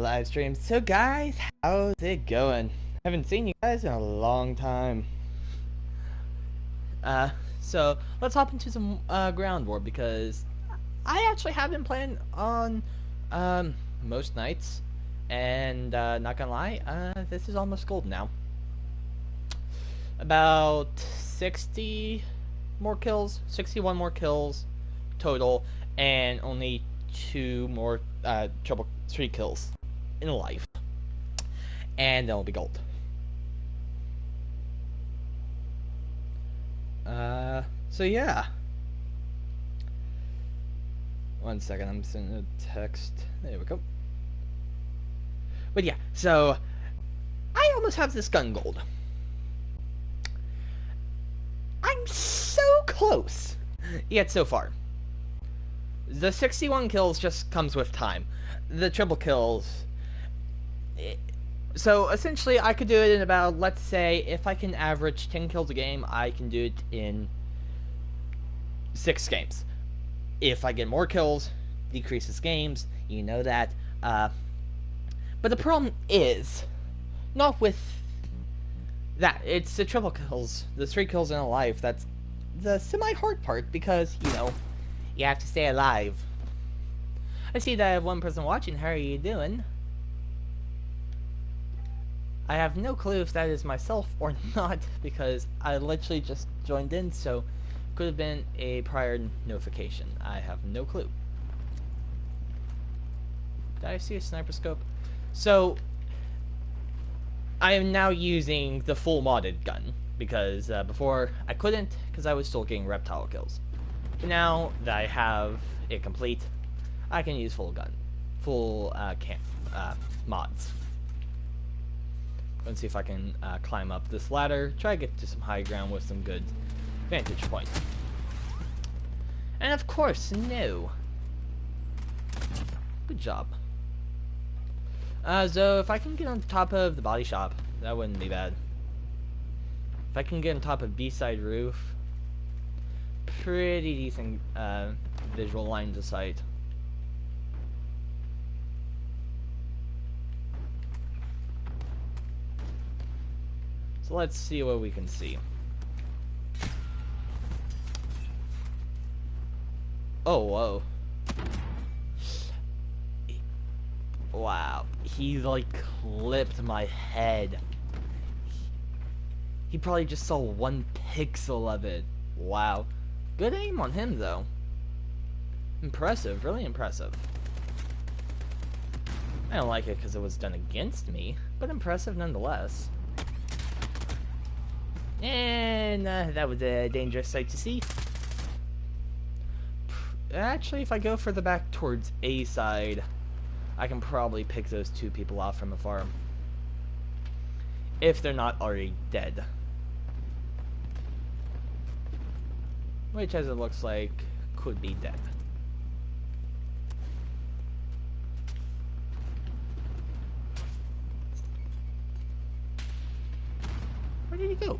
live stream. So guys, how's it going? Haven't seen you guys in a long time. Uh, so let's hop into some ground war because I actually have been playing on most nights, and not gonna lie, this is almost gold now. About 60 more kills, 61 more kills total, and only 2 more triple 3 kills in life, and then it'll be gold. So yeah. One second, I'm sending a text. There we go. But yeah, so I almost have this gun gold. I'm so close, yet so far. The 61 kills just comes with time. The triple kills... So essentially, I could do it in about, let's say, if I can average 10 kills a game, I can do it in 6 games. If I get more kills, decreases games, you know that. But the problem is, not with that, it's the triple kills, the 3 kills in a life, that's the semi-hard part, because, you know, you have to stay alive. I see that I have one person watching. How are you doing? I have no clue if that is myself or not, because I literally just joined in, so could have been a prior notification. I have no clue. Did I see a sniper scope? So, I am now using the full modded gun, because before I couldn't, because I was still getting reptile kills. But now that I have it complete, I can use full gun, full mods. Let's see if I can climb up this ladder, try to get to some high ground with some good vantage point. And of course, no. Good job. So if I can get on top of the body shop, that wouldn't be bad. If I can get on top of B-side roof, pretty decent visual lines of sight. So let's see what we can see. Oh, whoa. Wow. He, like, clipped my head. He probably just saw 1 pixel of it. Wow. Good aim on him, though. Impressive. Really impressive. I don't like it because it was done against me, but impressive nonetheless. And that was a dangerous sight to see. Actually, if I go further back towards A side, I can probably pick those 2 people off from afar. If they're not already dead. Which, as it looks like, could be dead. Where did he go?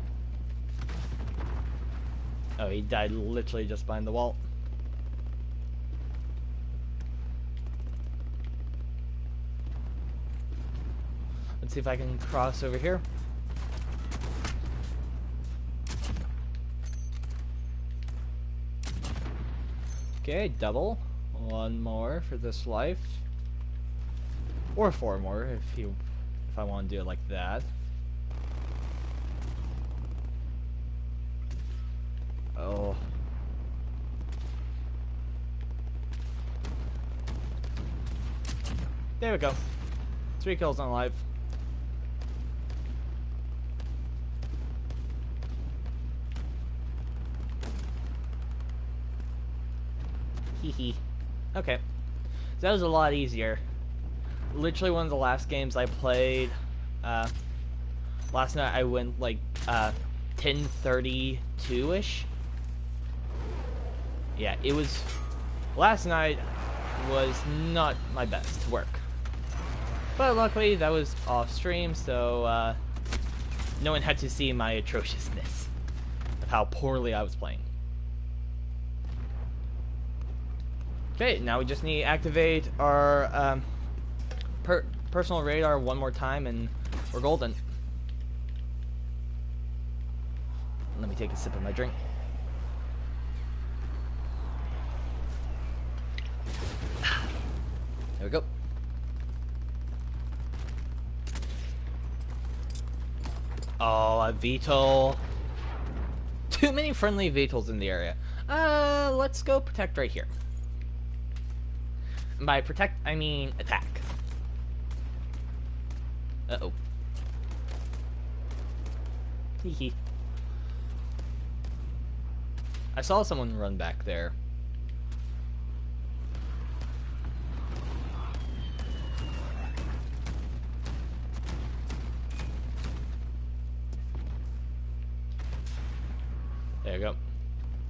Oh, he died literally just behind the wall. Let's see if I can cross over here. Okay, double. 1 more for this life. Or 4 more if I want to do it like that. Oh. There we go. 3 kills on live. Hehe. Okay. So that was a lot easier. Literally one of the last games I played. Last night I went like 10:32-ish. Yeah, it was... Last night was not my best work. But luckily, that was off stream, so no one had to see my atrociousness of how poorly I was playing. Okay, now we just need to activate our personal radar one more time and we're golden. Let me take a sip of my drink. There we go. Oh, a VTOL. Too many friendly VTOLs in the area. Let's go protect right here. And by protect, I mean attack. Uh-oh. Hee. I saw someone run back there. There you go.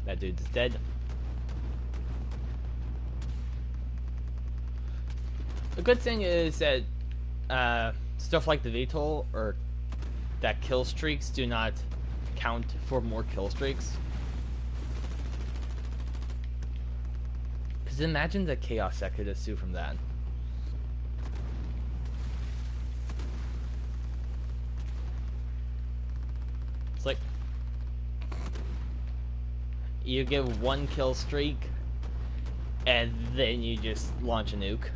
That dude's dead. The good thing is that stuff like the VTOL or that kill streaks do not count for more kill streaks. Because imagine the chaos that could ensue from that. It's like you get one kill streak and then you just launch a nuke.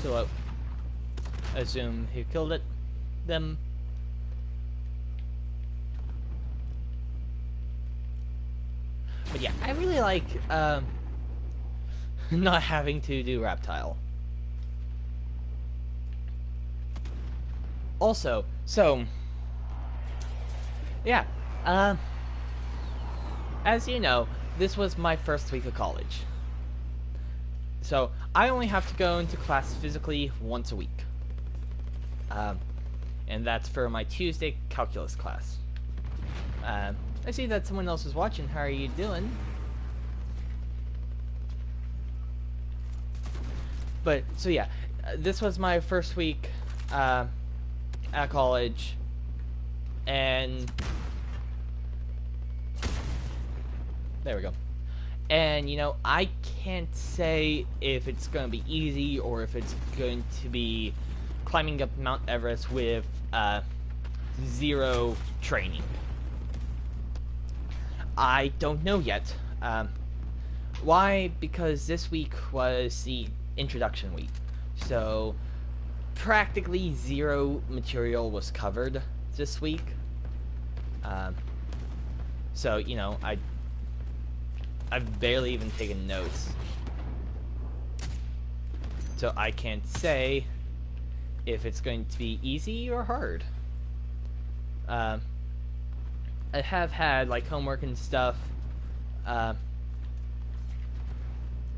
So I assume he killed it. Them. But yeah, I really like not having to do Reptile. Also, so yeah, as you know, this was my first week of college. So I only have to go into class physically once a week. And that's for my Tuesday calculus class. I see that someone else is watching. How are you doing? But, so yeah, this was my first week at college. And there we go. And, you know, I can't say if it's going to be easy or if it's going to be climbing up Mount Everest with zero training. I don't know yet. Why? Because this week was the introduction week. So, practically zero material was covered this week. So, you know, I've barely even taken notes. So I can't say if it's going to be easy or hard. I have had like homework and stuff.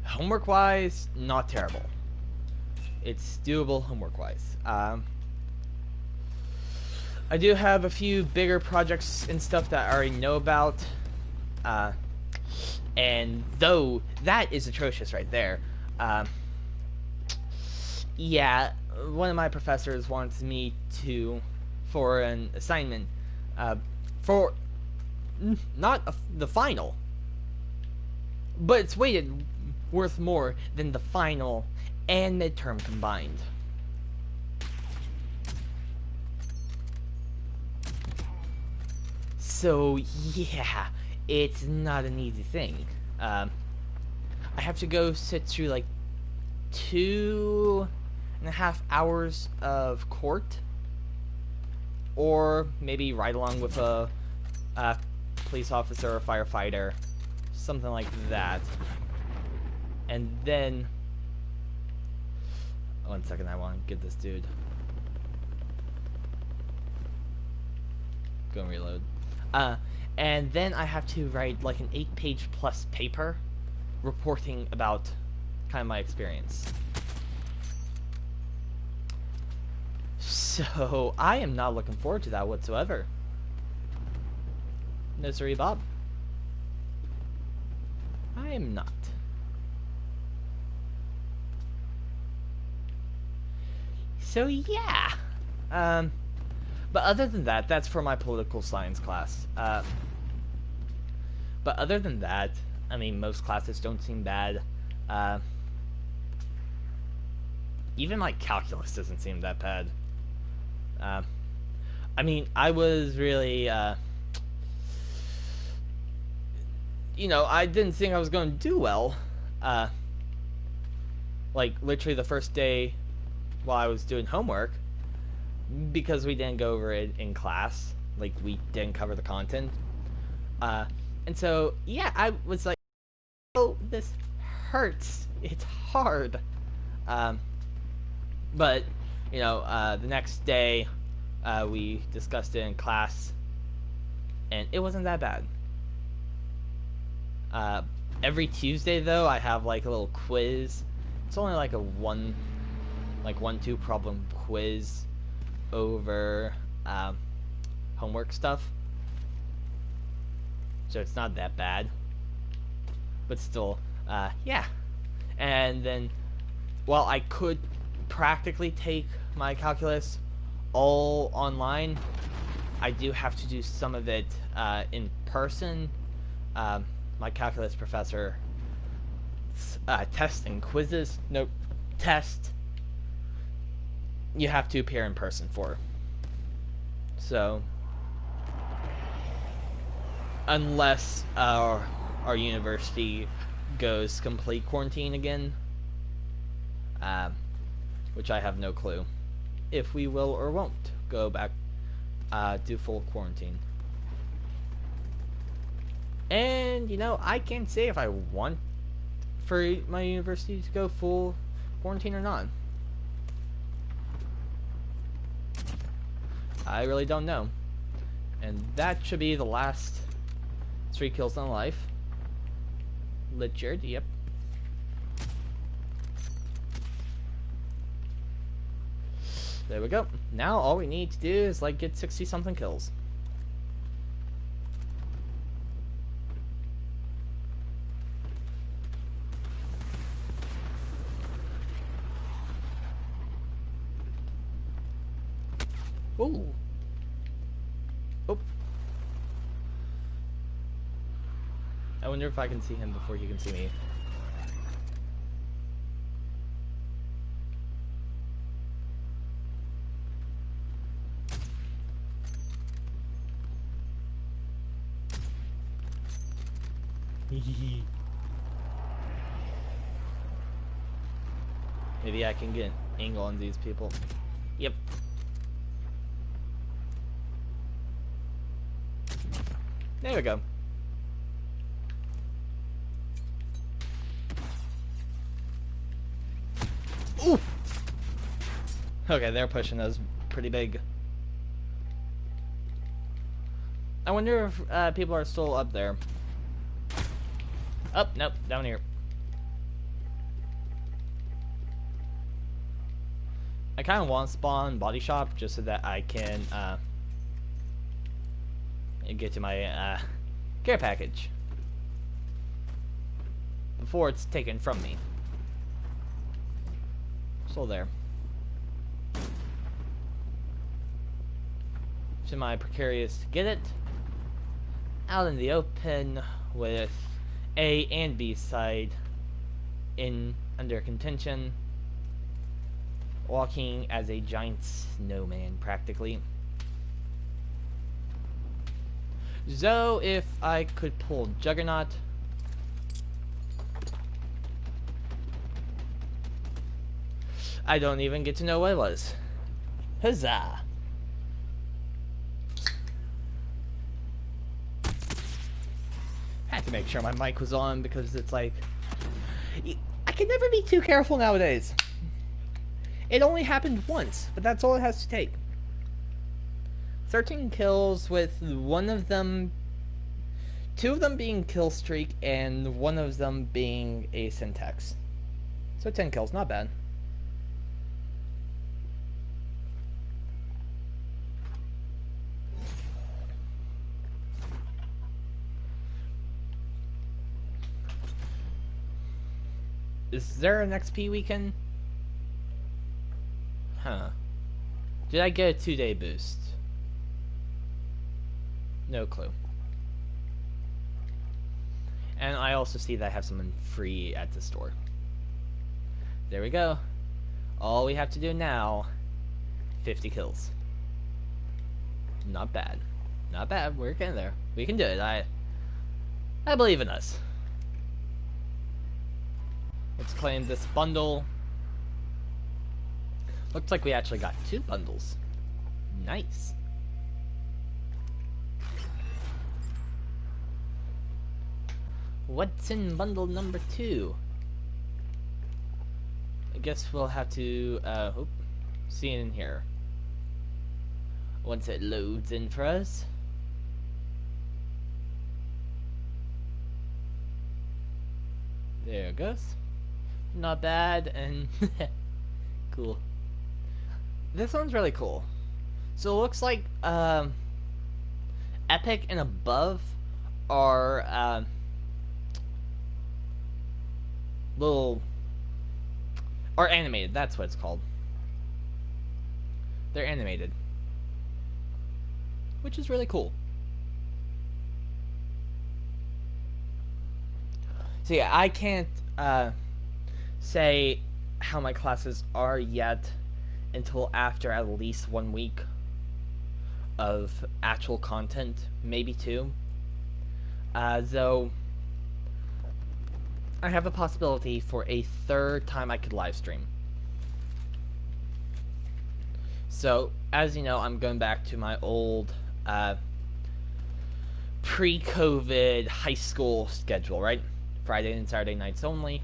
Homework wise, not terrible. It's doable homework wise. I do have a few bigger projects and stuff that I already know about. And though that is atrocious right there, yeah, one of my professors wants me to, for an assignment, for not the final, but it's weighted worth more than the final and midterm combined. So yeah, it's not an easy thing. I have to go sit through like 2.5 hours of court, or maybe ride along with a police officer or firefighter, something like that. And then, one second, I want to get this dude. Go and reload. And then I have to write like an 8-page plus paper reporting about kind of my experience. So I am not looking forward to that whatsoever. No siree, Bob. I am not. So yeah. But other than that, that's for my political science class. But other than that, I mean, most classes don't seem bad. Uh, Even like calculus doesn't seem that bad. Uh, I mean, I was really, I didn't think I was going to do well. Uh, like literally the first day while I was doing homework, because we didn't go over it in class. Like we didn't cover the content. And so yeah, I was like, oh, this hurts. It's hard. Um, but the next day, we discussed it in class, and it wasn't that bad. Every Tuesday though, I have like a little quiz. It's only like a 1-2 problem quiz over homework stuff, so it's not that bad. But still, yeah. And then, while I could practically take my calculus all online, I do have to do some of it in person. My calculus professor tests and quizzes. Nope, test. You have to appear in person for. So, unless our university goes complete quarantine again, which I have no clue if we will or won't go back do full quarantine. And I can't say if I want for my university to go full quarantine or not. I really don't know. And that should be the last 3 kills on life. Richard, yep. There we go. Now all we need to do is like get 60 something kills. Ooh. Oh. I wonder if I can see him before he can see me. Maybe I can get an angle on these people. Yep. There we go. Ooh! Okay, they're pushing those pretty big. I wonder if people are still up there. Oh, nope, down here. I kind of want to spawn body shop just so that I can get to my care package before it's taken from me. Still there. To my precarious to get it. Out in the open with A and B side under contention. Walking as a giant snowman practically. So if I could pull Juggernaut, I don't even get to know what it was. Huzzah! Had to make sure my mic was on because it's like, I can never be too careful nowadays. It only happened once, but that's all it has to take. 13 kills with 2 of them being kill streak and 1 of them being a syntax. So 10 kills, not bad. Is there an XP weekend? Huh. Did I get a 2-day boost? No clue. And I also see that I have someone free at the store. There we go. All we have to do now, 50 kills. Not bad. Not bad. We're getting there. We can do it. I believe in us. Let's claim this bundle. Looks like we actually got 2 bundles. Nice. What's in bundle number 2? I guess we'll have to see it in here. Once it loads in for us. There it goes. Not bad, and cool. This one's really cool. So it looks like Epic and above are are animated. That's what it's called. They're animated, which is really cool. So yeah, I can't say how my classes are yet until after at least 1 week of actual content, maybe 2. Though I have a possibility for a 3rd time I could live stream. So, as you know, I'm going back to my old pre-COVID high school schedule, right? Friday and Saturday nights only.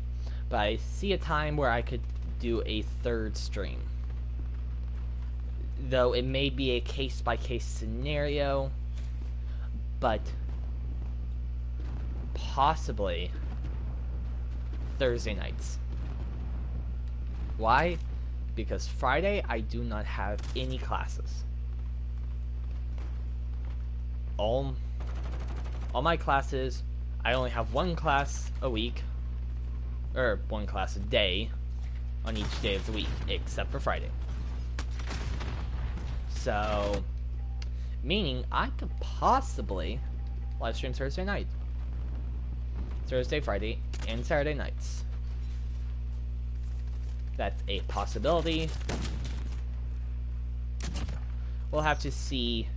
But I see a time where I could do a 3rd stream. Though it may be a case-by-case scenario, but possibly Thursday nights. Why? Because Friday I do not have any classes. All my classes, I only have 1 class a week, or 1 class a day on each day of the week, except for Friday. So, meaning I could possibly live stream Thursday night. Thursday, Friday, and Saturday nights. That's a possibility. We'll have to see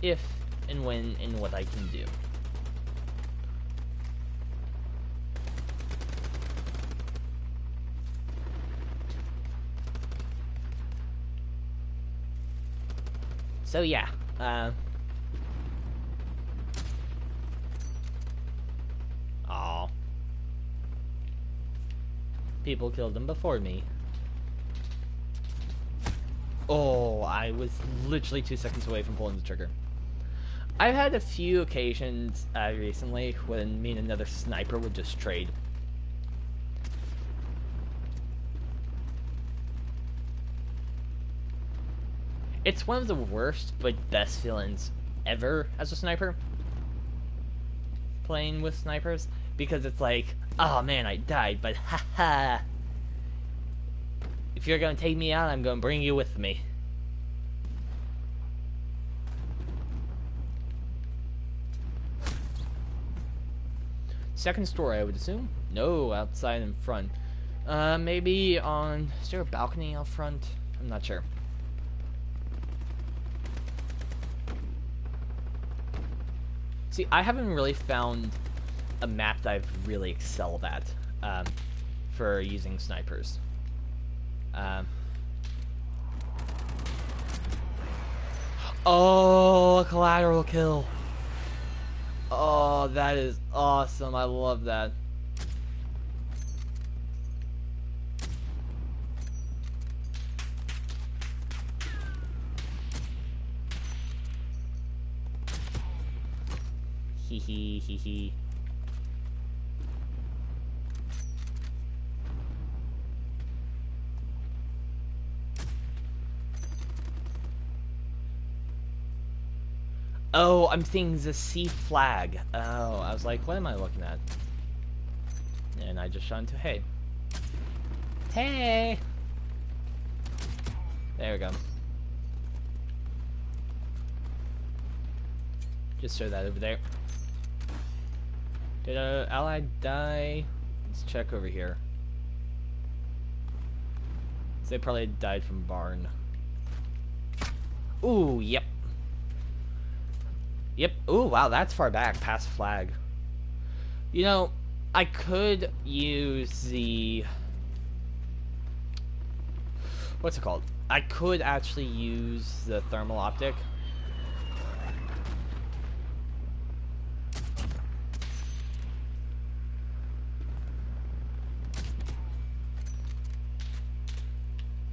if and when and what I can do. So yeah, aw. People killed them before me. Oh, I was literally 2 seconds away from pulling the trigger. I've had a few occasions recently when me and another sniper would just trade. It's one of the worst but best feelings ever as a sniper. Playing with snipers. Because it's like, oh man, I died, but haha. If you're gonna take me out, I'm gonna bring you with me. Second story, I would assume? No, outside and front. Maybe on... Is there a balcony out front? I'm not sure. See, I haven't really found a map that I've really excelled at for using snipers. Oh, a collateral kill. Oh, that is awesome. I love that. Hee hee hee hee. Oh, I'm seeing the C flag. Oh, I was like, what am I looking at? And I just shot into hay. Hey! There we go. Just throw that over there. Did a ally die? Let's check over here. They probably died from barn. Ooh, yep. Yep. Ooh, wow, that's far back, past flag. You know, I could use the... What's it called? I could actually use the thermal optic.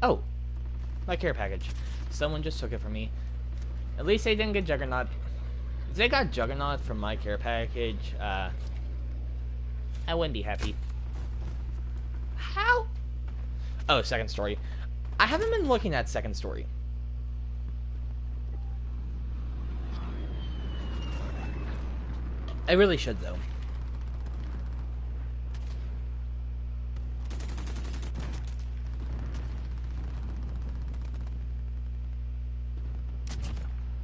Oh, my care package. Someone just took it from me. At least they didn't get Juggernaut. If they got Juggernaut from my care package, I wouldn't be happy. How? Oh, second story. I haven't been looking at second story. I really should, though.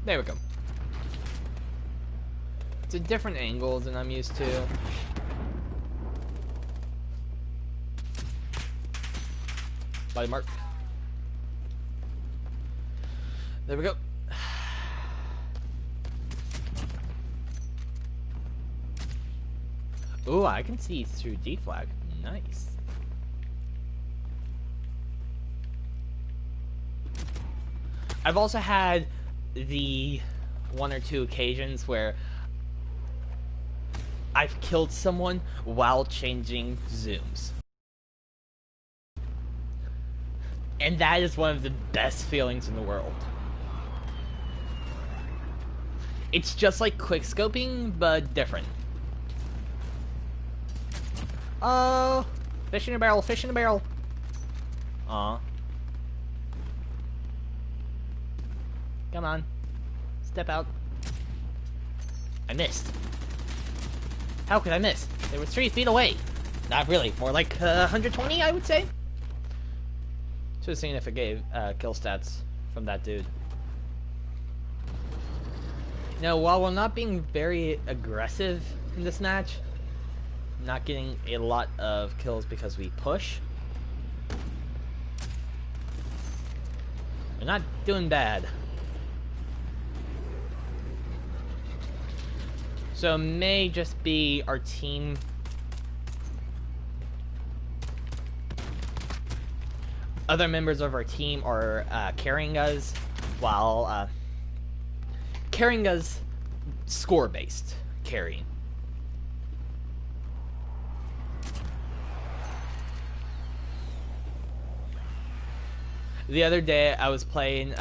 There we go. It's a different angle than I'm used to. Body mark. There we go. Ooh, I can see through D flag. Nice. I've also had the one or two occasions where I've killed someone while changing zooms. And that is one of the best feelings in the world. It's just like quickscoping, but different. Oh, fish in a barrel, fish in a barrel. Aw. Come on. Step out. I missed. How could I miss? They were 3 feet away. Not really. More like 120, I would say. Should have seen if it gave kill stats from that dude. Now, while we're not being very aggressive in this match, not getting a lot of kills because we push, we're not doing bad. So it may just be our team other members of our team are carrying us, while carrying us score-based carrying. The other day I was playing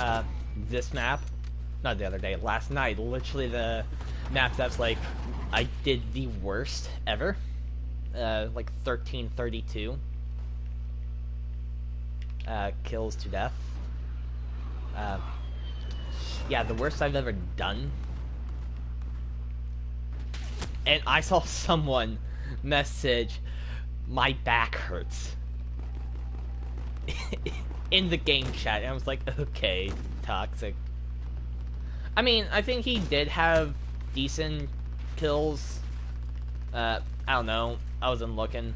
this map. Not the other day, last night. Literally the map that's like I did the worst ever. Like 1332. Kills to death. Yeah, the worst I've ever done. And I saw someone message, "My back hurts," in the game chat, and I was like, okay, toxic. I mean, I think he did have decent kills. I don't know. I wasn't looking.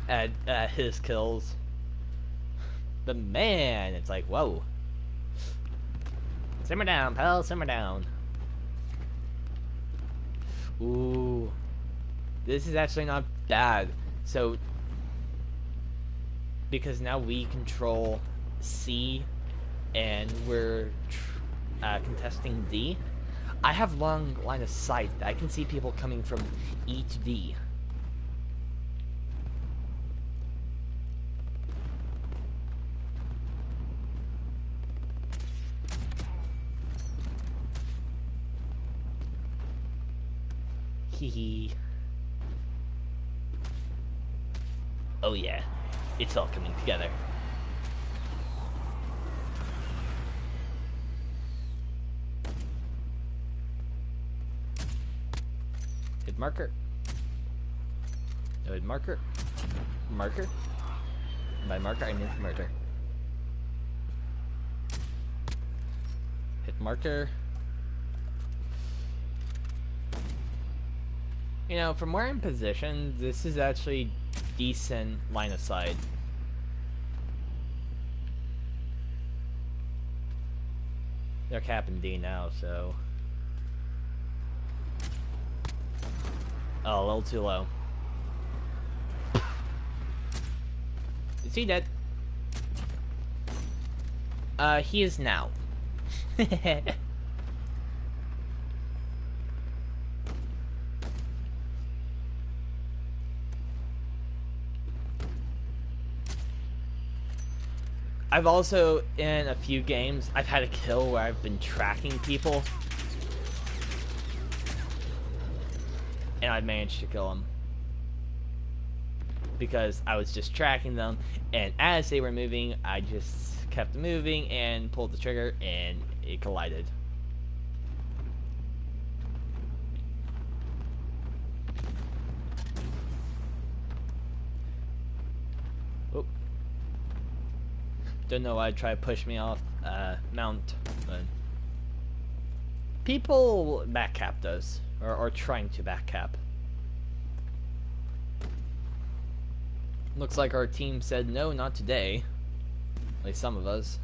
At his kills. But man, it's like, whoa. Simmer down, pal, simmer down. Ooh. This is actually not bad. So, because now we control C and we're contesting D, I have long line of sight. I can see people coming from E to D. Hee. Oh yeah, it's all coming together. Hit marker. No hit marker. Marker. By marker I mean murder. Hit marker. You know, from where I'm positioned, this is actually decent line of sight. They're capping D now, so... Oh, a little too low. Is he dead? He is now. I've also, in a few games, I've had a kill where I've been tracking people. And I managed to kill them. Because I was just tracking them, and as they were moving, I just kept moving and pulled the trigger, and it collided. Oh. Don't know why I tried to push me off mount, but people backcapped us, or trying to backcap. Looks like our team said no, not today. At least some of us.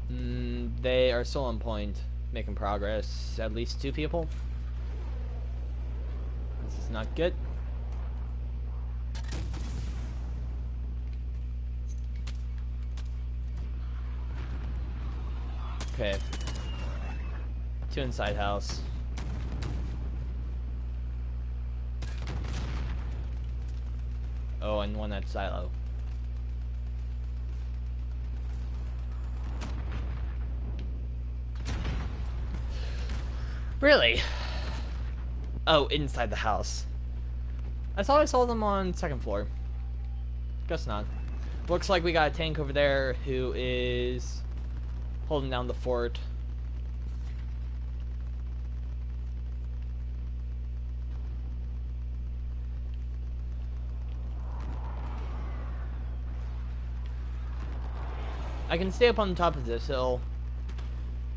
They are still on point, making progress. At least 2 people. This is not good. Okay. 2 inside house. Oh, and 1 at silo. Really? Oh, inside the house. I thought I saw them on 2nd floor. Guess not. Looks like we got a tank over there who is holding down the fort. I can stay up on the top of this hill.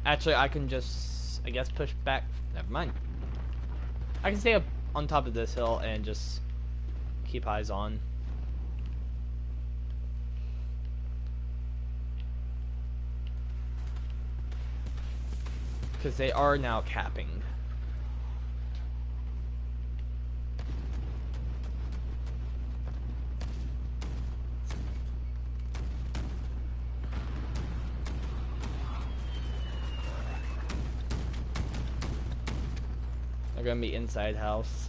Actually, I can just, I guess, push back. Never mind. I can stay up on top of this hill and just keep eyes on. Because they are now capping. They're gonna be inside house.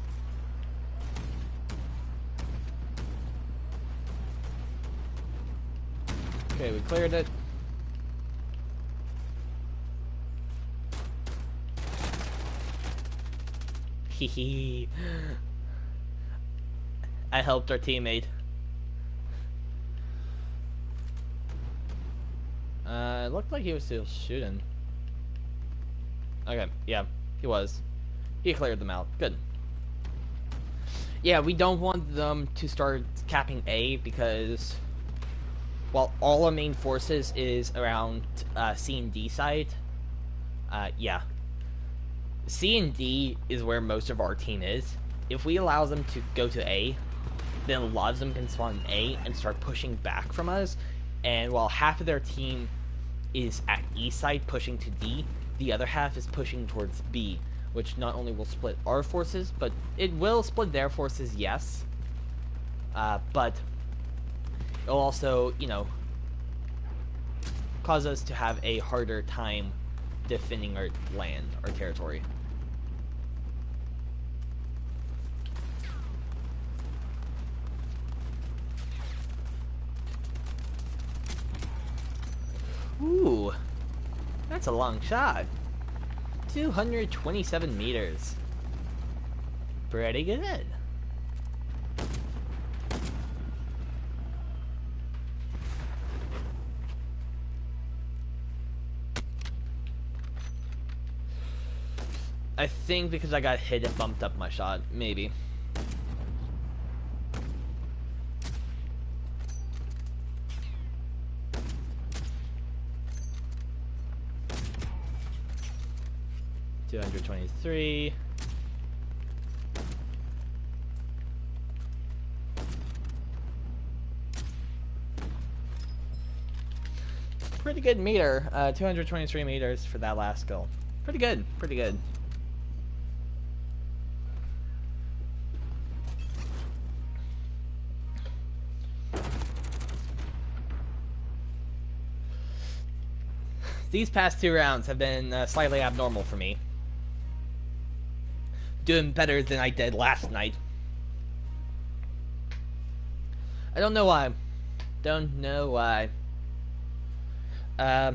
Okay, we cleared it. Hehe. I helped our teammate. It looked like he was still shooting. Okay, yeah, he was. He cleared them out. Good. Yeah, we don't want them to start capping A because, while all our main forces is around C and D side, yeah. C and D is where most of our team is. If we allow them to go to A, then a lot of them can spawn in A and start pushing back from us. And while half of their team is at E side pushing to D, the other half is pushing towards B, which not only will split our forces, but it will split their forces, yes. But it'll also, you know, cause us to have a harder time defending our land, our territory. Ooh, that's a long shot. 227 meters. Pretty good. I think because I got hit, it bumped up my shot. Maybe. 223. Pretty good meter. 223 meters for that last kill. Pretty good. Pretty good. These past 2 rounds have been slightly abnormal for me. Doing better than I did last night. I don't know why. Don't know why. I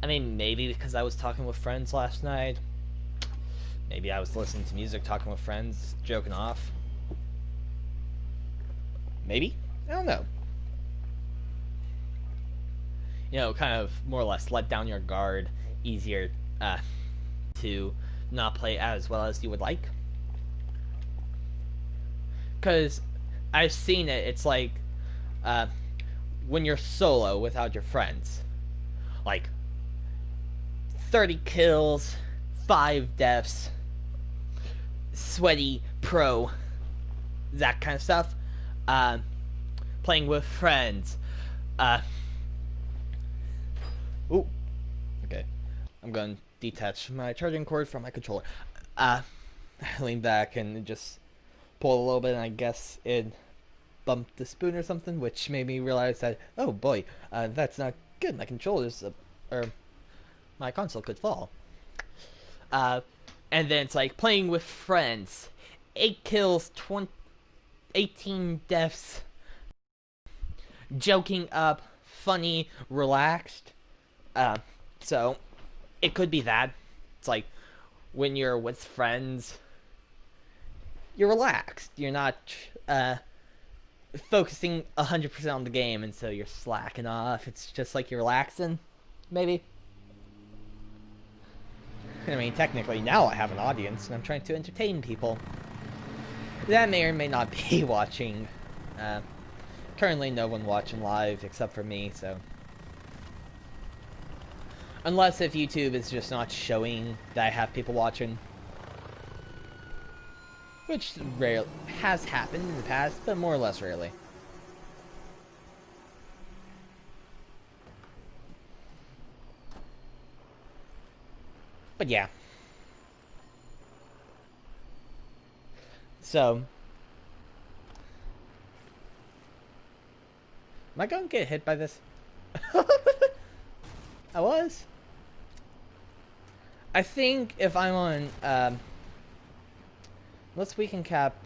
mean, maybe because I was talking with friends last night. Maybe I was listening to music, talking with friends, joking off. Maybe? I don't know. You know, kind of more or less let down your guard, easier to not play as well as you would like. Because I've seen it, it's like when you're solo without your friends. Like 30 kills, 5 deaths, sweaty pro, that kind of stuff. Playing with friends. Ooh. Okay. I'm going to detach my charging cord from my controller. I leaned back and just pulled a little bit, and I guess it bumped the spoon or something, which made me realize that, oh boy, that's not good. My controller's, or my console could fall. And then it's like playing with friends. 8 kills, 18 deaths. Joking up, funny, relaxed. So it could be that. It's like when you're with friends, you're relaxed. You're not focusing 100% on the game, and so you're slacking off. It's just like you're relaxing, maybe. I mean, technically now I have an audience, and I'm trying to entertain people that may or may not be watching. Currently, no one watching live except for me, so. Unless if YouTube is just not showing that I have people watching. Which has happened in the past, but more or less rarely. But yeah. So. Am I going to get hit by this? I was. I think if I'm on, let's weaken cap,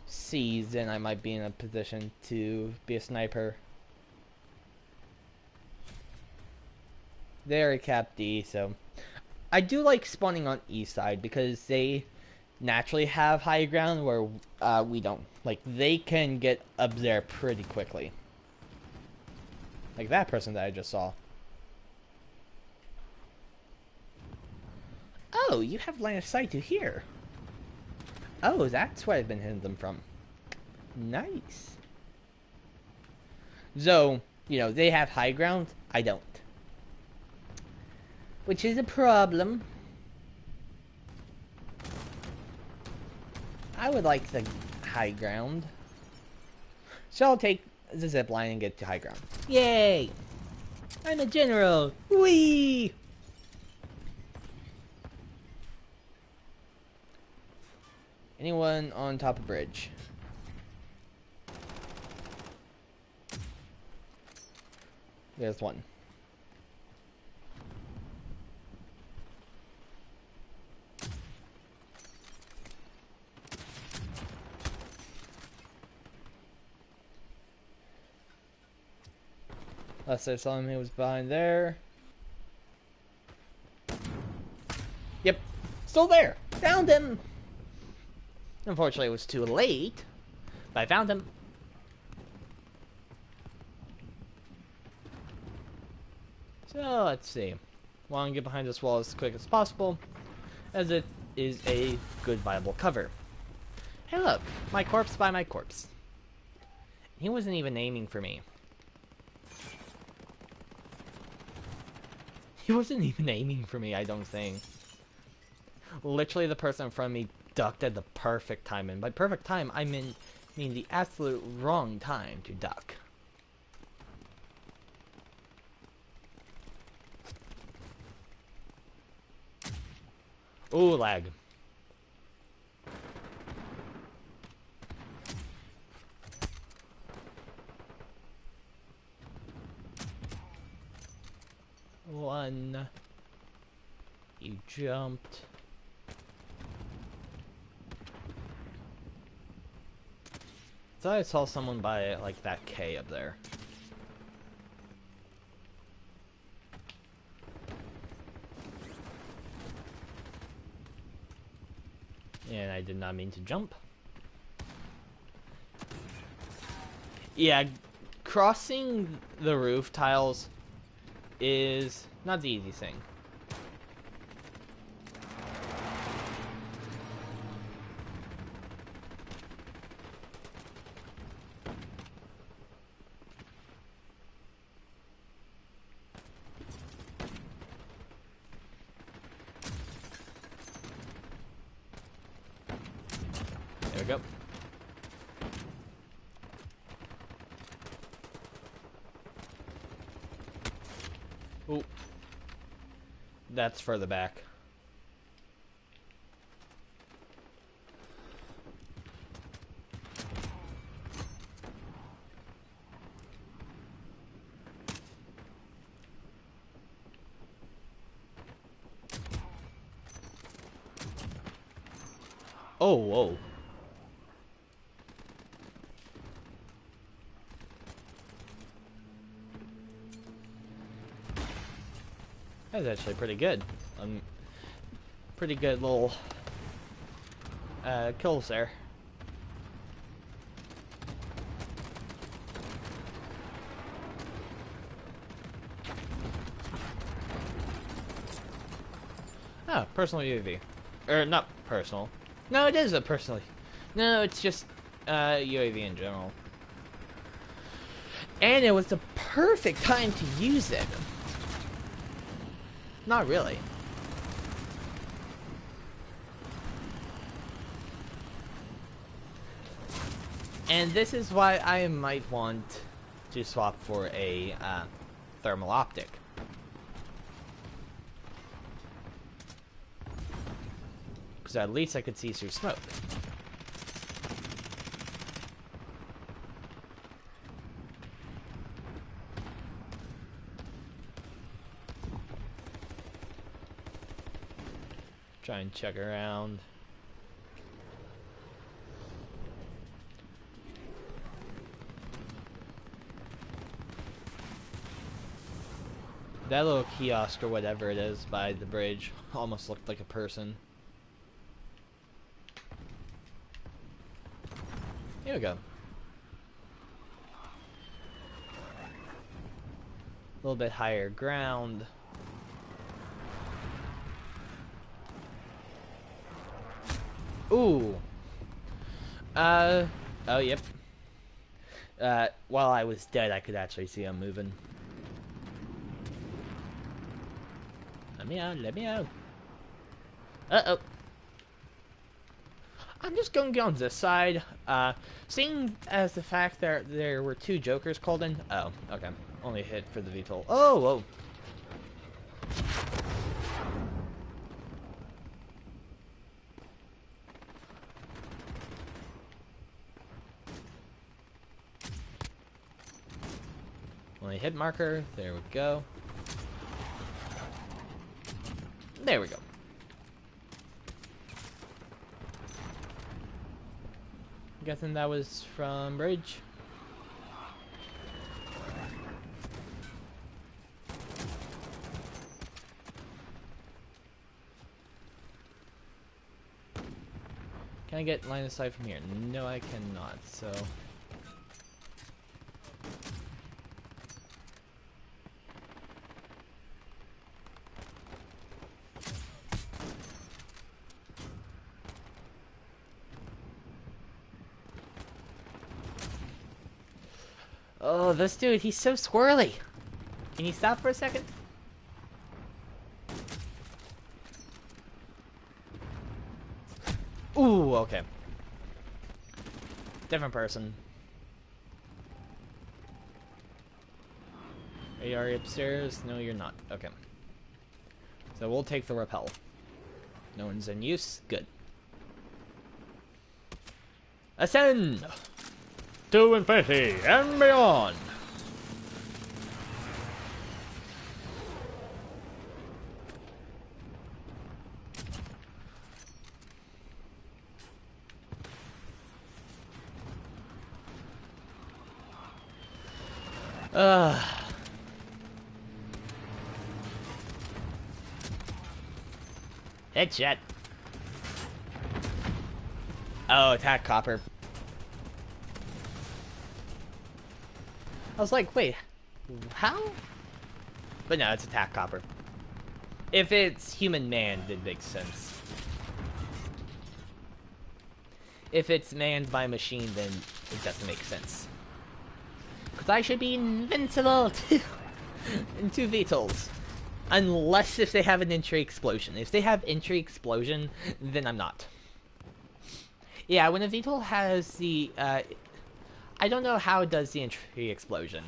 C's, then I might be in a position to be a sniper. There, cap D, so. I do like spawning on E side because they naturally have high ground where we don't. Like, they can get up there pretty quickly. Like that person that I just saw. Oh, you have line of sight to here. Oh, that's where I've been hitting them from. Nice. So, you know, they have high ground. I don't. Which is a problem. I would like the high ground. So I'll take the zip line and get to high ground. Yay! I'm a general! Whee! Anyone on top of bridge? There's one. Last I saw him, he was behind there. Yep, still there. Found him. Unfortunately, it was too late, but I found him. So let's see. Want to get behind this wall as quick as possible, as it is a good viable cover. Hey, look, my corpse by my corpse. He wasn't even aiming for me. He wasn't even aiming for me, I don't think. Literally, the person in front of me ducked at the perfect time. And by perfect time, I mean the absolute wrong time to duck. Ooh, lag. One. You jumped. I thought I saw someone by, like, that K up there. And I did not mean to jump. Yeah, crossing the roof tiles is not the easy thing. There we go. Ooh. That's further back. Oh, whoa. That was actually pretty good. Pretty good little kills there. Oh, personal UAV. Or, not personal. No, it is a personal. No, it's just UAV in general. And it was the perfect time to use it. Not really. And this is why I might want to swap for a thermal optic. Because at least I could see through smoke. Try and check around. That little kiosk or whatever it is by the bridge almost looked like a person. Here we go. A little bit higher ground. Ooh. Oh, yep. While I was dead, I could actually see him moving. Let me out, let me out. Uh-oh. I'm just gonna get on this side. Seeing as the fact that there were two jokers called in. Oh, okay. Only a hit for the VTOL. Oh, whoa. Only hit marker. There we go. There we go. Guessing that was from bridge. Can I get line of sight from here? No, I cannot, so... Oh, this dude, he's so squirrely. Can you stop for a second? Ooh, okay. Different person. Are you already upstairs? No, you're not. Okay. So we'll take the rappel. No one's in use? Good. Ascend! To infinity and beyond! Headshot. Oh, attack copper. I was like, wait, how? But no, it's attack copper. If it's human manned, it makes sense. If it's manned by machine, then it doesn't make sense. Because I should be invincible to into VTOLs. Unless if they have an entry explosion. If they have entry explosion, then I'm not. Yeah, when a VTOL has the... I don't know how it does the entry explosion.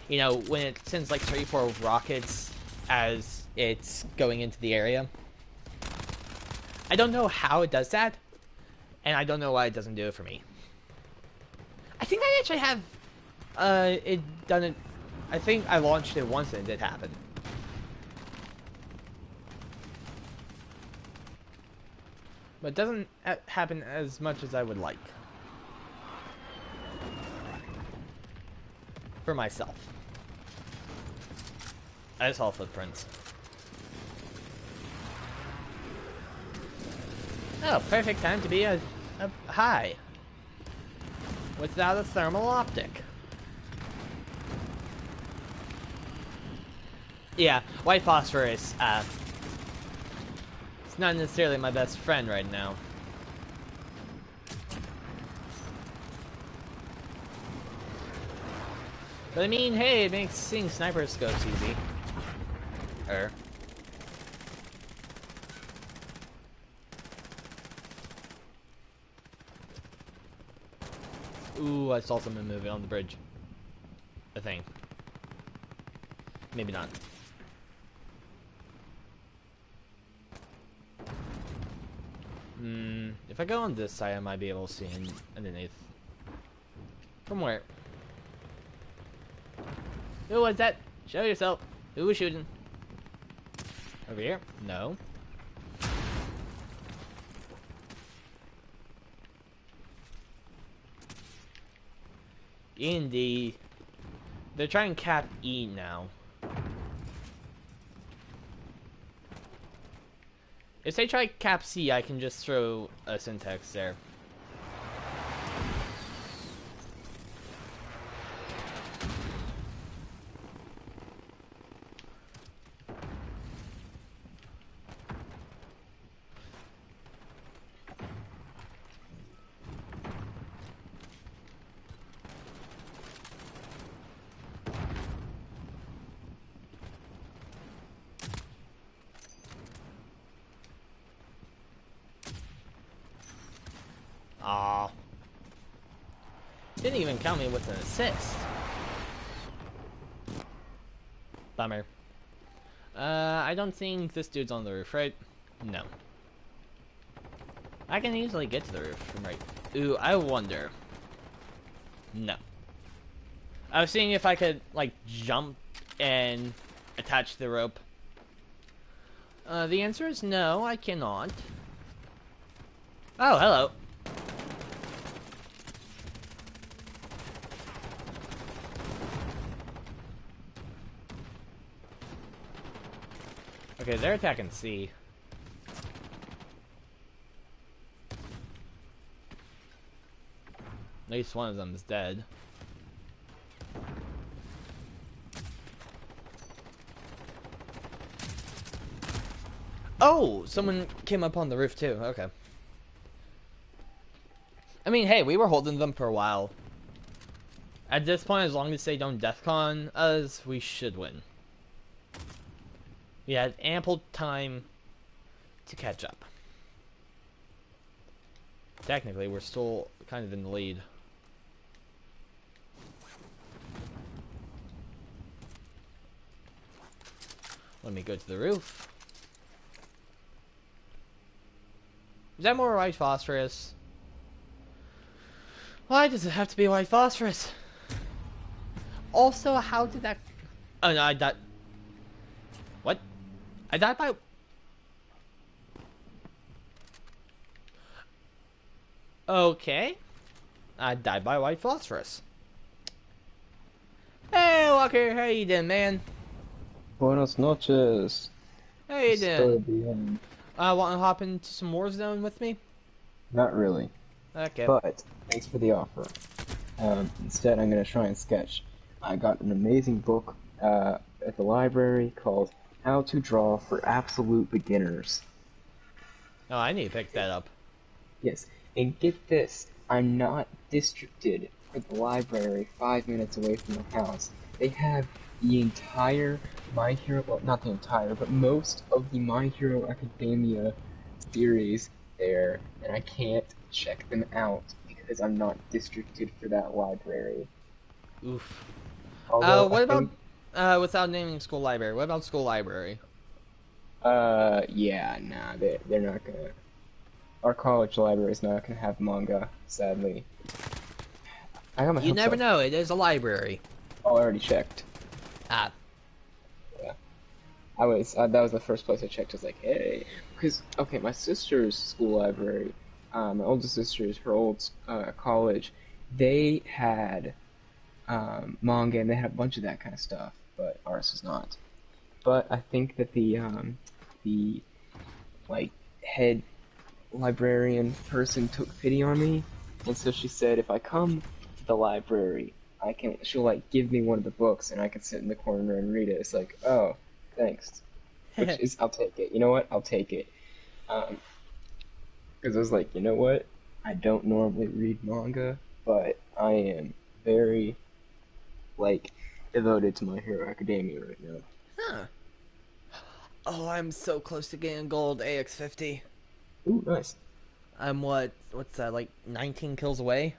You know, when it sends like 3-4 rockets as it's going into the area. I don't know how it does that. And I don't know why it doesn't do it for me. I think I actually have it done it. I think I launched it once and it did happen. But it doesn't happen as much as I would like. For myself. I saw footprints. Oh, perfect time to be a high. Without a thermal optic. Yeah, white phosphorus, it's not necessarily my best friend right now. But I mean, hey, it makes seeing sniper scopes easy. Ooh, I saw someone moving on the bridge. I think. Maybe not. If I go on this side, I might be able to see him underneath. From where? Who was that? Show yourself. Who was shooting? Over here? No. Indeed. They're trying to cap E now. If they try cap C, I can just throw a syntax there. Aw. Didn't even count me with an assist. Bummer. I don't think this dude's on the roof, right? No. I can easily get to the roof from right. Ooh, I wonder. No. I was seeing if I could, like, jump and attach the rope. The answer is no, I cannot. Oh, hello. Okay, they're attacking C. At least one of them is dead. Oh! Someone came up on the roof too. Okay. I mean, hey, we were holding them for a while. At this point, as long as they don't defcon us, we should win. We had ample time to catch up. Technically, we're still kind of in the lead. Let me go to the roof. Is that more white phosphorus? Why does it have to be white phosphorus? Also, how did that... Oh, no, I died... What? I died by... Okay. I died by white phosphorus. Hey, Walker, how you doing, man? Buenas noches. How you Estoy doing? bien. Want to hop into some Warzone with me? Not really, Okay. but thanks for the offer. Instead, I'm going to try and sketch. I got an amazing book at the library called How to Draw for Absolute Beginners. Oh, I need to pick that up. Yes, and get this, I'm not districted for the library 5 minutes away from the house. They have the entire My Hero, well, not the entire, but most of the My Hero Academia series there, and I can't check them out because I'm not districted for that library. Oof. Although I What about... think, without naming school library, what about school library? yeah, nah, they're not gonna. Our college library is not gonna have manga, sadly. I got my You hopes never up. know, it is a library. Oh, I already checked. Ah. Yeah. That was the first place I checked. I was like, hey, because okay, my sister's school library, my oldest sister's her old college, they had manga and they had a bunch of that kind of stuff, but ours is not. But I think that the like head librarian person took pity on me, and so she said if I come to the library, she'll like give me one of the books and I can sit in the corner and read it. It's like, oh, thanks. Which is, I'll take it. You know what? I'll take it. Because I was like, you know what? I don't normally read manga, but I am very, like, devoted to My Hero Academia right now. Huh. Oh, I'm so close to getting gold AX50. Ooh, nice. I'm what's that, like 19 kills away?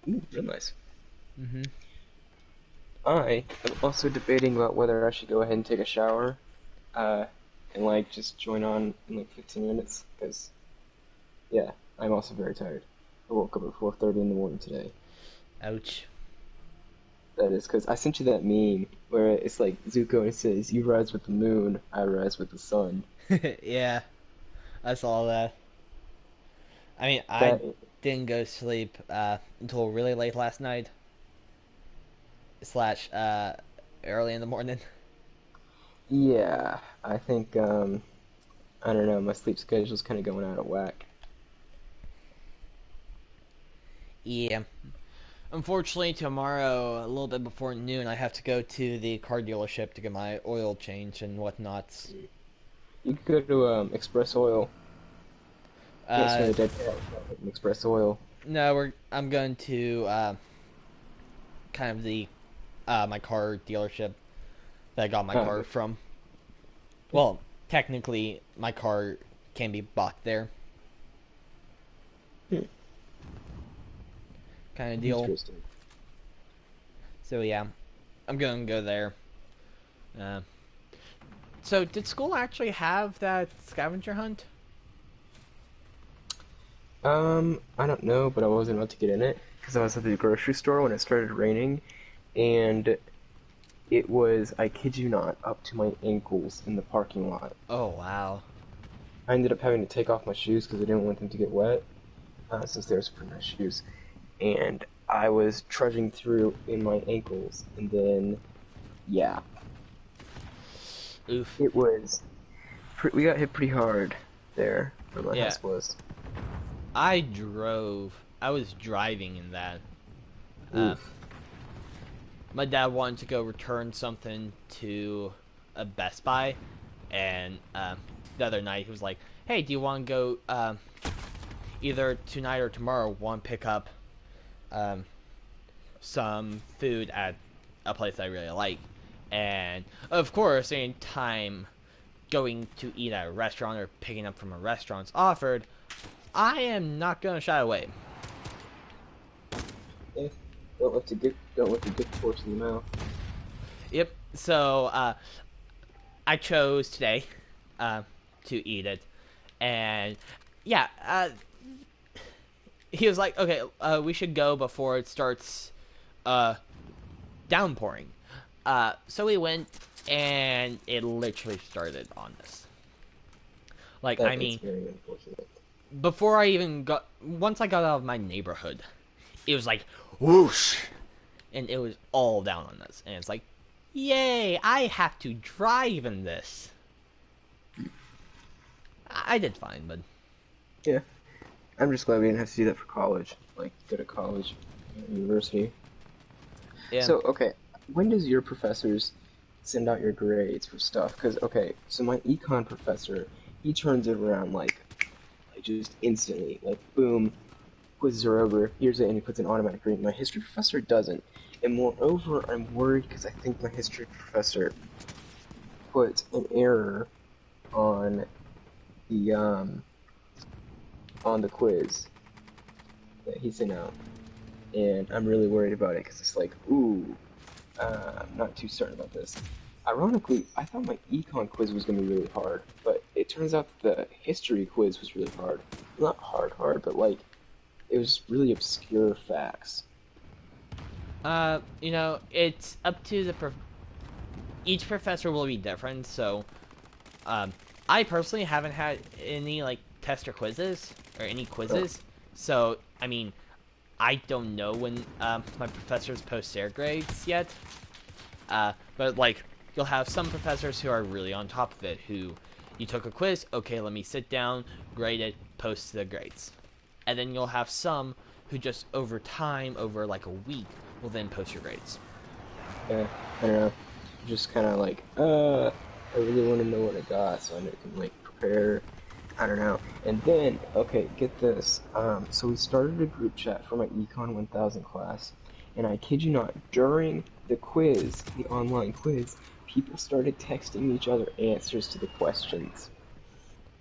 Ooh, real nice. Mm-hmm. I am also debating about whether I should go ahead and take a shower, uh, and like just join on in like 15 minutes, because, yeah, I'm also very tired. I woke up at 4:30 in the morning today. Ouch. That is because I sent you that meme where it's like Zuko and it says, "You rise with the moon, I rise with the sun." Yeah, I saw that. I mean, I That didn't go to sleep until really late last night. Slash, early in the morning. Yeah, I think I don't know, my sleep schedule's kind of going out of whack. Yeah. Unfortunately, tomorrow, a little bit before noon, I have to go to the car dealership to get my oil changed and whatnot. You could go to Express Oil. Can't swing Uh, a dead cat without hitting Express Oil. no, I'm going to kind of the my car dealership that I got my car Okay. from. Well, technically, my car can be bought there, Hmm. kind of deal. Interesting. So yeah, I'm gonna go there. Uh, so did school actually have that scavenger hunt? I don't know, but I wasn't about to get in it because I was at the grocery store when it started raining, and it was, I kid you not, up to my ankles in the parking lot. Oh wow. I ended up having to take off my shoes because I didn't want them to get wet, since they were super nice shoes. And I was trudging through in my ankles, and then, yeah, Oof. it was, we got hit pretty hard there where my Yeah, house was. I was driving in that. Uh, Oof. my dad wanted to go return something to a Best Buy, and the other night he was like, "Hey, do you want to go either tonight or tomorrow? Want to pick up um, some food at a place I really like?" And of course, any time going to eat at a restaurant or picking up from a restaurant's offered, I am not gonna shy away. Yeah. Don't let the gift horse in the mouth. Yep. So I chose today to eat it, and yeah, he was like, "Okay, we should go before it starts uh, downpouring." So we went, and it literally started on us. Like, I That is mean, very unfortunate. before I even got, once I got out of my neighborhood, it was like whoosh, and it was all down on us, and it's like, yay! I have to drive in this. I did fine, but Yeah. I'm just glad we didn't have to do that for college. Like, go to college, university. yeah. So, okay, when does your professors send out your grades for stuff? Because, okay, so my econ professor, he turns it around like just instantly. Like, boom, quizzes are over, here's it, and he puts an automatic grade. My history professor doesn't. And moreover, I'm worried because I think my history professor put an error on the um on the quiz that he sent out, and I'm really worried about it because it's like, ooh, I'm not too certain about this. Ironically, I thought my econ quiz was gonna be really hard, but it turns out that the history quiz was really hard. Not hard, but like it was really obscure facts. It's up to each professor will be different. So, um, I personally haven't had any like test or quizzes or any Oh, quizzes. So, I mean, I don't know when my professors post their grades yet. But like, you'll have some professors who are really on top of it. Who you took a quiz, okay, let me sit down, grade it, post the grades, and then you'll have some who just over time, over like a week, will then post your grades. yeah, I don't know. Just kind of like, I really want to know what I got so I can like prepare. I don't know. And then, okay, get this. So we started a group chat for my Econ 1000 class, and I kid you not, during the quiz, the online quiz, people started texting each other answers to the questions.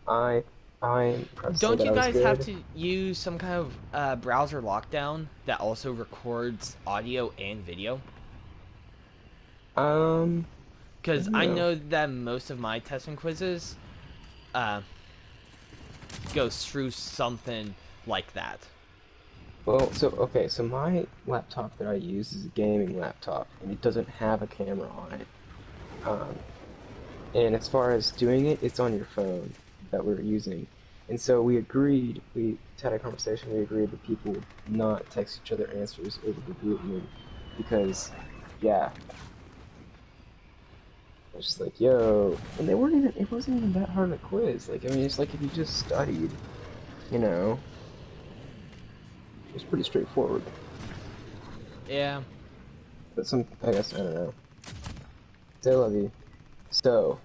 I, I'm proud to say Don't that you I was guys have good. to use some kind of browser lockdown that also records audio and video? I Because don't I know. know that most of my tests and quizzes uh, goes through something like that. Well, so okay, so my laptop that I use is a gaming laptop, and it doesn't have a camera on it. Um, and as far as doing it, it's on your phone that we're using. And so we had a conversation, we agreed that people would not text each other answers over the group room because, yeah, it's just like, yo, and it wasn't even that hard of a quiz. Like, I mean, it's like if you just studied, you know, it was pretty straightforward. Yeah. But I guess, I don't know. Say love you. So,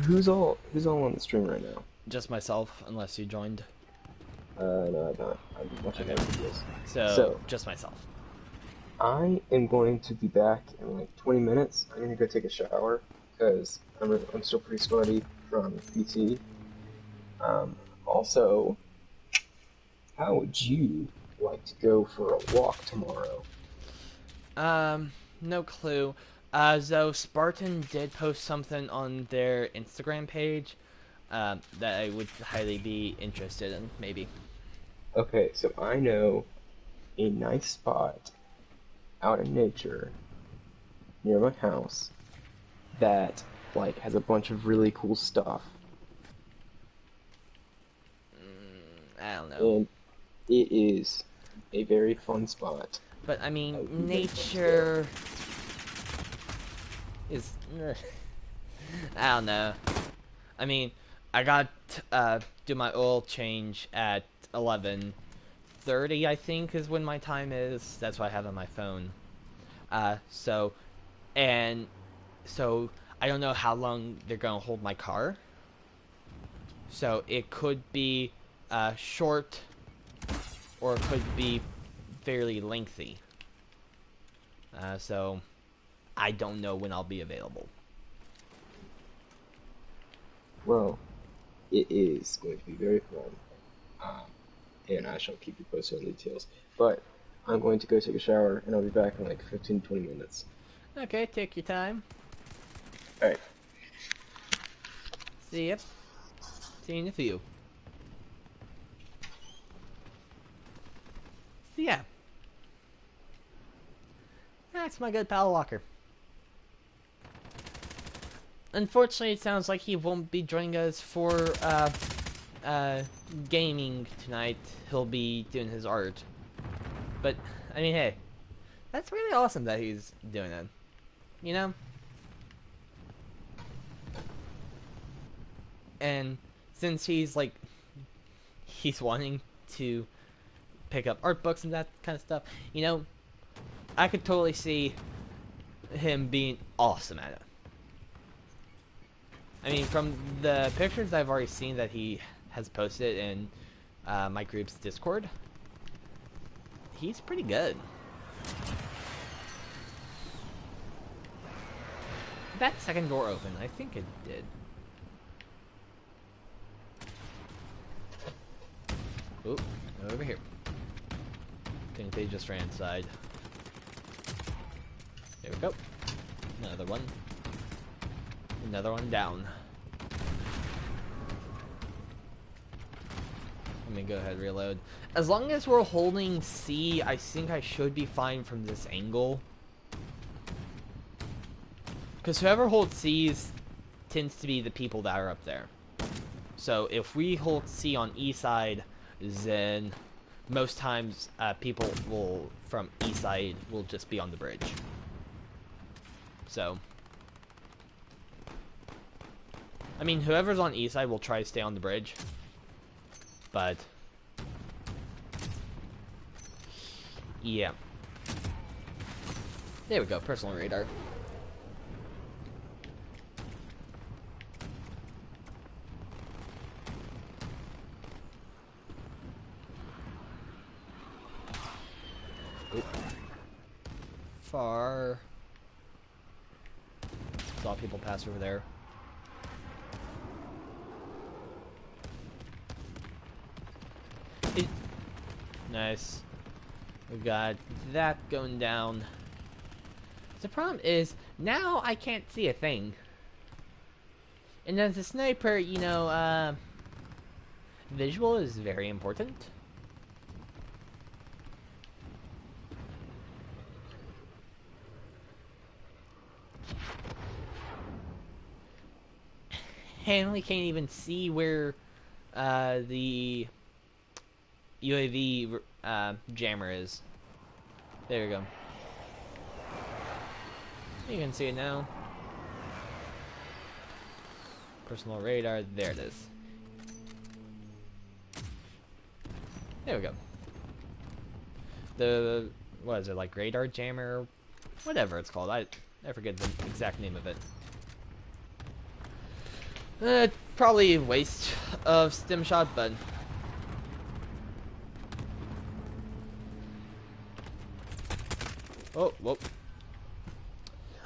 who's all on the stream right now? Just myself, unless you joined. No, I'm not. I'm watching Okay. other videos. So, So, just myself. I am going to be back in like 20 minutes. I'm gonna go take a shower because I'm still pretty sweaty from PT. Also, how would you like to go for a walk tomorrow? No clue. Though Spartan did post something on their Instagram page that I would highly be interested in, maybe. Okay, so I know a nice spot out in nature near my house that like has a bunch of really cool stuff, I don't know. and it is a very fun spot. But I I mean, would be very fun to go. nature is. I don't know. I mean, I got do my oil change at 11:30. I think is when my time is. That's what I have on my phone. So and so I don't know how long they're gonna hold my car. So it could be short or it could be fairly lengthy. So I don't know when I'll be available. Well, it is going to be very fun. Um, and I shall keep you posted on details. But I'm going to go take a shower, and I'll be back in like 15, 20 minutes. Okay, take your time. All right. See ya. See you in a few. So yeah, that's my good pal Walker. Unfortunately, it sounds like he won't be joining us for uh, gaming tonight. He'll be doing his art. But I mean, hey, that's really awesome that he's doing it. You know? And since he's like, he's wanting to pick up art books and that kind of stuff, you know, I could totally see him being awesome at it. I mean, from the pictures I've already seen that he has posted in my group's Discord, he's pretty good. Did that second door open? I think it did. Oop, over here. I think they just ran inside. There we go. Another one. Another one down. Let me go ahead and reload. As long as we're holding C, I think I should be fine from this angle. Because whoever holds C tends to be the people that are up there. So if we hold C on E side, then most times people will from E side will just be on the bridge. So I mean, whoever's on E side will try to stay on the bridge, but yeah. There we go, personal radar. Oop. Far. Saw people pass over there. Nice. We got that going down. The problem is, now I can't see a thing. And as a sniper, you know, visual is very important. Hanley can't even see where the UAV jammer is. There we go. You can see it now. Personal radar, there it is. There we go. The, what is it, like radar jammer? Whatever it's called. I forget the exact name of it. Probably a waste of stim shot, but oh, whoa.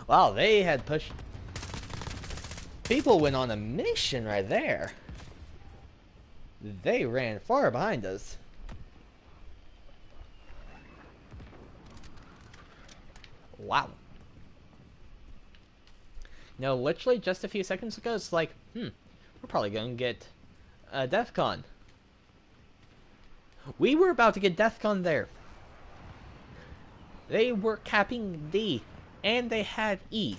Wow, they had pushed. People went on a mission right there. They ran far behind us. Wow. No, literally just a few seconds ago, it's like, we're probably gonna get DEFCON. We were about to get DEFCON there. They were capping D, and they had E.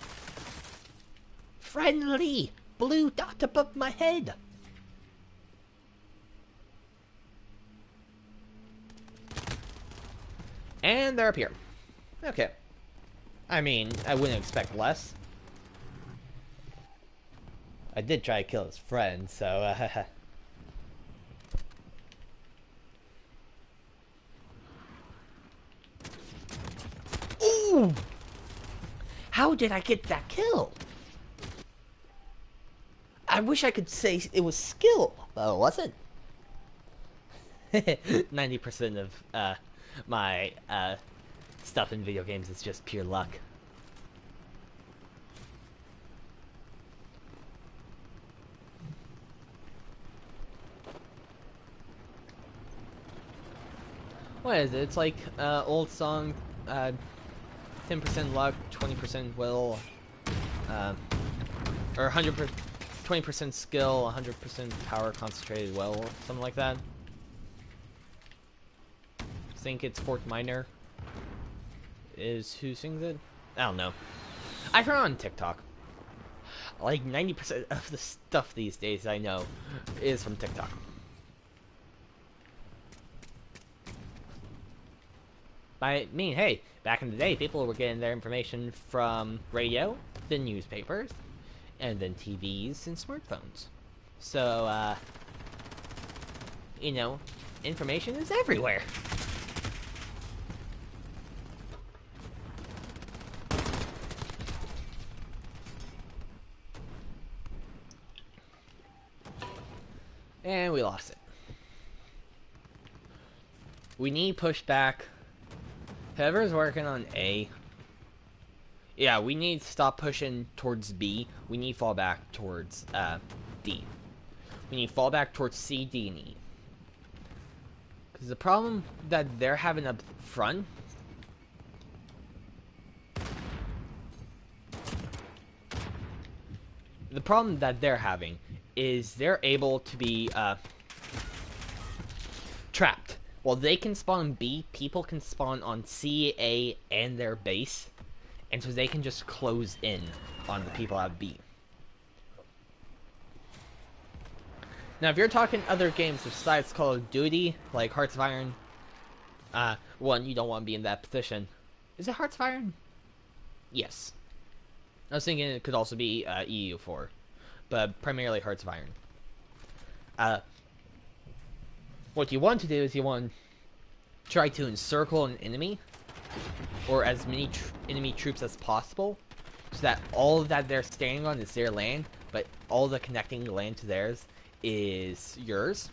Friendly! Blue dot above my head! And they're up here. Okay. I mean, I wouldn't expect less. I did try to kill his friend, so Ooh! How did I get that kill? I wish I could say it was skill, but it wasn't. 90% of my stuff in video games is just pure luck. What is it? It's like old song, 10% luck, 20% will, uh, or 20% skill, 100% power, concentrated will, or something like that. I think it's Fort Minor is who sings it. I don't know. I heard on TikTok. Like 90% of the stuff these days I know is from TikTok. I mean, hey, back in the day, people were getting their information from radio, the newspapers, and then TVs and smartphones. So, you know, information is everywhere. And we lost it. We need pushback. Whoever's working on A. Yeah, we need to stop pushing towards B. We need fall back towards D. We need fall back towards C, D, and E. Because the problem that they're having up front is they're able to be trapped. While they can spawn on B, people can spawn on C, A, and their base. And so they can just close in on the people at B. Now, if you're talking other games besides Call of Duty, like Hearts of Iron, one, you don't want to be in that position. Is it Hearts of Iron? Yes. I was thinking it could also be EU4, but primarily Hearts of Iron. What you want to do is you want to try to encircle an enemy, or as many enemy troops as possible, so that all that they're standing on is their land, but all the connecting land to theirs is yours,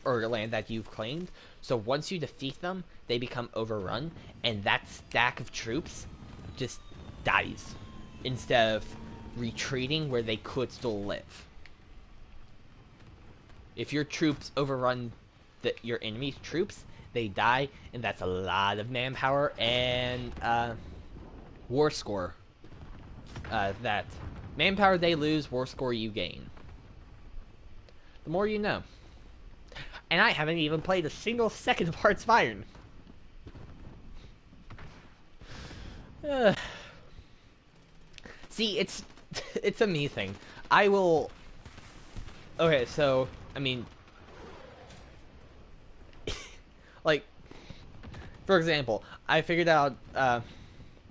or land that you've claimed. So once you defeat them, they become overrun, and that stack of troops just dies, instead of retreating where they could still live. If your troops overrun your enemy's troops, they die, and that's a lot of manpower and war score. That manpower they lose, war score you gain. The more you know. And I haven't even played a single second of Hearts of Iron. See, it's a me thing. I will. Okay, so I mean, like, for example, I figured out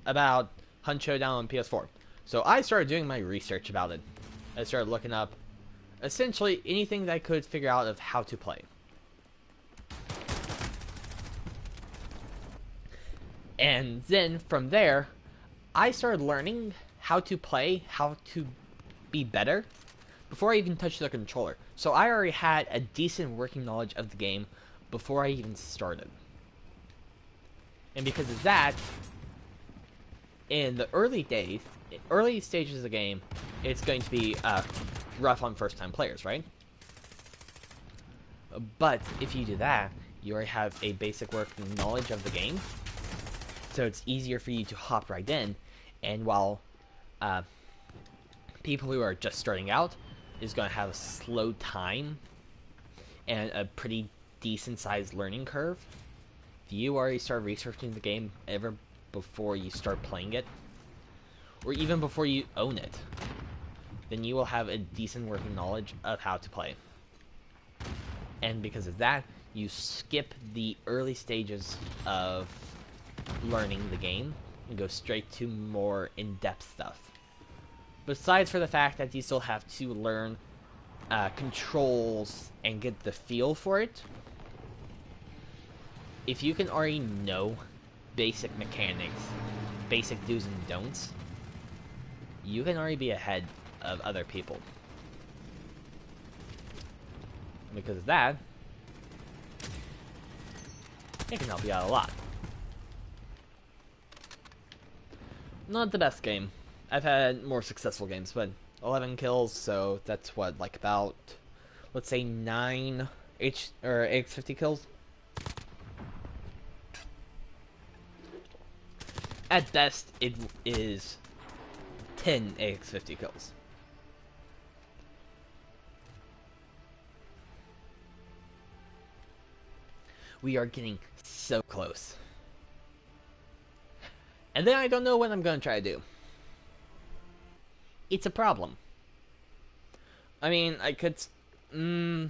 about Hunt Showdown on PS4. So I started doing my research about it. I started looking up essentially anything that I could figure out of how to play. And then from there, I started learning how to play, how to be better, before I even touched the controller. So I already had a decent working knowledge of the game before I even started. And because of that, in the early stages of the game, it's going to be rough on first-time players, right? But if you do that, you already have a basic working knowledge of the game, so it's easier for you to hop right in. And while people who are just starting out is going to have a slow time and a pretty decent-sized learning curve, if you already start researching the game ever before you start playing it, or even before you own it, then you will have a decent working knowledge of how to play. And because of that, you skip the early stages of learning the game and go straight to more in-depth stuff. Besides for the fact that you still have to learn controls and get the feel for it, if you can already know basic mechanics, basic do's and don'ts, you can already be ahead of other people. And because of that, it can help you out a lot. Not the best game. I've had more successful games, but 11 kills, so that's what, like about, let's say 9 850 kills. At best, it is 10 AX50 kills. We are getting so close. And then I don't know what I'm going to try to do. It's a problem. I mean, I could... the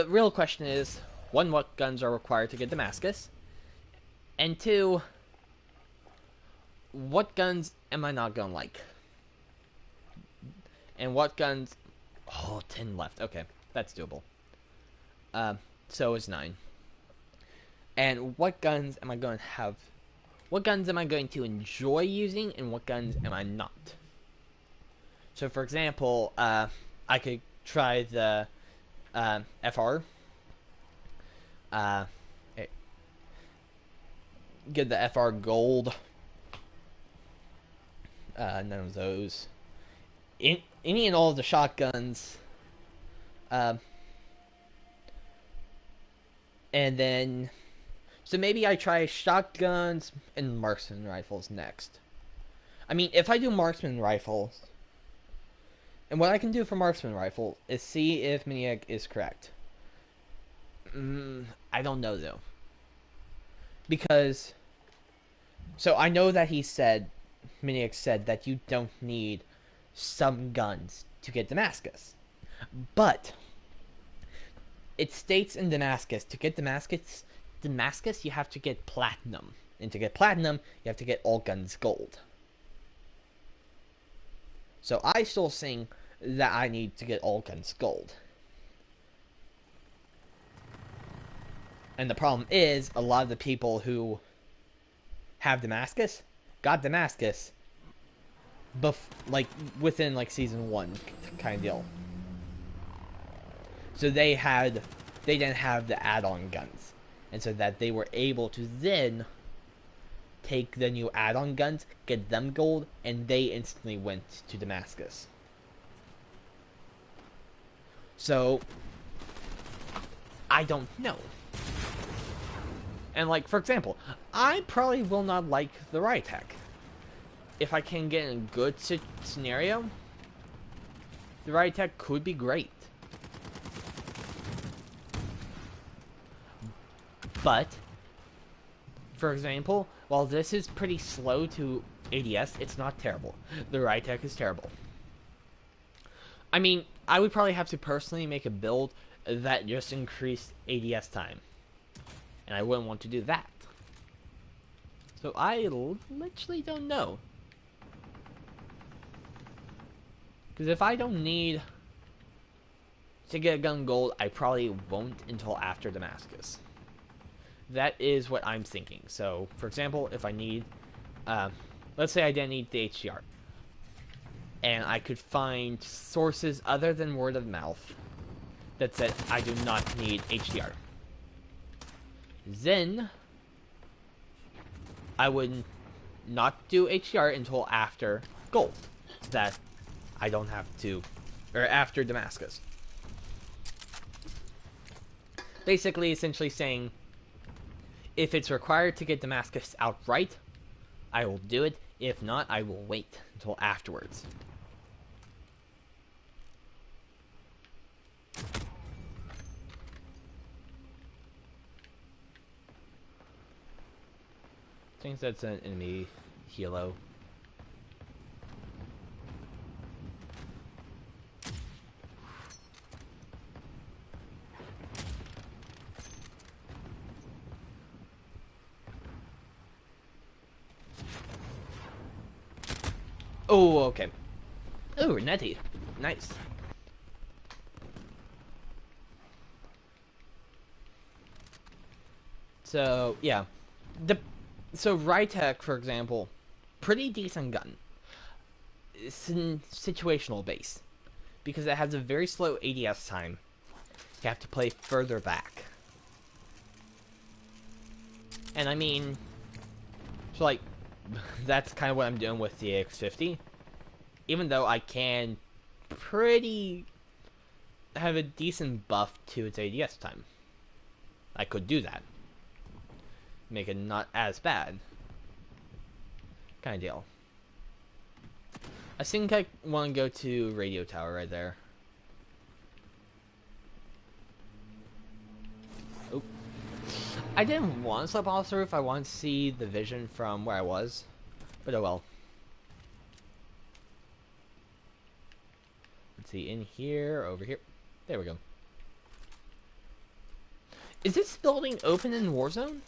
real question is, one, what guns are required to get Damascus? And two, what guns am I not going to like? And what guns... Oh, 10 left. Okay, that's doable. So is 9. And what guns am I going to have? What guns am I going to enjoy using, and what guns am I not? So, for example, I could try the FR. Get the FR Gold. None of those. Any and all of the shotguns. And then... So maybe I try shotguns and marksman rifles next. I mean, if I do marksman rifles... And what I can do for marksman rifle is see if Maniac is correct. I don't know, though. Because... So I know that Maniac said that you don't need some guns to get Damascus. But... It states in Damascus, to get Damascus, you have to get platinum. And to get platinum, you have to get all guns gold. So I still think that I need to get all guns gold. And the problem is, a lot of the people who have Damascus got Damascus within season 1 kind of deal. So they didn't have the add-on guns. And so that they were able to then take the new add-on guns, get them gold, and they instantly went to Damascus. So, I don't know. And for example, I probably will not like the Rytec. If I can get in a good scenario, the Rytec could be great. But, for example, while this is pretty slow to ADS, it's not terrible. The Rytec is terrible. I mean, I would probably have to personally make a build that just increased ADS time. And I wouldn't want to do that. So I literally don't know. Because if I don't need to get a gun gold, I probably won't until after Damascus. That is what I'm thinking. So, for example, if I need... let's say I didn't need the HDR. And I could find sources other than word of mouth that said I do not need HDR. Then, I would not do HDR until after gold. That I don't have to... Or after Damascus. Basically, essentially saying... If it's required to get Damascus outright, I will do it. If not, I will wait until afterwards. I think that's an enemy helo. Oh, okay. Oh, Netty. Nice. So, yeah. So, Rytec, for example, pretty decent gun. It's in situational base. Because it has a very slow ADS time. You have to play further back. And I mean... So, that's kind of what I'm doing with the AX50. Even though I can pretty have a decent buff to its ADS time. I could do that. Make it not as bad. kind of deal. I think I want to go to radio tower right there. Oh, I didn't want to slip off the roof. I wanted to see the vision from where I was, but oh well. Let's see, in here, over here. There we go. Is this building open in Warzone?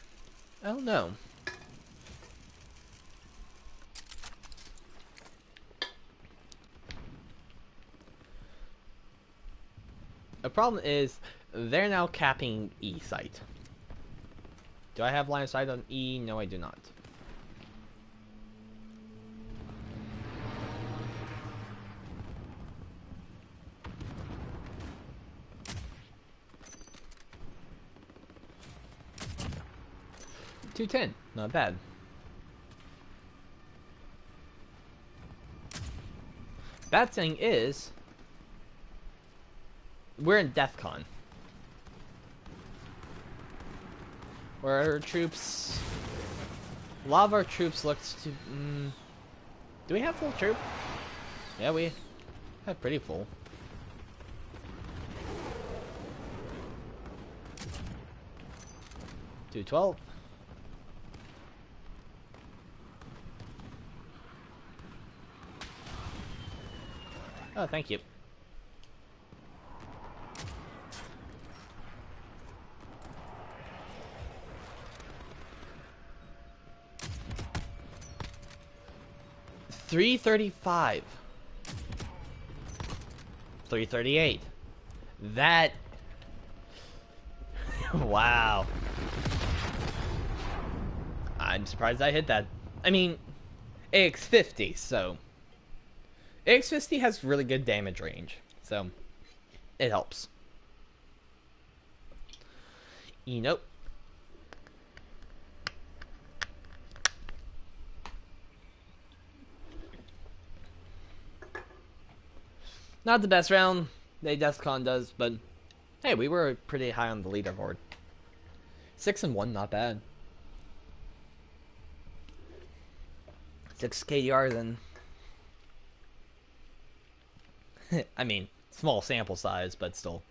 I don't know. The problem is, they're now capping E site. Do I have line of sight on E? No, I do not. .210, not bad. Bad thing is, we're in DEFCON. Where our troops... A lot of our troops looks to... do we have full troop? Yeah, we have pretty full. .212. Oh, thank you. .335. 338. That... Wow. I'm surprised I hit that. I mean, AX50, so... AX50 has really good damage range, so it helps. Nope. Not the best round that DEFCON does, but hey, we were pretty high on the leaderboard. 6-1, not bad. 6 KDR then. I mean, small sample size, but still.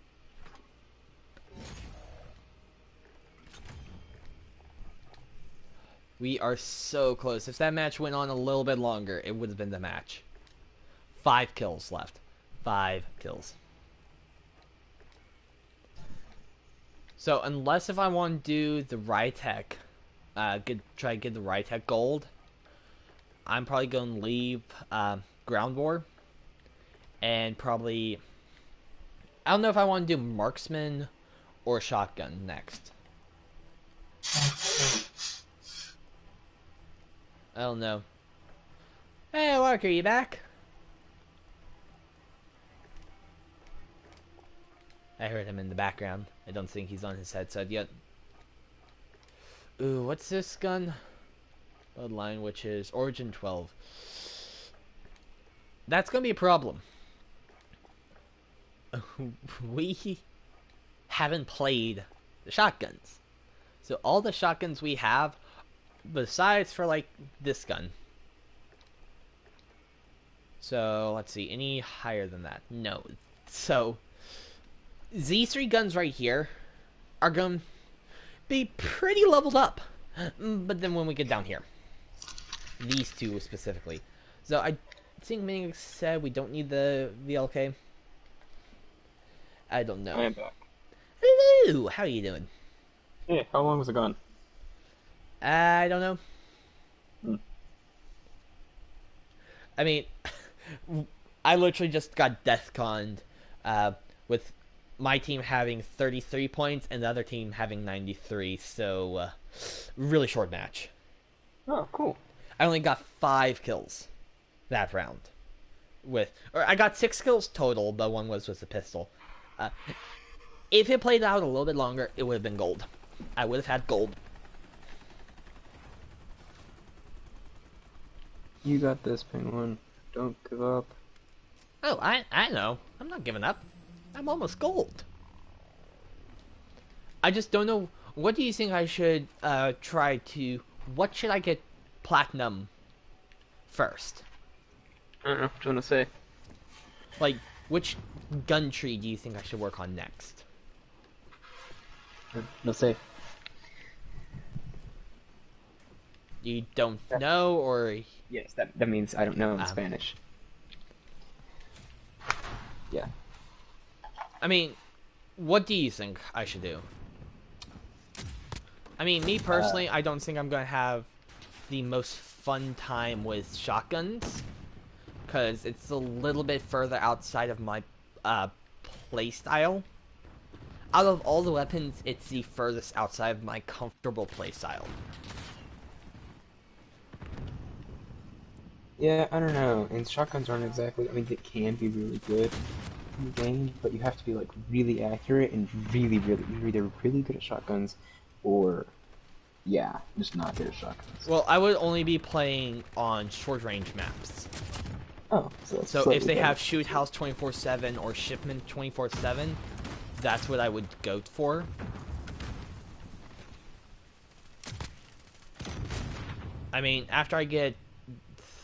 We are so close. If that match went on a little bit longer, it would have been the match. 5 kills left. 5 kills. So, unless if I want to do the Rytech, try to get the Rytech gold, I'm probably going to leave Ground War. And probably... I don't know if I want to do Marksman or Shotgun next. I don't know. Hey, Walker, you back? I heard him in the background. I don't think he's on his headset yet. Ooh, what's this gun? Bloodline, which is Origin 12. That's gonna be a problem. We haven't played the shotguns. So all the shotguns we have, besides for like this gun. So let's see, any higher than that? No. So these 3 guns right here are going to be pretty leveled up. But then when we get down here, these 2 specifically. So I think Ming said we don't need the VLK. I don't know. I am back. Hello, how are you doing? Hey, how long was it gone? I don't know. I mean, I literally just got DEFCON'd with my team having 33 points and the other team having 93, so really short match. Oh, cool. I only got 5 kills that round. I got 6 kills total, but one was with a pistol. If it played out a little bit longer, it would have been gold. I would have had gold. You got this, Penguin. Don't give up. Oh, I know. I'm not giving up. I'm almost gold. I just don't know. What do you think I should try to... What should I get platinum first? I don't know what you want to say. Like, which gun tree do you think I should work on next? No say. You don't know, or Yes, that means I don't know in um, Spanish. Yeah. I mean, what do you think I should do? I mean, me personally, I don't think I'm gonna have the most fun time with shotguns, because it's a little bit further outside of my play style. Out of all the weapons, it's the furthest outside of my comfortable play style. Yeah, I don't know. And shotguns aren't exactly. I mean, they can be really good in the game, but you have to be like really accurate and you're either really good at shotguns, or yeah, just not good at shotguns. Well, I would only be playing on short range maps. Oh, so that's So if slightly they better. have Shoot House 24/7 or Shipment 24/7, that's what I would go for. I mean, after I get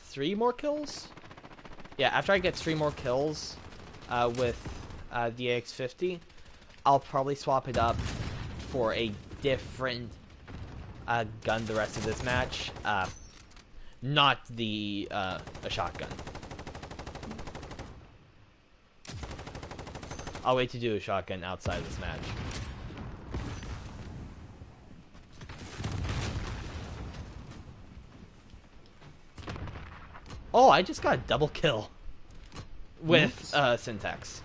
3 more kills? Yeah, after I get 3 more kills with the AX50, I'll probably swap it up for a different gun the rest of this match. Not the a shotgun. I'll wait to do a shotgun outside of this match. Oh, I just got a double kill with Syntax.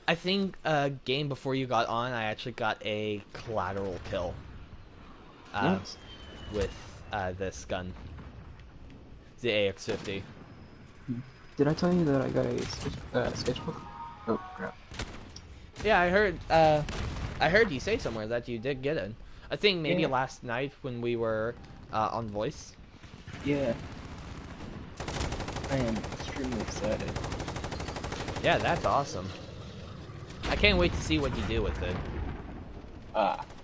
I think game before you got on, I actually got a collateral kill Nice. with this gun, the AX50. Did I tell you that I got a sketchbook? Oh crap. Yeah, I heard you say somewhere that you did get it. I think maybe Yeah. last night when we were on voice. Yeah. I am extremely excited. Yeah, that's awesome. I can't wait to see what you do with it.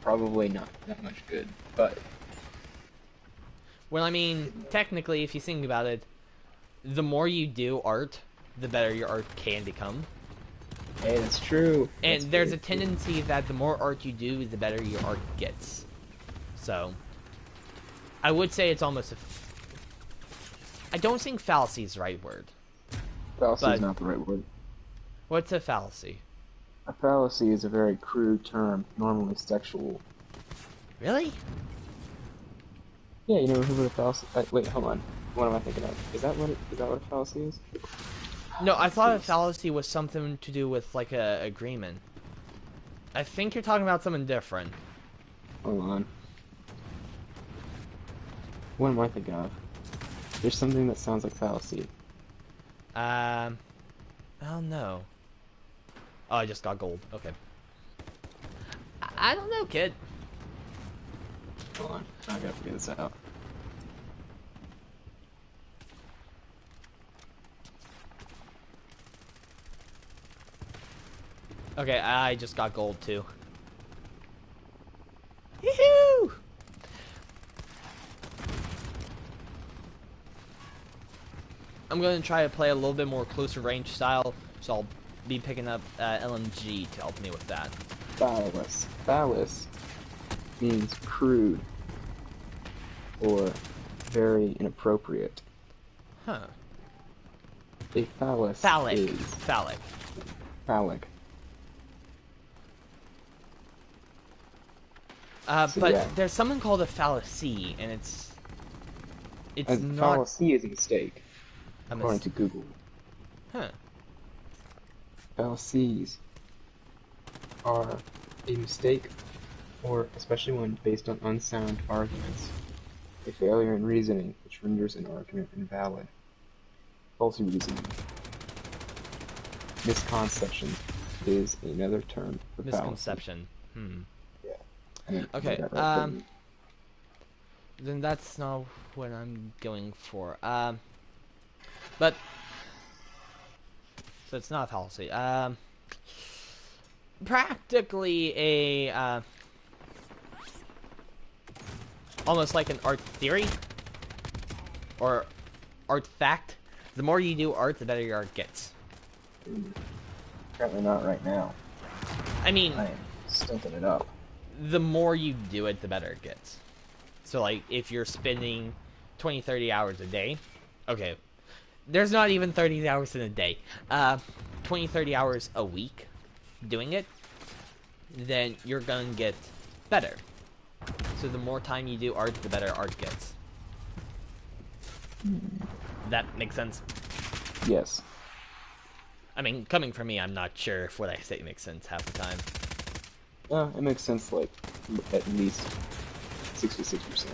Probably not that much good, but Well, I mean, technically, if you think about it, the more you do art, the better your art can become. hey, that's true. And That's there's very a true. tendency that the more art you do, the better your art gets. So, I would say it's almost I don't think fallacy is the right word. Fallacy But is not the right word. what's a fallacy? A fallacy is a very crude term, normally sexual. Really? Yeah, you never heard what a fallacy? Wait, hold on. What am I thinking of? Is that what a fallacy is? No, I thought a fallacy was something to do with like a agreement. I think you're talking about something different. Hold on. What am I thinking of? There's something that sounds like fallacy. I don't know. Oh, I just got gold. Okay. I don't know, kid. Hold on. I gotta figure this out. Okay, I just got gold too. Yoo-hoo! I'm gonna try to play a little bit more closer range style, so I'll be picking up LMG to help me with that. Phallus. Phallus means crude or very inappropriate. Huh. A phallus Phallic. is Phallic. phallic. So, But yeah. there's something called a fallacy, and it's A not fallacy is a mistake, a according to Google. Huh. Fallacies are a mistake, or especially when based on unsound arguments, a failure in reasoning which renders an argument invalid. Faulty reasoning. Misconception is another term for fallacy. Misconception. Hmm. Yeah. I mean, Okay. I got that right. Then that's not what I'm going for. But so it's not a fallacy. Practically a almost like an art theory or art fact. The more you do art, the better your art gets. Apparently not right now. I mean, I am stinking it up. the more you do it, the better it gets. So, like, if you're spending 20, 30 hours a day, okay, there's not even 30 hours in a day, 20, 30 hours a week doing it, then you're gonna get better. So the more time you do art, the better art gets. That makes sense? Yes. I mean, coming from me, I'm not sure if what I say makes sense half the time. It makes sense, like, at least 66%.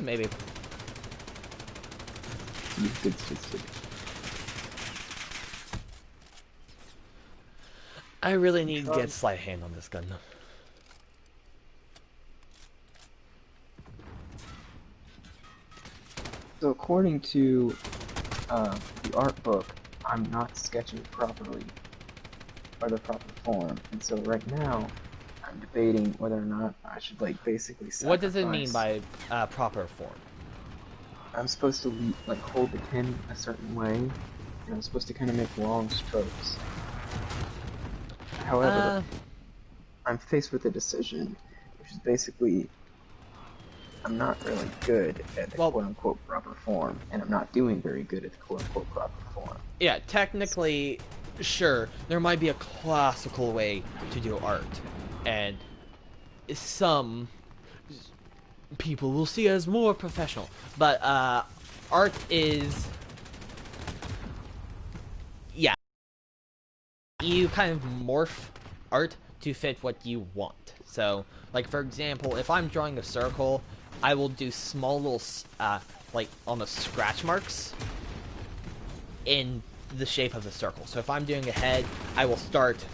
Maybe. You good statistic. I really need to get sleight of hand on this gun. So according to the art book, I'm not sketching properly, or the proper form, and so right now, I'm debating whether or not I should, like, basically sacrifice. What does it mean by proper form? I'm supposed to, like, hold the pen a certain way, and I'm supposed to kind of make long strokes. However, I'm faced with a decision, which is basically, I'm not really good at the quote-unquote proper form, and I'm not doing very good at the quote-unquote proper form. Yeah, technically, sure, there might be a classical way to do art, and some people will see it as more professional, but art is, yeah, you kind of morph art to fit what you want. So, like, for example, if I'm drawing a circle, I will do small little, like, almost scratch marks in the shape of the circle. So if I'm doing a head, I will start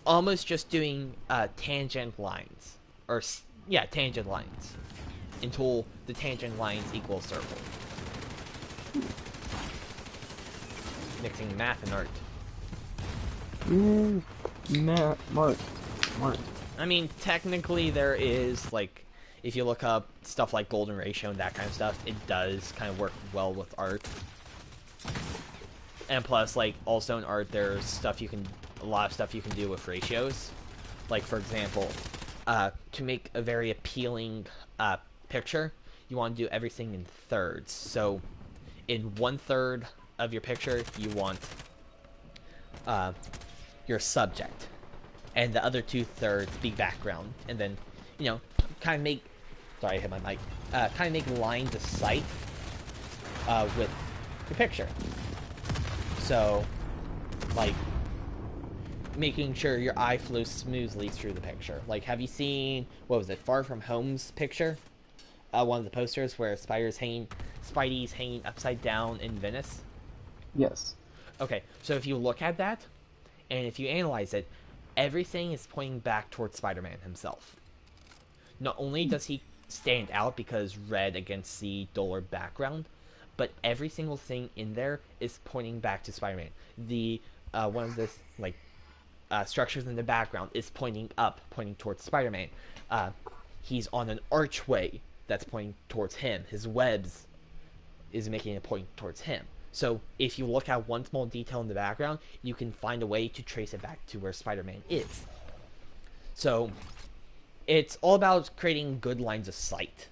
almost just doing tangent lines. Or, yeah, tangent lines. Until the tangent lines equal a circle. Mixing math and art. Smart. I mean, technically there is, like, if you look up stuff like golden ratio and that kind of stuff, it does kind of work well with art. And plus, like, also in art, there's stuff you can, a lot of stuff you can do with ratios. Like, for example, to make a very appealing picture, you want to do everything in thirds. So, in 1/3 of your picture, you want your subject, and the other 2/3 be background, and then, you know, kind of make, sorry, I hit my mic, kind of make lines of sight with the picture. So, like, making sure your eye flows smoothly through the picture. Like, have you seen, what was it, Far From Home's picture? One of the posters where Spidey's hanging upside down in Venice? Yes. Okay, so if you look at that, and if you analyze it, everything is pointing back towards Spider-Man himself. Not only does he stand out because red against the duller background, but every single thing in there is pointing back to Spider-Man. The one of the, like, structures in the background is pointing up, pointing towards Spider-Man. He's on an archway that's pointing towards him. His webs is making a point towards him. So if you look at one small detail in the background, you can find a way to trace it back to where Spider-Man is. So it's all about creating good lines of sight.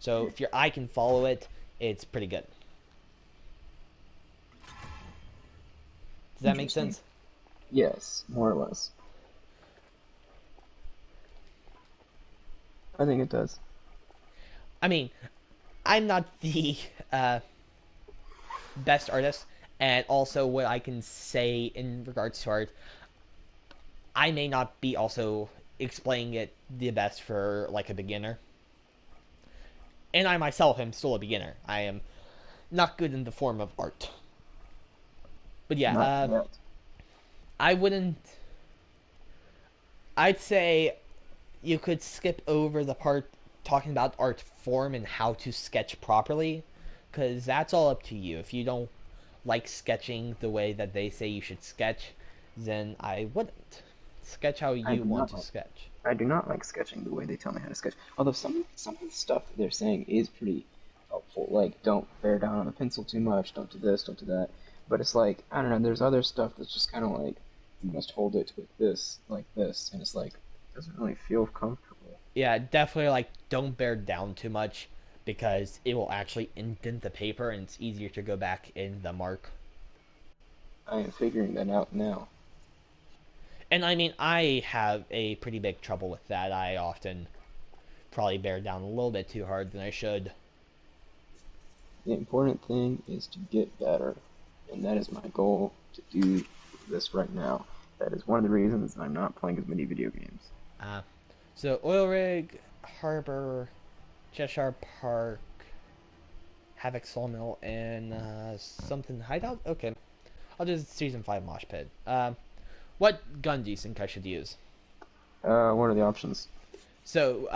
So if your eye can follow it, it's pretty good. Does that make sense? Yes, more or less. I think it does. I mean, I'm not the best artist, and also what I can say in regards to art, I may not be also explaining it the best for, like, a beginner. And I myself am still a beginner. I am not good in the form of art. But yeah, I wouldn't... I'd say you could skip over the part talking about art form and how to sketch properly, because that's all up to you. If you don't like sketching the way that they say you should sketch, then I wouldn't. Sketch how I you do want not to like sketch. I do not like sketching the way they tell me how to sketch. Although some of the stuff that they're saying is pretty helpful. Like, don't bear down on the pencil too much. Don't do this. Don't do that. But it's like, I don't know. There's other stuff that's just kind of like, you must hold it like this, and it's like, it doesn't really feel comfortable. Yeah, definitely like don't bear down too much because it will actually indent the paper and it's easier to go back in the mark. I am figuring that out now. And I mean, I have a pretty big trouble with that. I often probably bear down a little bit too hard than I should. The important thing is to get better, and that is my goal to do this right now. That is one of the reasons I'm not playing as many video games. Uh, so oil rig, harbor, Cheshire Park, Havoc Sawmill, and something hideout. Okay, I'll do season 5 mosh pit. What gun do you think I should use? What are the options? So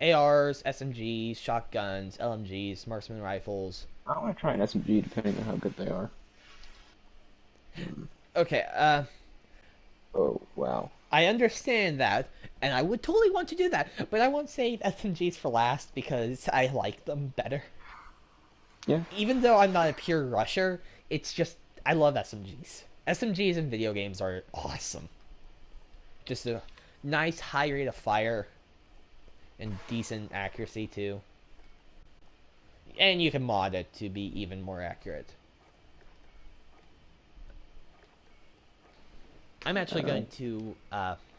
ARs, SMGs, shotguns, LMGs, marksman rifles. I want to try an SMG depending on how good they are. Okay, Oh, wow. I understand that, and I would totally want to do that, but I won't save SMGs for last because I like them better. Yeah, Even though I'm not a pure rusher, it's just I love SMGs. SMGs in video games are awesome. Just a nice high rate of fire and decent accuracy too. And you can mod it to be even more accurate. I'm actually going to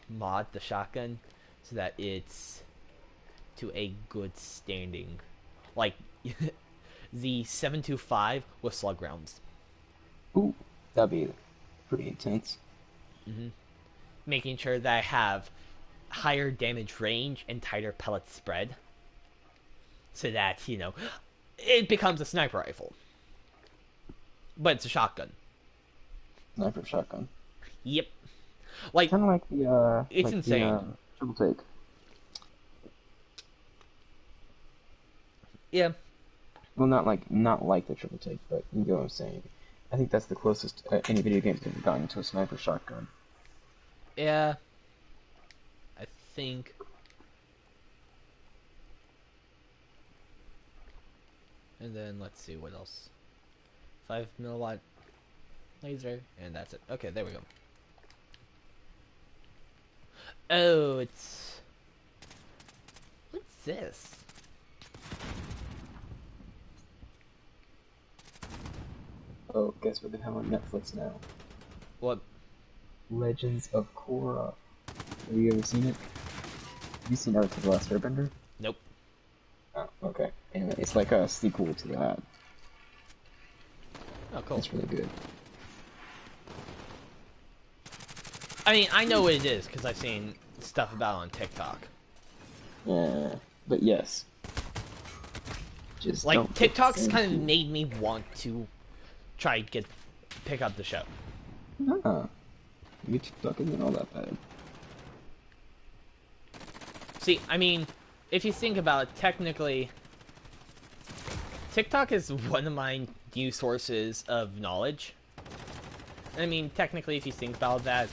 mod the shotgun so that it's to a good standing. Like the 725 with slug rounds. ooh, that'd be pretty intense. Making sure that I have higher damage range and tighter pellet spread. So that, it becomes a sniper rifle. But it's a shotgun. Sniper shotgun. Yep. Like, Kind of like the it's insane. triple take. Yeah. Well, not like the triple take, but you get what I'm saying. I think that's the closest any video game's ever gotten to a sniper shotgun. Yeah. I think. And then let's see what else. 5 milliwatt laser, and that's it. Okay, there we go. Oh, it's. What's this? Oh, guess what they have on Netflix now? What? Legends of Korra. Have you ever seen it? Have you seen Avatar: The Last Airbender? Nope. Oh, okay. Anyway, it's like a sequel to that. Oh, cool. It's really good. I mean, I know what it is because I've seen stuff about it on TikTok. Yeah, but yes. Just Like, don't pick the TikTok's same kind of food. made me want to try pick up the show. Ah, maybe TikTok isn't all that bad. See, I mean, if you think about it, technically, TikTok is one of my new sources of knowledge. I mean, technically, if you think about that,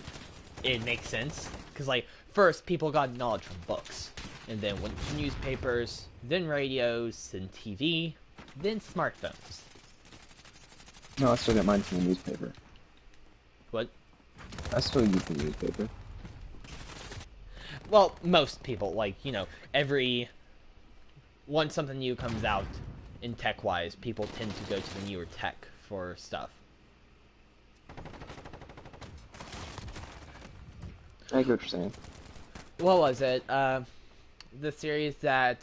it makes sense. Because, like, first, people got knowledge from books. And then went to newspapers, then radios, then TV, then smartphones. No, I still get mine from the newspaper. What? I still use the newspaper. Well, most people, like, once something new comes out in tech-wise, people tend to go to the newer tech for stuff. I get what you're saying. What was it? The series that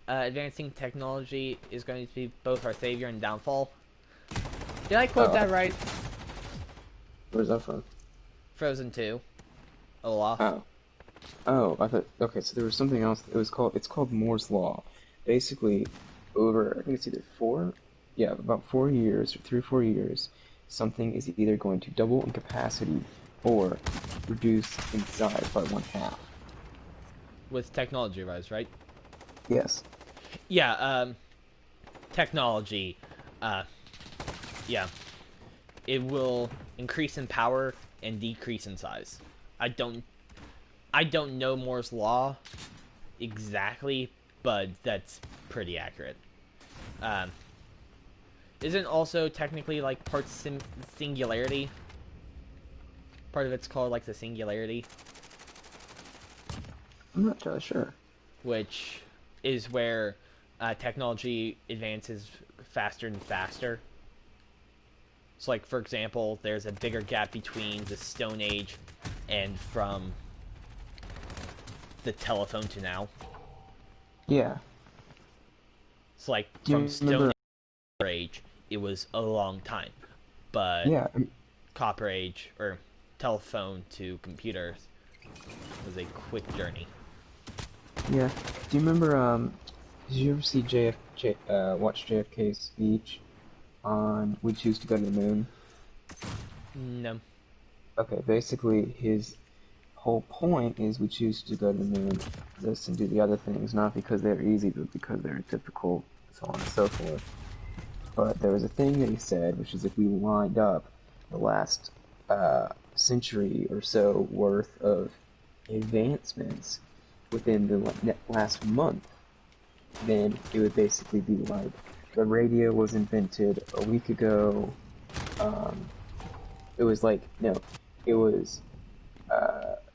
advancing technology is going to be both our savior and downfall. Did I quote that right? Where's that from? Frozen 2. Olaf. Oh. Oh, I thought. Okay, so there was something else. It's called Moore's Law. Basically, over I think it's either about 4 years or 3 or 4 years, something is either going to double in capacity or reduce in size by 1/2. With technology rise, right? Yes. Yeah, technology, yeah. It will increase in power and decrease in size. I don't I don't know Moore's law exactly, but that's pretty accurate. Um, isn't also technically like part singularity. Part of it's called like the singularity, I'm not totally sure. which is where technology advances faster and faster. So, like for example, there's a bigger gap between the Stone Age and from the telephone to now. Yeah. So, like Do from you Stone remember? Age, it was a long time, but Yeah. Copper Age or telephone to computers was a quick journey. Yeah. Do you remember? Did you ever see watch JFK's speech on "We Choose to Go to the Moon"? No. Okay. Basically, his whole point is we choose to go to the moon, this and do the other things, not because they're easy, but because they're difficult, so on and so forth. But there was a thing that he said, which is if we lined up the last century or so worth of advancements within the last month, then it would basically be like the radio was invented a week ago. Um, it was like, no, it was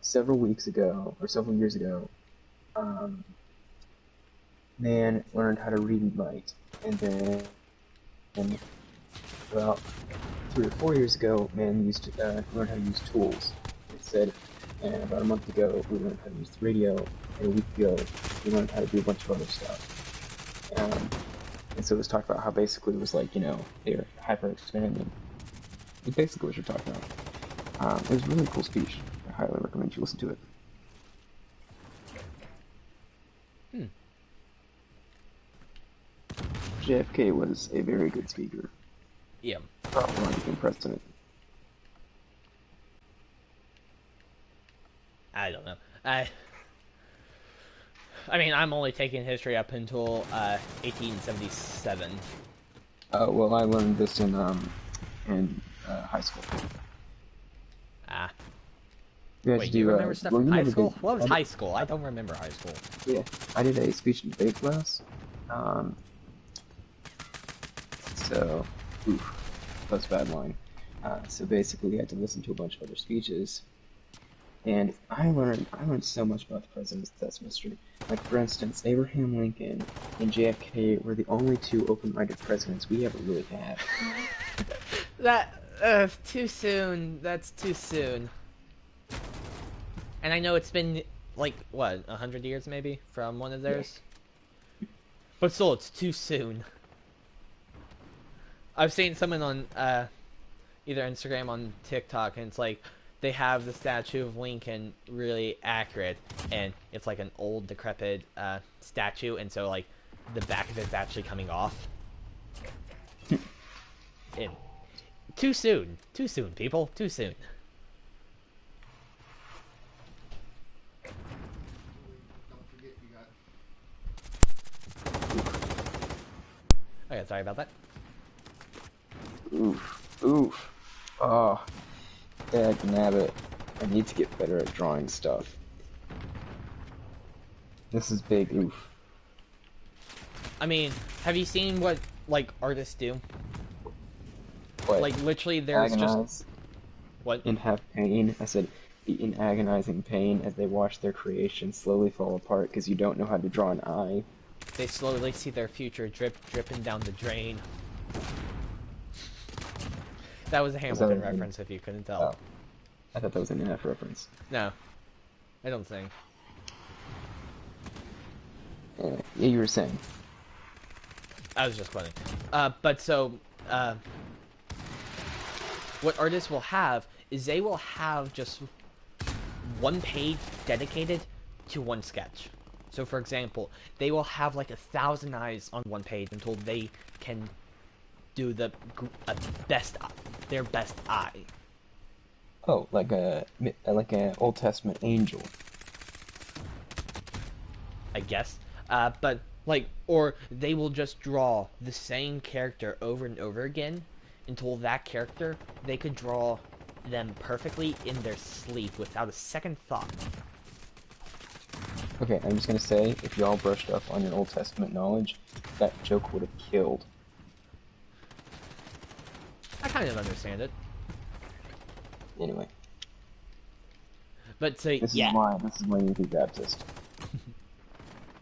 several weeks ago or several years ago. Um, Man learned how to read and write, and then about 3 or 4 years ago, man learned how to use tools. It said, and about a month ago, we learned how to use the radio, and a week ago, we learned how to do a bunch of other stuff. And so it was talking about how basically it was like, they're hyper expanding. It's basically what you're talking about. It was a really cool speech. I highly recommend you listen to it. Hmm. JFK was a very good speaker. Yeah. Probably when he became president. I don't know. I mean, I'm only taking history up until 1877. Well, I learned this in high school. Ah. We had to Wait, you do remember stuff well, from you high never school? did. What was high school? I don't remember high school. Yeah, I did a speech and debate class. Um, so, oof, that was a bad line. So basically, we had to listen to a bunch of other speeches, and I learned so much about the presidents that semester. Like for instance, Abraham Lincoln and JFK were the only two open-minded presidents we ever really had. That too soon. That's too soon. And I know it's been like what 100 years maybe from one of Yeah. theirs, but still, it's too soon. I've seen someone on either Instagram on TikTok, and it's like they have the statue of Lincoln really accurate, and it's like an old decrepit statue, and so like the back of it's actually coming off. And too soon, people, too soon. Okay, sorry about that. Oof, oof. Oh, dad nabbit. I need to get better at drawing stuff. This is big oof. I mean, have you seen what like artists do? What? Like literally, there's just Agonize what? and have pain. I said, be in agonizing pain as they watch their creation slowly fall apart because you don't know how to draw an eye. They slowly see their future dripping down the drain. That was a Was that Hamilton an reference, if you couldn't tell. Oh, I thought that was an NF reference. No, I don't think. Yeah, you were saying. I was just quoting. But so, what artists will have is they will have just one page dedicated to one sketch. So, for example, they will have like 1,000 eyes on one page until they can do the their best eye. Oh, like a Old Testament angel. I guess. But like, or they will just draw the same character over and over again until that character they could draw them perfectly in their sleep without a second thought. Okay, I'm just gonna say, if y'all brushed up on your Old Testament knowledge, that joke would have killed. I kind of understand it. Anyway, But so, yeah. this is why you could be Baptist.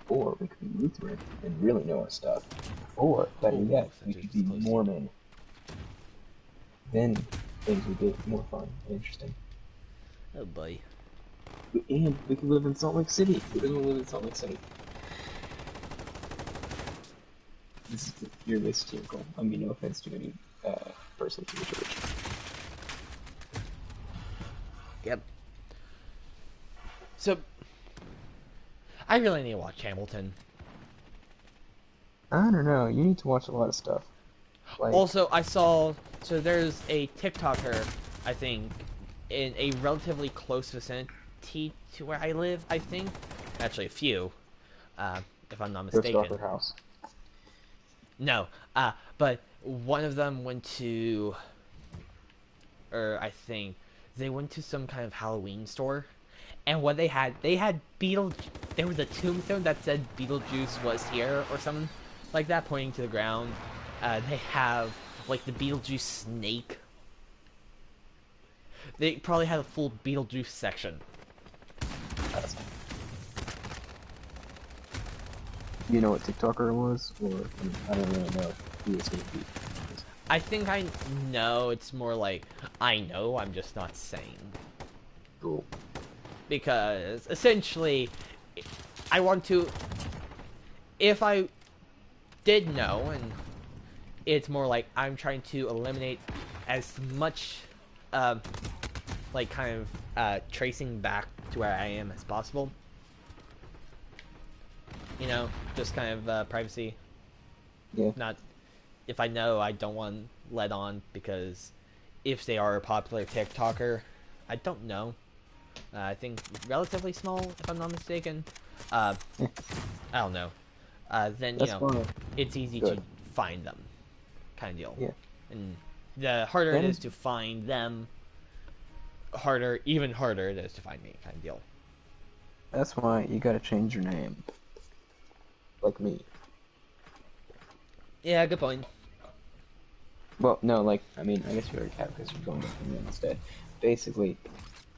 Or we could be Lutheran and really know our stuff. Or, better Oh, yet, we such could is be close. Mormon. Then things would get more fun and interesting. Oh, boy. And we could live in Salt Lake City. Who doesn't live in Salt Lake City? This is the purely satirical. I mean, no offense to any person from the church. Yep. So, I really need to watch Hamilton. I don't know. You need to watch a lot of stuff. Like, Also, I saw, so there's a TikToker, I think, in a relatively close vicinity to where I live, I think. Actually, a few, if I'm not Ghost mistaken. Stalker House. No, but one of them went to, or I think, they went to some kind of Halloween store. And what they had there was a tombstone that said Beetlejuice was here, or something like that, pointing to the ground. They have, like, the Beetlejuice snake. They probably had a full Beetlejuice section. That's... You know what TikToker was? Or, I don't really know who it's going to be. I think I know, it's more like, I know, I'm just not saying. Cool. Because, essentially, I want to... If I did know, and it's more like I'm trying to eliminate as much, like, kind of, tracing back to where I am as possible. You know, just kind of, privacy. Yeah. Not... If I know, I don't want let on, because if they are a popular TikToker, I don't know. I think relatively small, if I'm not mistaken. I don't know. Then, you That's know, fine. it's easy Good. to find them, kind of deal. Yeah. And the harder it Then- is to find them, even harder it is to find me, kind of deal. That's why you gotta change your name. Like me. Yeah, good point. Well, no, like, I mean, I guess you already have because you're going with your name instead. Basically,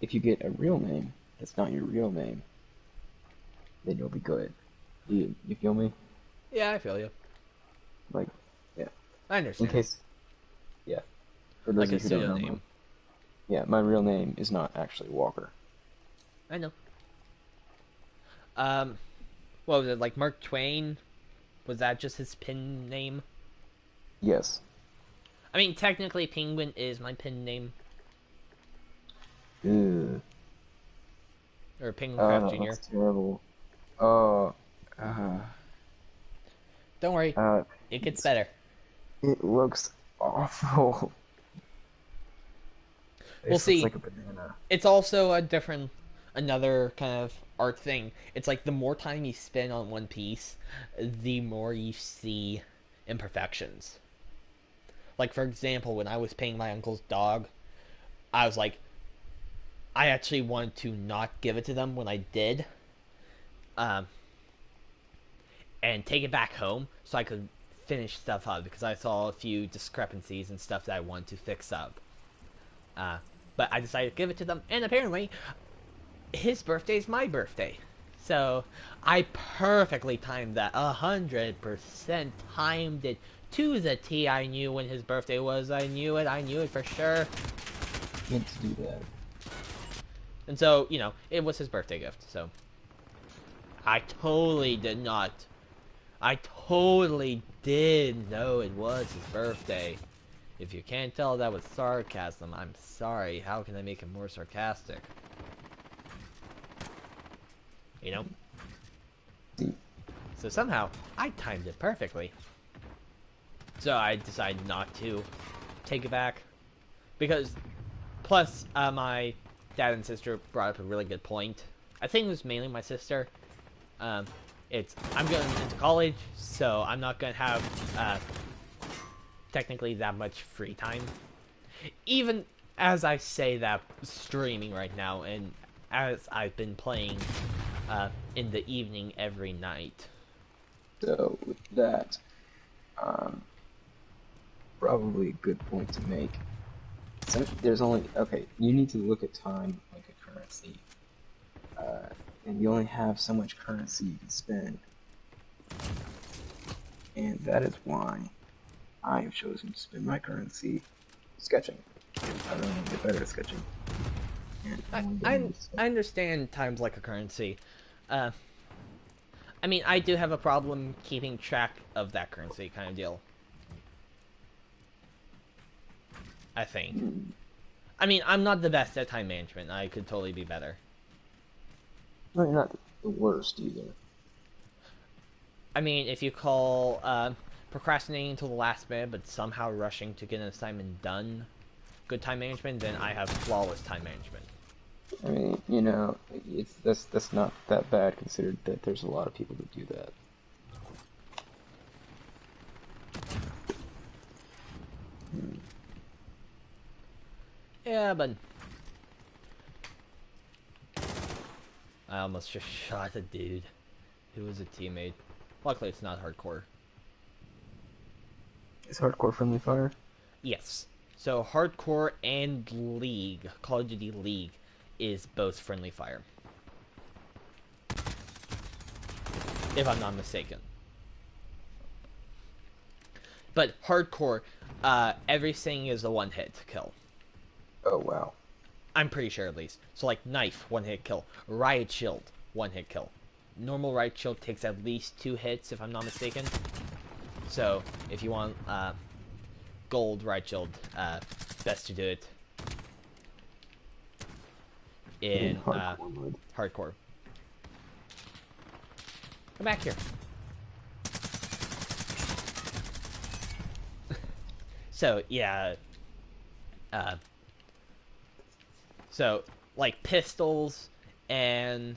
if you get a real name that's not your real name, then you'll be good. You feel me? Yeah, I feel you. Like, yeah. I In understand. case, yeah. For those Like a of you who don't know, pseudonym. yeah, my real name is not actually Walker. I know. What was it, like Mark Twain? Was that just his pen name? Yes. I mean, technically, Penguin is my pen name. Ew. Or PenguinCraftJr. Oh, that's terrible. Oh, Don't worry, uh, it gets better. it looks awful. It We'll just looks see. like a banana. It's also another kind of art thing. It's like the more time you spend on one piece, the more you see imperfections. Like, for example, when I was painting my uncle's dog, I was like, I actually wanted to not give it to them when I did, um, and take it back home so I could finish stuff up because I saw a few discrepancies and stuff that I wanted to fix up. But I decided to give it to them, and apparently, his birthday is my birthday. So I perfectly timed that. 100% timed it to the T. I knew when his birthday was. I knew it for sure. Meant to do that. And so, you know, it was his birthday gift. So I totally did not. I totally did know it was his birthday. If you can't tell that was sarcasm, I'm sorry. How can I make it more sarcastic? You know? So somehow, I timed it perfectly. So I decided not to take it back. Because, plus, my dad and sister brought up a really good point. I think it was mainly my sister. I'm going into college, so I'm not going to have, technically that much free time. Even as I say that, streaming right now, and as I've been playing in the evening every night. So with that, um, probably a good point to make. So there's only okay. You need to look at time like a currency, uh, and you only have so much currency you can spend, and that is why I have chosen to spend my currency sketching. I really want to get better at sketching, and I I want to get I, into stuff. I understand times like a currency. Uh, I mean, I do have a problem keeping track of that currency kind of deal. I think. Hmm. I mean, I'm not the best at time management. I could totally be better. No, you're not the worst either. I mean, if you call procrastinating until the last minute, but somehow rushing to get an assignment done, good time management, then I have flawless time management. I mean, it's that's not that bad considered that there's a lot of people that do that. Hmm. Yeah, but I almost just shot a dude who was a teammate. Luckily, it's not hardcore. Is hardcore friendly fire? Yes. So hardcore and League, Call of Duty League, is both friendly fire, if I'm not mistaken. But hardcore, everything is a one-hit kill. Oh wow. I'm pretty sure at least. So like knife, one-hit kill. Riot shield, one-hit kill. Normal riot shield takes at least 2 hits, if I'm not mistaken. So if you want gold riot shield, best to do it in Hardcore mode. hardcore. Come back here. So yeah, uh, so like pistols and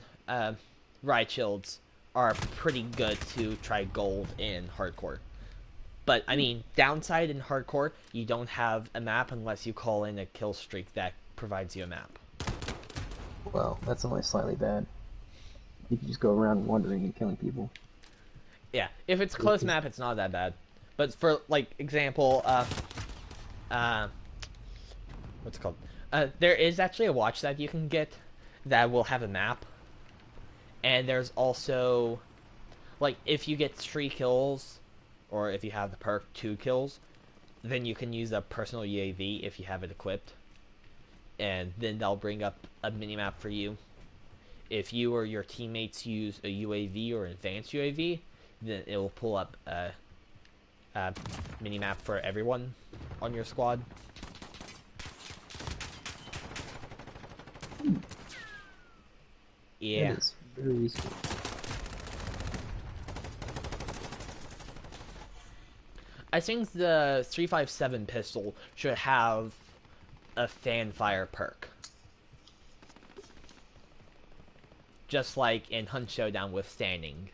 riot shields are pretty good to try gold in hardcore. But I mean, downside in hardcore, you don't have a map unless you call in a kill streak that provides you a map. Well, that's only slightly bad. You can just go around wandering and killing people. Yeah, if it's close map, it's not that bad. But for like example, uh, what's it called? There is actually a watch that you can get that will have a map, and there's also like if you get 3 kills, or if you have the perk 2 kills, then you can use a personal UAV if you have it equipped, and then they'll bring up a minimap for you. If you or your teammates use a UAV or advanced UAV, then it will pull up a minimap for everyone on your squad. That Yeah. is very useful. I think the 357 pistol should have a fan fire perk. Just like in Hunt Showdown with standing.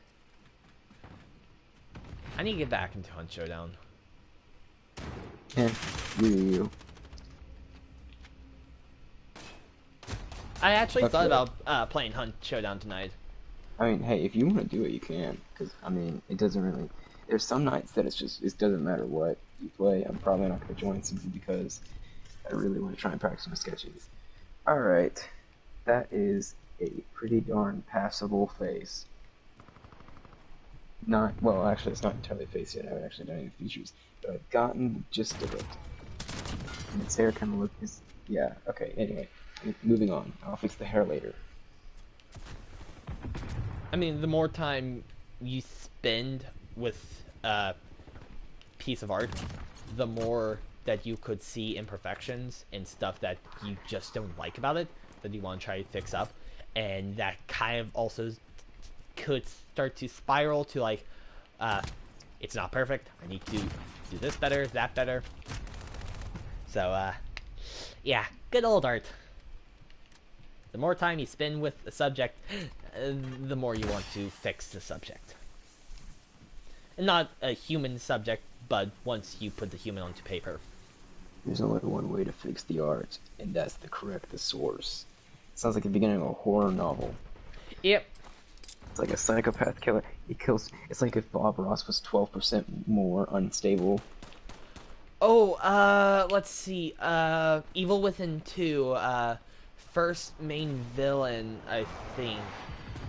I need to get back into Hunt Showdown. Yeah, you. I actually That's thought good. about playing Hunt Showdown tonight. I mean, hey, if you want to do it, you can. Because, I mean, it doesn't really. There's some nights that it doesn't matter what you play. I'm probably not going to join simply because I really want to try and practice my sketches. Alright. That is a pretty darn passable face. Not, well, actually, it's not entirely a face yet. I haven't actually done any features. But I've gotten the gist of it. And its hair kind of looks. Yeah, okay, anyway. Moving on. I'll fix the hair later. I mean, the more time you spend with a piece of art, the more that you could see imperfections and stuff that you just don't like about it, that you want to try to fix up. And that kind of also could start to spiral to like, it's not perfect. I need to do this better, that better. So, yeah, good old art. The more time you spend with a subject, the more you want to fix the subject. And not a human subject, but once you put the human onto paper. There's only one way to fix the art, and that's to correct the source. Sounds like the beginning of a horror novel. Yep. It's like a psychopath killer. He kills. It's like if Bob Ross was 12% more unstable. Oh, let's see. Evil Within 2, first main villain, I think.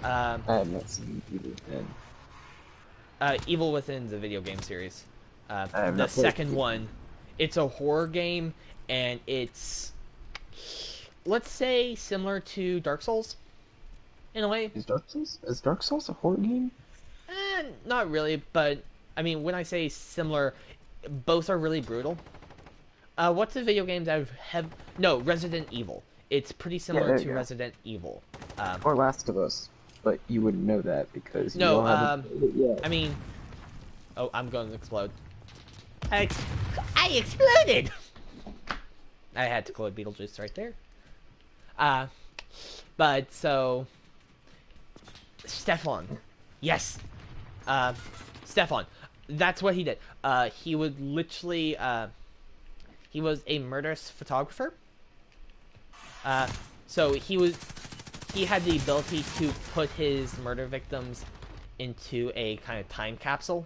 Um, I have not seen either then. Evil Within's a video game series. I have The not played. second one, it's a horror game, and it's, let's say, similar to Dark Souls, in a way. Is Dark Souls a horror game? Not really, but, I mean, when I say similar, both are really brutal. What's the video games that have... No, Resident Evil. It's pretty Yeah, similar there to you go. Resident Evil. Or Last of Us, but you wouldn't know that because you No, don't haven't played it yet. I mean... Oh, I'm going to explode. I exploded! I had to quote Beetlejuice right there. Uh, but, so... Stefan. Yes! Stefan. That's what he did. He would literally... he was a murderous photographer. So he had the ability to put his murder victims into a kind of time capsule.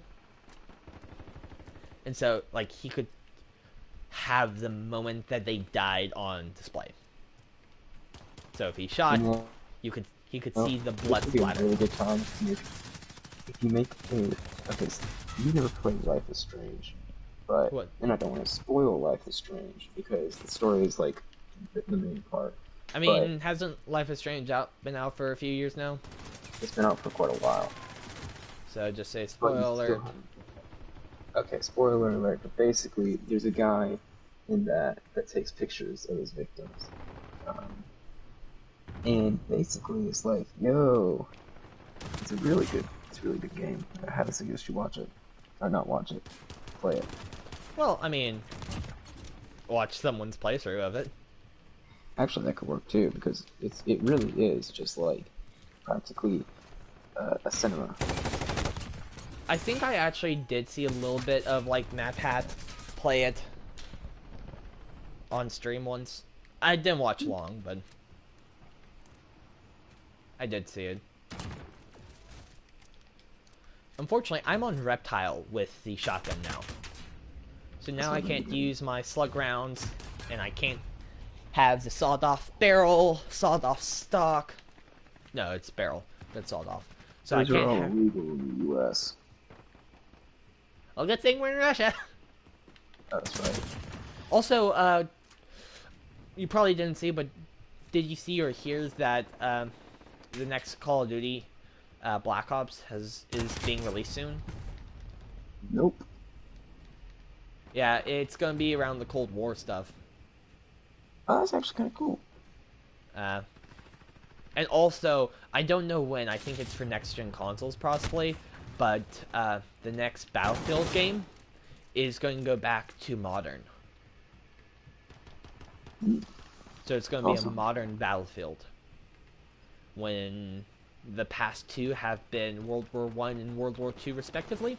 And so, like, he could have the moment that they died on display. So if he shot, And, he could well, see the this blood would be a splatter. really good time if you make a okay. So you never played Life is Strange, but What? and I don't want to spoil Life is Strange because the story is like the main part. I But mean, hasn't Life is Strange been out for a few years now? it's been out for quite a while. So just say But spoiler you still alert. haven't. Okay, spoiler alert. But basically, there's a guy in that takes pictures of his victims, um, and basically it's like, yo, it's a really good game. I highly suggest you watch it, or not watch it, play it. Well, I mean, watch someone's playthrough of it. Actually, that could work too because it really is just like practically a cinema. I think I actually did see a little bit of, like, MatPat play it on stream once. I didn't watch long, but I did see it. Unfortunately, I'm on Reptile with the shotgun now. So now I can't use my slug rounds, and I can't have the sawed-off barrel, sawed-off stock. No, it's barrel, but sawed-off. So Those I are can't all have... illegal in the U.S. Well, good thing we're in Russia. That's right. Also, you probably didn't see, but did you see or hear that the next Call of Duty, Black Ops, is being released soon? Nope. Yeah, it's gonna be around the Cold War stuff. Oh, that's actually kind of cool. And also, I don't know when. I think it's for next-gen consoles, possibly. But the next Battlefield game is going to go back to modern. So it's going to be a Awesome. modern Battlefield. When the past two have been World War One and World War Two, respectively.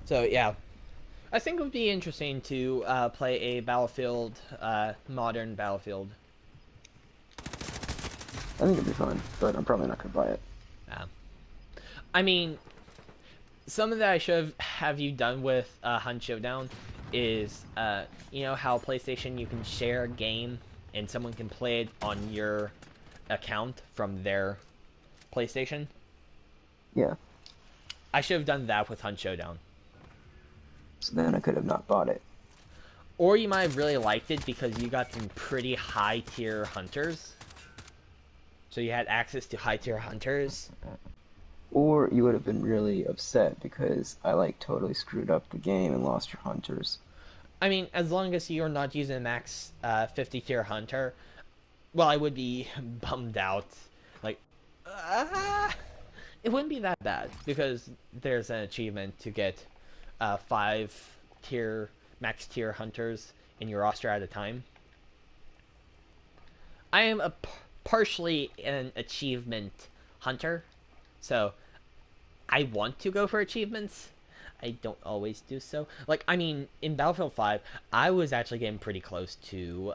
So yeah, I think it would be interesting to play a Battlefield, modern Battlefield. I think it'd be fun, but I'm probably not gonna buy it. I mean, something that I should have you done with Hunt Showdown is, you know how PlayStation you can share a game and someone can play it on your account from their PlayStation? Yeah. I should have done that with Hunt Showdown. So then I could have not bought it. Or you might have really liked it because you got some pretty high tier hunters. So you had access to high tier hunters. Or you would have been really upset because I like totally screwed up the game and lost your hunters. I mean, as long as you're not using a max 50 tier hunter, well, I would be bummed out. Like, it wouldn't be that bad because there's an achievement to get 5 tier max tier hunters in your roster at a time. I am partially an achievement hunter, so I want to go for achievements. I don't always do so. Like, I mean, in Battlefield 5, I was actually getting pretty close to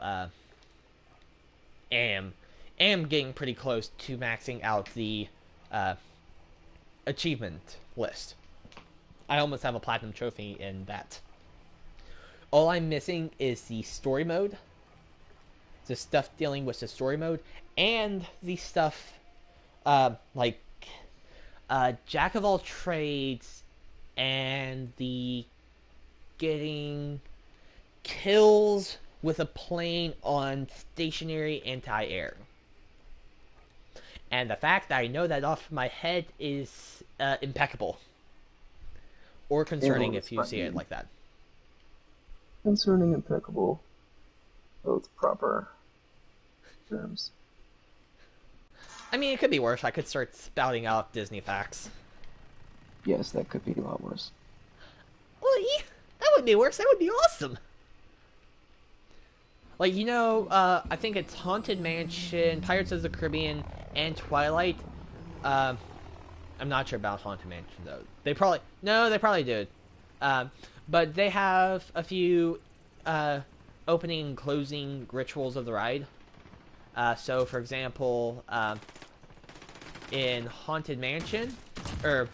am am getting pretty close to maxing out the uh, achievement list. I almost have a platinum trophy in that. All I'm missing is the story mode, the stuff dealing with the story mode, and the stuff like jack of all trades and the getting kills with a plane on stationary anti-air. And the fact that I know that off my head is impeccable. Or concerning if you see it like that. Concerning impeccable. Both proper terms. I mean, it could be worse. I could start spouting out Disney facts. Yes, that could be a lot worse. Well, that would be worse. That would be awesome. Like, I think it's Haunted Mansion, Pirates of the Caribbean, and Twilight. I'm not sure about Haunted Mansion, though. They probably did. But they have a few opening and closing rituals of the ride. So, for example, in Haunted Mansion, or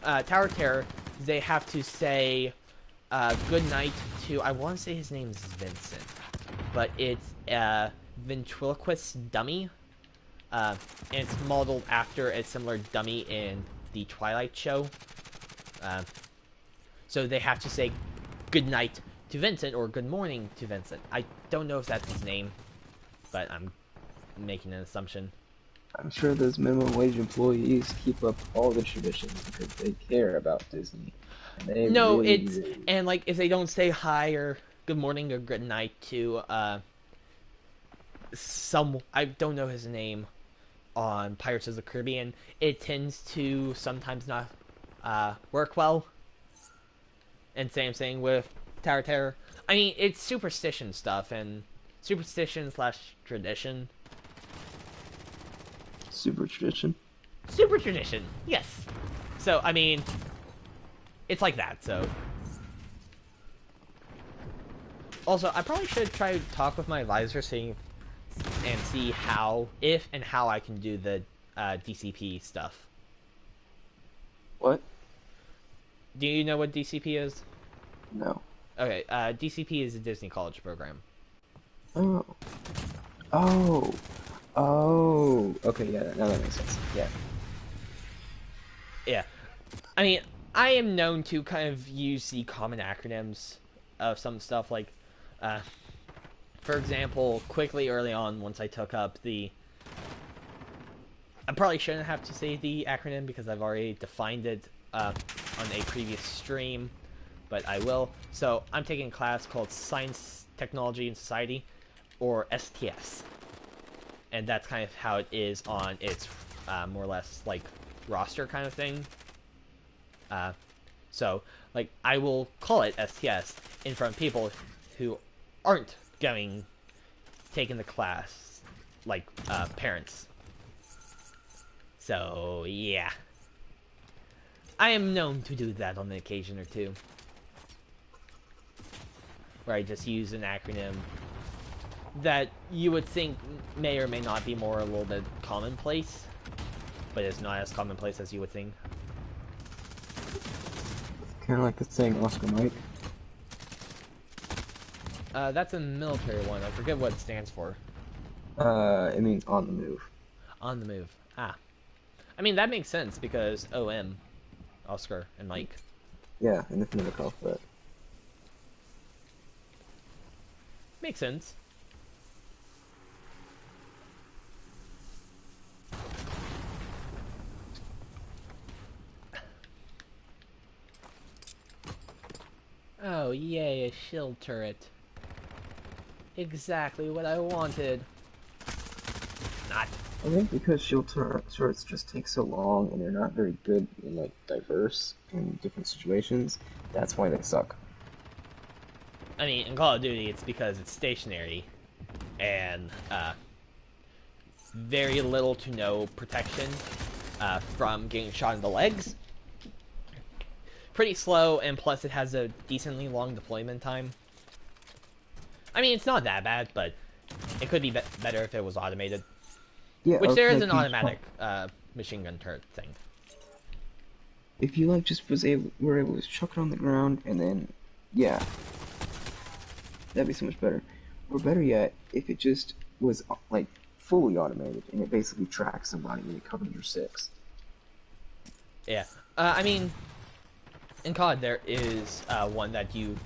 Tower Terror, they have to say good night to, I want to say his name's Vincent, but it's ventriloquist dummy. And it's modeled after a similar dummy in the Twilight show. So they have to say good night to Vincent or good morning to Vincent. I don't know if that's his name, but I'm making an assumption. I'm sure those minimum wage employees keep up all the traditions because they care about Disney. No, it's and like if they don't say hi or good morning or good night to I don't know his name on Pirates of the Caribbean, it tends to sometimes not work well. And same thing with Tower Terror. I mean, it's superstition stuff and superstition / tradition. Super tradition. Super tradition, yes. So I mean, it's like that. So also, I probably should try to talk with my advisor, see how I can do the DCP stuff. What? Do you know what DCP is? No. Okay, DCP is a Disney College program. Oh. Oh. Oh. Okay, yeah, now that makes sense. Yeah. Yeah. I mean, I am known to kind of use the common acronyms of some stuff, like, for example, quickly early on, once I took up the... I probably shouldn't have to say the acronym because I've already defined it on a previous stream, but I will. So I'm taking a class called Science, Technology, and Society, or STS. And that's kind of how it is on its more or less like roster kind of thing. So like I will call it STS in front of people who aren't taking the class, like parents. So yeah, I am known to do that on an occasion or two, where I just use an acronym that you would think may or may not be more a little bit commonplace, but it's not as commonplace as you would think. Kind of like the saying Oscar Mike. That's a military one. I forget what it stands for. It means on the move. On the move. Ah. I mean, that makes sense because OM, Oscar and Mike. Yeah, in the phonetic alphabet. Makes sense. Oh, yay, a shield turret. Exactly what I wanted. Not. I think because shield turrets just take so long and they're not very good and like diverse in different situations, that's why they suck. I mean, in Call of Duty, it's because it's stationary and very little to no protection from getting shot in the legs. Pretty slow, and plus it has a decently long deployment time. I mean, it's not that bad, but It could be, better if it was automated. Yeah, Which or there is like an automatic machine gun turret thing. if you like just were able to chuck it on the ground and then, yeah, that'd be so much better. Or better yet, if it just was like fully automated and it basically tracks somebody and it covers your six. Yeah. I mean, in COD there is one that you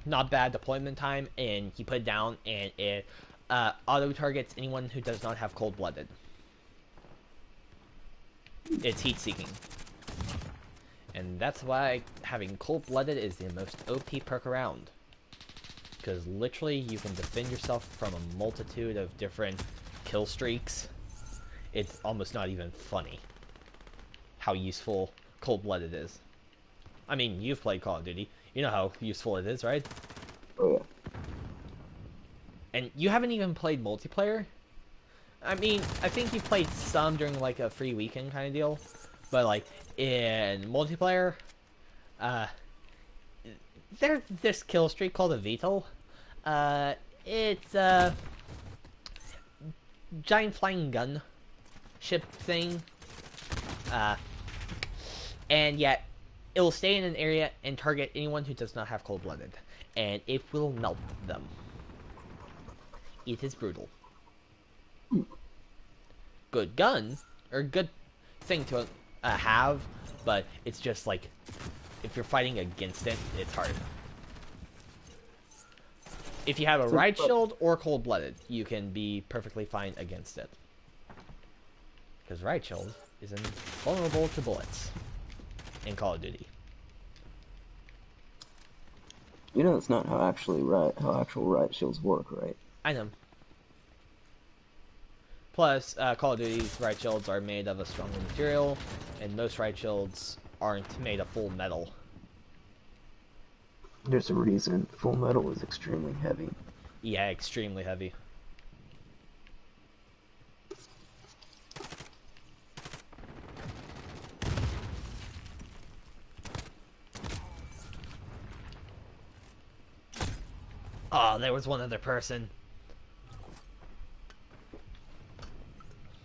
not bad deployment time, and you put it down and it auto targets anyone who does not have cold-blooded. It's heat-seeking, and that's why having cold-blooded is the most OP perk around. Because literally you can defend yourself from a multitude of different kill streaks. It's almost not even funny how useful cold-blooded is. I mean, you've played Call of Duty. You know how useful it is, right? Oh yeah. And you haven't even played multiplayer? I mean, I think you played some during like a free weekend kind of deal. But like, in multiplayer, uh, there's this kill streak called a VTOL. It's a giant flying gun ship thing. Uh, and yet, it will stay in an area and target anyone who does not have cold-blooded, and it will melt them. It is brutal. Good gun, or good thing to have, but it's just like, if you're fighting against it, it's hard. If you have a ride shield or cold-blooded, you can be perfectly fine against it. Because ride shield is invulnerable to bullets in Call of Duty. You know that's not how actual riot shields work, right? I know. Plus, Call of Duty's riot shields are made of a stronger material, and most riot shields aren't made of full metal. There's a reason full metal is extremely heavy. Yeah, extremely heavy. Oh, there was one other person.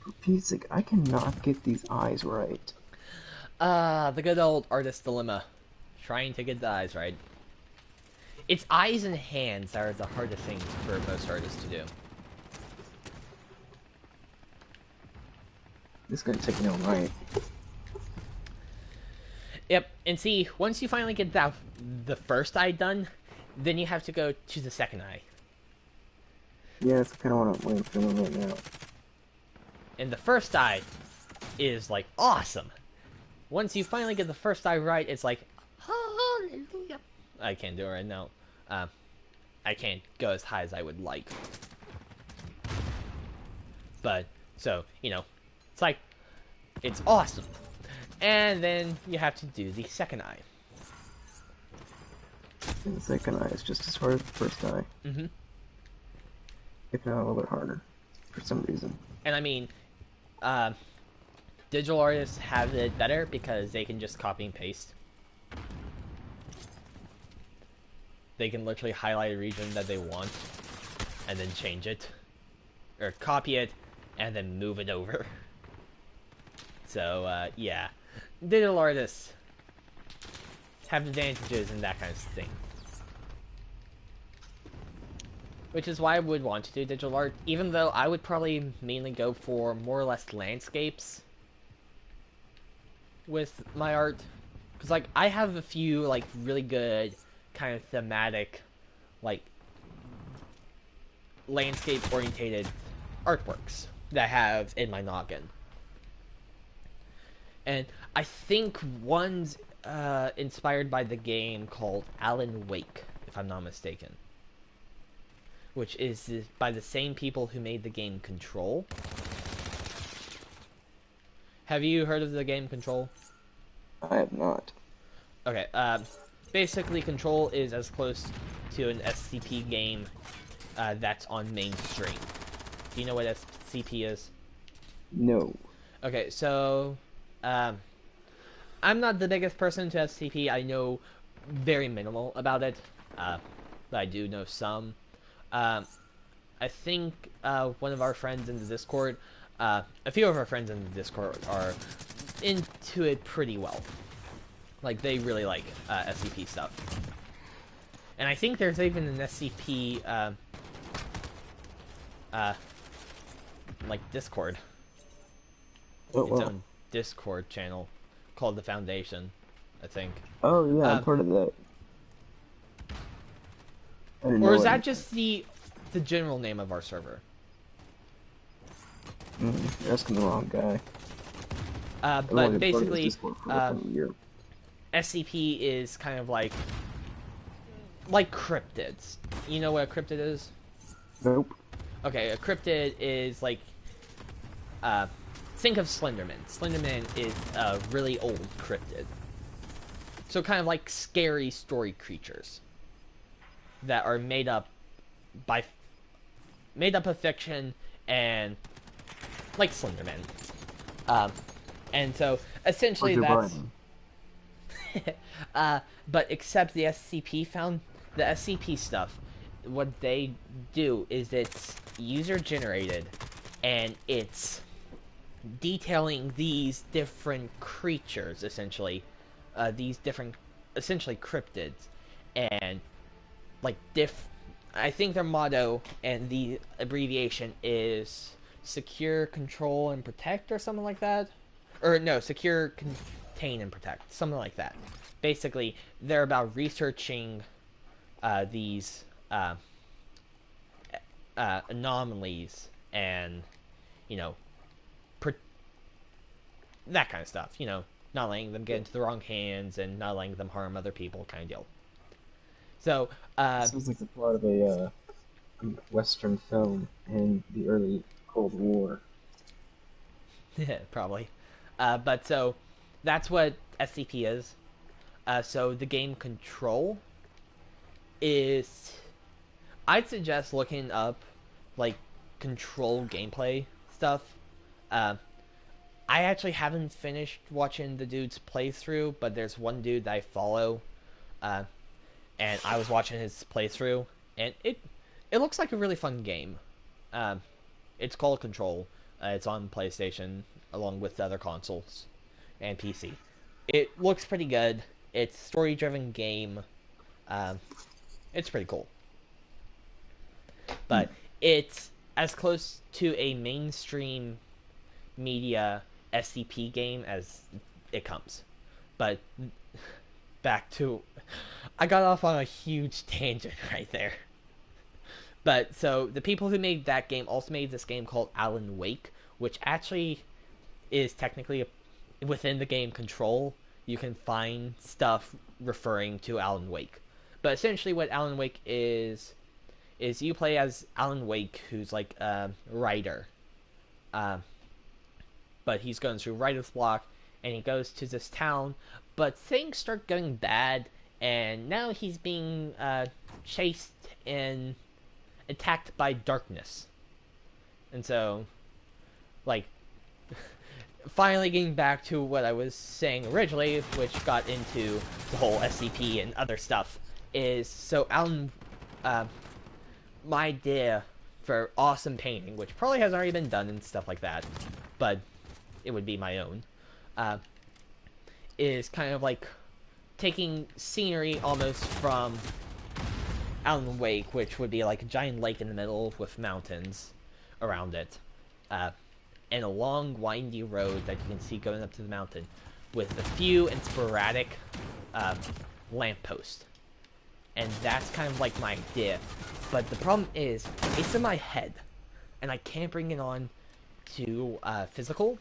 For Pete's sake, I cannot get these eyes right. The good old artist dilemma. Trying to get the eyes right. It's eyes and hands that are the hardest things for most artists to do. This is gonna take me all night. Yep, and see, once you finally get the first eye done, then you have to go to the second eye. Yeah, that's kind of what I'm feeling right now. And the first eye is like awesome. Once you finally get the first eye right, it's like hallelujah. I can't do it right now. I can't go as high as I would like. But so it's like it's awesome. And then you have to do the second eye. And the second eye is just as hard as the first eye. Mm-hmm. If not a little bit harder, for some reason. And I mean, digital artists have it better because they can just copy and paste. They can literally highlight a region that they want and then change it. Or copy it and then move it over. So, yeah. Digital artists have advantages in that kind of thing. Which is why I would want to do digital art, even though I would probably mainly go for more or less landscapes with my art. Because, like, I have a few, like, really good kind of thematic, like, landscape-orientated artworks that I have in my noggin. And I think one's inspired by the game called Alan Wake, if I'm not mistaken. Which is by the same people who made the game Control. Have you heard of the game Control? I have not. Okay, basically Control is as close to an SCP game that's on mainstream. Do you know what SCP is? No. Okay, so I'm not the biggest person to SCP. I know very minimal about it, but I do know some. I I think one of our friends in the Discord, a few of our friends in the Discord are into it pretty well. Like, they really like SCP stuff. And I think there's even an SCP, like, Discord. Oh, Its well. own Discord channel called The Foundation, I think. Oh yeah, I'm Um, part of that. I didn't or know is that it. just the general name of our server? You're asking the wrong guy. I've But only been part of this basically, Discord for like a year. SCP is kind of like cryptids. You know what a cryptid is? Nope. Okay, a cryptid is like, think of Slenderman. Slenderman is a really old cryptid. So kind of like scary story creatures that are made up of fiction and like Slenderman. And so essentially Where's your that's Biden? but except the SCP stuff, what they do is it's user generated, and it's detailing these different creatures, essentially, these different, essentially cryptids, and like I think their motto and the abbreviation is secure, control, and protect, or something like that. Or no, secure, contain, and protect, something like that. Basically, they're about researching these anomalies and, you know, that kind of stuff. You know, not letting them get into the wrong hands and not letting them harm other people, kind of deal. So, Sounds like the plot of a Western film in the early Cold War. probably. But so, that's what SCP is. So the game Control is, I'd suggest looking up like Control gameplay stuff. Uh, I actually haven't finished watching the dude's playthrough, but there's one dude that I follow, uh, and I was watching his playthrough, and it looks like a really fun game. Um, it's called Control. It's on PlayStation along with the other consoles and PC. It looks pretty good. It's a story-driven game. Um, it's pretty cool, but it's as close to a mainstream media SCP game as it comes. But back to, I got off on a huge tangent right there. But so the people who made that game also made this game called Alan Wake, which actually is technically within the game Control. You can find stuff referring to Alan Wake. But essentially, what Alan Wake is you play as Alan Wake, who's like a writer. But he's going through writer's block, and he goes to this town, but things start going bad, and now he's being chased and attacked by darkness. And so, like, finally getting back to what I was saying originally, which got into the whole SCP and other stuff, is so Alan, my idea for awesome painting, which probably has already been done and stuff like that, but it would be my own, is kind of like taking scenery almost from Alan Wake, which would be like a giant lake in the middle with mountains around it, and a long, windy road that you can see going up to the mountain, with a few and sporadic lampposts. And that's kind of like my idea. But the problem is, it's in my head, and I can't bring it on to physical,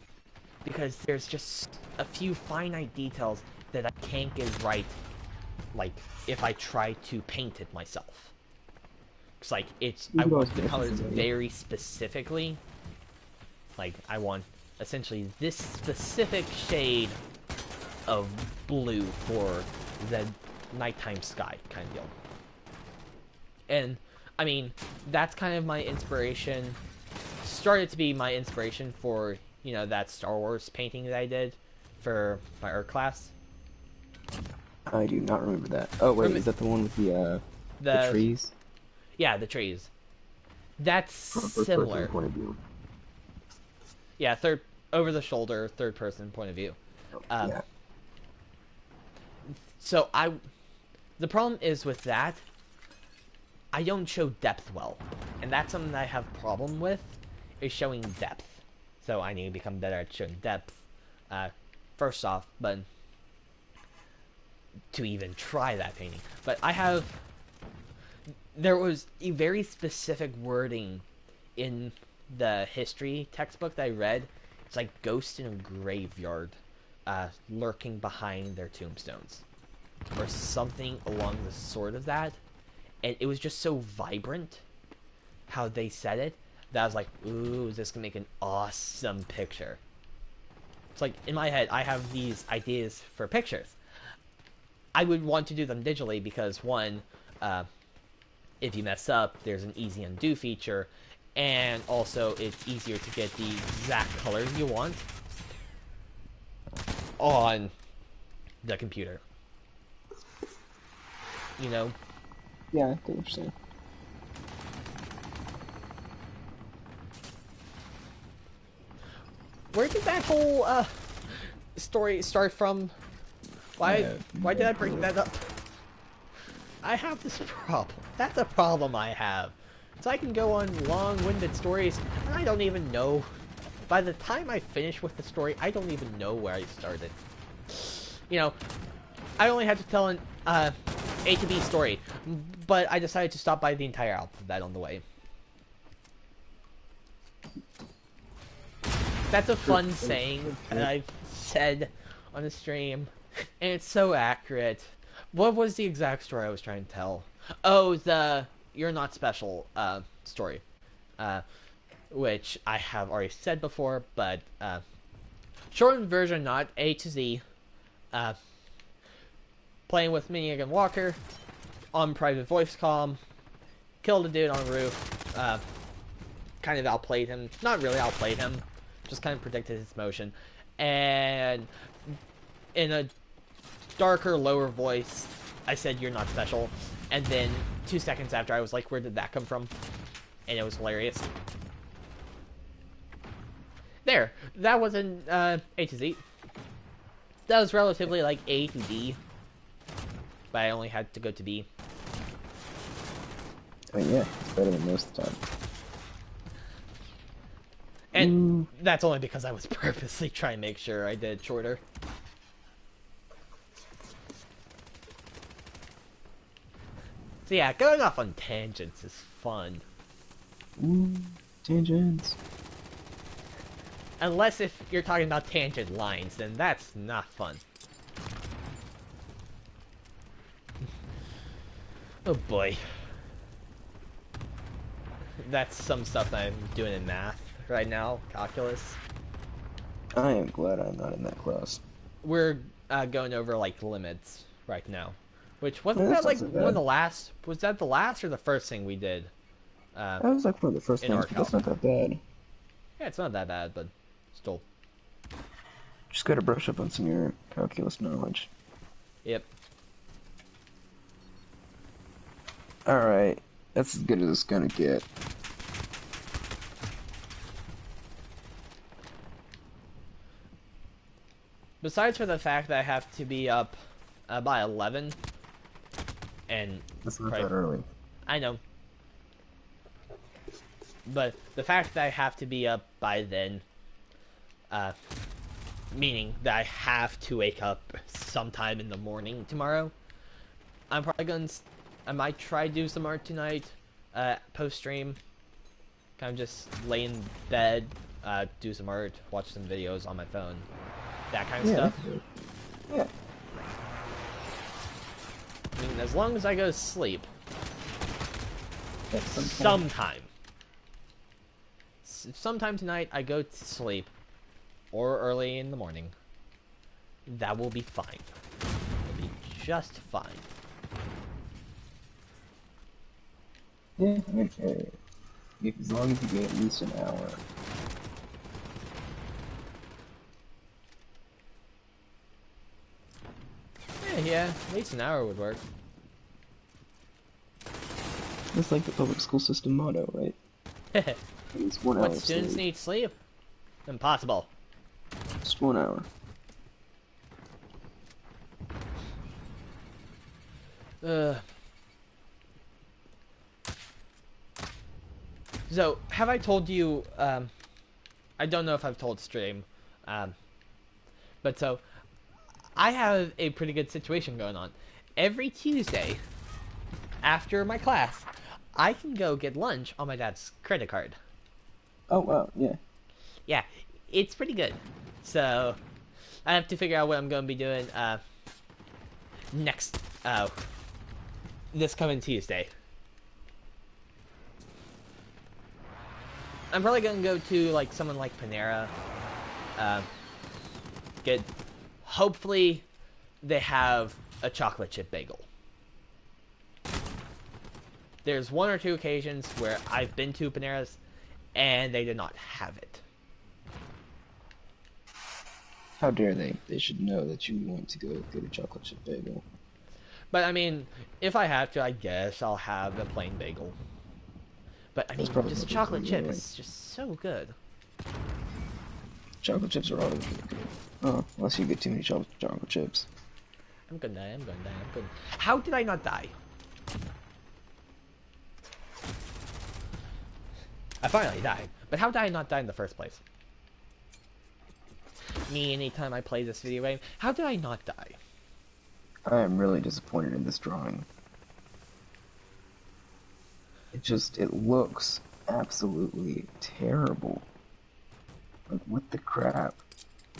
because there's just a few finite details that I can't get right, like, if I try to paint it myself. It's like, I want the colors very specifically. Like, I want, essentially, this specific shade of blue for the nighttime sky, kind of deal. And, I mean, that's kind of my inspiration, started to be my inspiration for, you know, that Star Wars painting that I did for my art class. I do not remember that. Oh wait, is that the one with the The trees? Yeah, the trees. That's from a first person similar. point of view. Yeah, third over the shoulder, third person point of view. Um, Yeah. so the problem is with that, I don't show depth well, and that's something that I have problem with, is showing depth. So I need to become better at showing depth. First off, but to even try that painting, but there was a very specific wording in the history textbook that I read. It's like ghosts in a graveyard, lurking behind their tombstones, or something along the sort of that. And it was just so vibrant how they said it that I was like, ooh, this can make an awesome picture. It's like, in my head, I have these ideas for pictures. I would want to do them digitally because, one, if you mess up, there's an easy undo feature, and also it's easier to get the exact colors you want on the computer. You know? Yeah, I get what you're saying. Where did that whole story start from? Why did I bring that up? I have this problem. That's a problem I have. So I can go on long-winded stories, and I don't even know. By the time I finish with the story, I don't even know where I started. You know, I only had to tell an A to B story, but I decided to stop by the entire alphabet on the way. That's a fun saying that I've said on the stream, and it's so accurate. What was the exact story I was trying to tell? Oh, the "You're Not Special" story, which I have already said before, but shortened version, not A to Z. Playing with Minigun Walker on private voice comm, killed a dude on a roof. Kind of outplayed him. Not really outplayed him. Just kind of predicted his motion. And in a darker, lower voice, I said, "You're not special." And then 2 seconds after, I was like, where did that come from? And it was hilarious. There. That wasn't A to Z. That was relatively like A to D. But I only had to go to B. I mean, yeah, it's better than most of the time. And that's only because I was purposely trying to make sure I did shorter. So yeah, going off on tangents is fun. Ooh, tangents. Unless if you're talking about tangent lines, then that's not fun. Oh boy. That's some stuff that I'm doing in math right now, calculus. I am glad I'm not in that class. We're going over like limits right now. Which wasn't Yeah, that that's like not so one of bad. the last, was that the last or the first thing we did? That was like one of the first In things, our but that's not that bad. Yeah, it's not that bad, but still. Just gotta brush up on some of your calculus knowledge. Yep. Alright, that's as good as it's gonna get. Besides for the fact that I have to be up by 11, and That's not probably, that early. I know, but the fact that I have to be up by then, meaning that I have to wake up sometime in the morning tomorrow, I'm probably gonna, I might try to do some art tonight, post stream, kind of just lay in bed, do some art, watch some videos on my phone, that kind of stuff. Yeah. I mean, as long as I go to sleep, That's sometime tonight I go to sleep, or early in the morning, that will be fine. It'll be just fine. Yeah, I mean, as long as you get at least an hour. Yeah, at least an hour would work. That's like the public school system motto, right? It's 1 hour What of students sleep. need sleep? Impossible. Just 1 hour. Uh, so, have I told you? I don't know if I've told stream, um, but so I have a pretty good situation going on. Every Tuesday after my class, I can go get lunch on my dad's credit card. Oh wow, yeah. Yeah, it's pretty good. So I have to figure out what I'm going to be doing next this coming Tuesday. I'm probably going to go to like someone like Panera. Um, get hopefully they have a chocolate chip bagel. There's one or two occasions where I've been to Panera's and they did not have it. How dare they? They should know that you want to go get a chocolate chip bagel. But I mean, if I have to, I guess I'll have a plain bagel. But I That's mean, probably just what they chocolate do chip anyway. is just so good. Chocolate chips are always really good. Oh, unless you get too many chocolate chips. I'm gonna die, I'm gonna die, I'm gonna... How did I not die? I finally died. But how did I not die in the first place? Me, anytime I play this video game, how did I not die? I am really disappointed in this drawing. It looks absolutely terrible. Like, what the crap?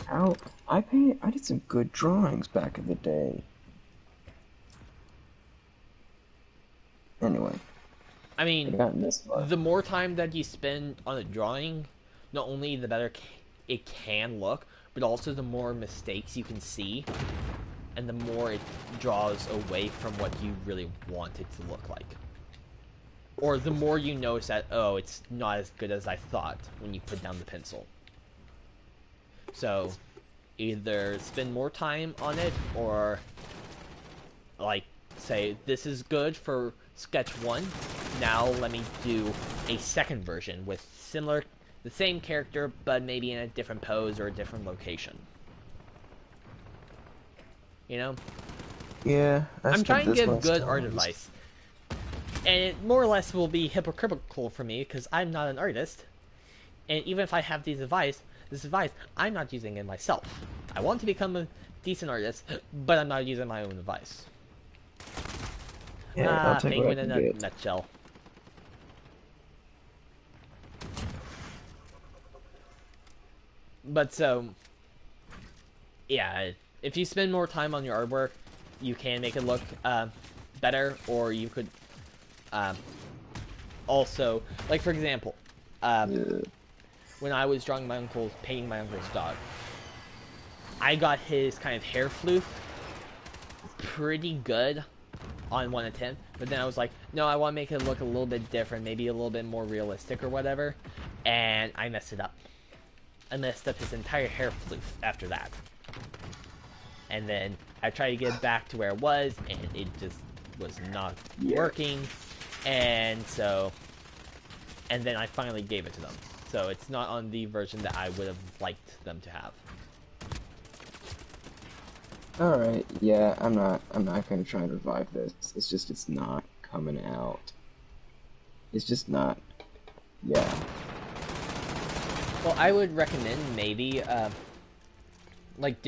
How? I did some good drawings back in the day. Anyway, I I mean, got this far. the more time that you spend on a drawing, not only the better it can look, but also the more mistakes you can see, and the more it draws away from what you really want it to look like. Or the more you notice that, oh, it's not as good as I thought when you put down the pencil. So, either spend more time on it, or, like, say, this is good for sketch 1, now let me do a second version with the same character, but maybe in a different pose or a different location. You know? Yeah, I I'm spent trying to this give much good art time. advice. And it more or less will be hypocritical for me, because I'm not an artist. And even if I have this advice, I'm not using it myself. I want to become a decent artist, but I'm not using my own advice. Yeah, I'll take what I Penguin in can a get. nutshell. But so, yeah, if you spend more time on your artwork, you can make it look better, or you could um, also, like for example, um, Yeah. when I was painting my uncle's dog, I got his kind of hair floof pretty good on one attempt, but then I was like, no, I want to make it look a little bit different, maybe a little bit more realistic or whatever, and I messed it up. I messed up his entire hair floof after that. And then I tried to get it back to where it was, and it just was not working, and so... And then I finally gave it to them. So it's not on the version that I would have liked them to have. Alright, yeah, I'm not gonna try and revive this. It's not coming out. It's just not, yeah. Well, I would recommend maybe, like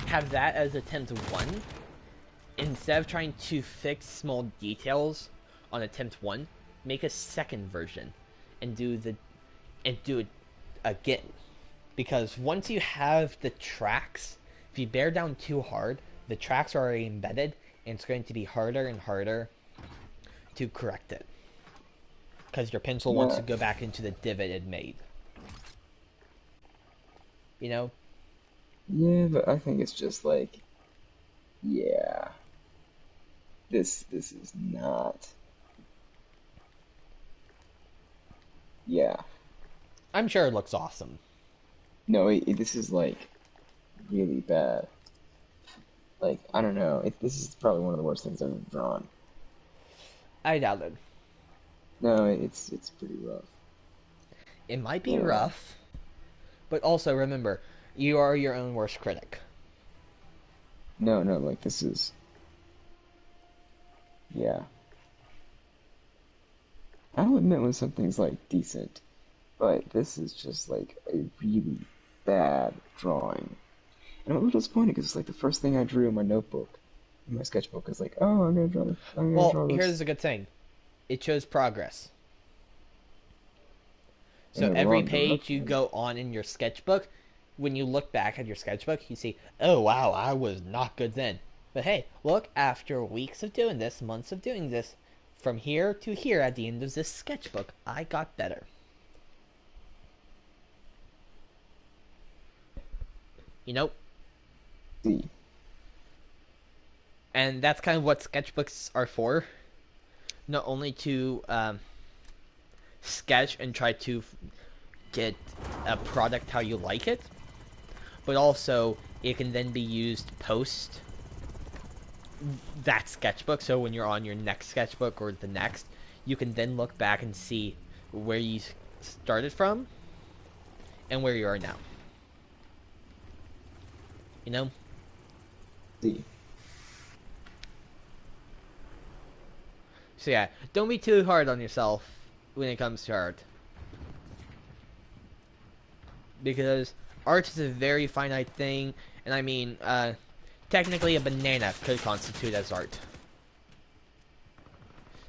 have that as attempt 1. Instead of trying to fix small details on attempt 1, make a second version and do it again. Because once you have the tracks, if you bear down too hard, the tracks are already embedded, and it's going to be harder and harder to correct it. Because your pencil wants Yeah. to go back into the divot it made. You know? Yeah, but I think it's just like, yeah. This is not. Yeah. I'm sure it looks awesome. No, this is like really bad. Like, I don't know. This is probably one of the worst things I've ever drawn. I doubt it. No, it's pretty rough. It might be Yeah. rough, but also remember, you are your own worst critic. No, no, like this is yeah. I'll admit when something's like decent, but this is just like a really bad drawing. And I'm a little disappointed because it's like the first thing I drew in my notebook, in my sketchbook is like, oh, I'm gonna Well, draw here's this the good thing. It shows progress. in So the every wrong page you direction. go on in your sketchbook, when you look back at your sketchbook, you see, oh wow, I was not good then. But hey, look, after weeks of doing this, months of doing this, from here to here at the end of this sketchbook, I got better. You know? See, And that's kind of what sketchbooks are for. Not only to sketch and try to get a product how you like it, but also it can then be used post that sketchbook. So when you're on your next sketchbook or the next, you can then look back and see where you started from and where you are now. You know? see. So yeah, don't be too hard on yourself when it comes to art. Because art is a very finite thing, and I mean, technically a banana could constitute as art.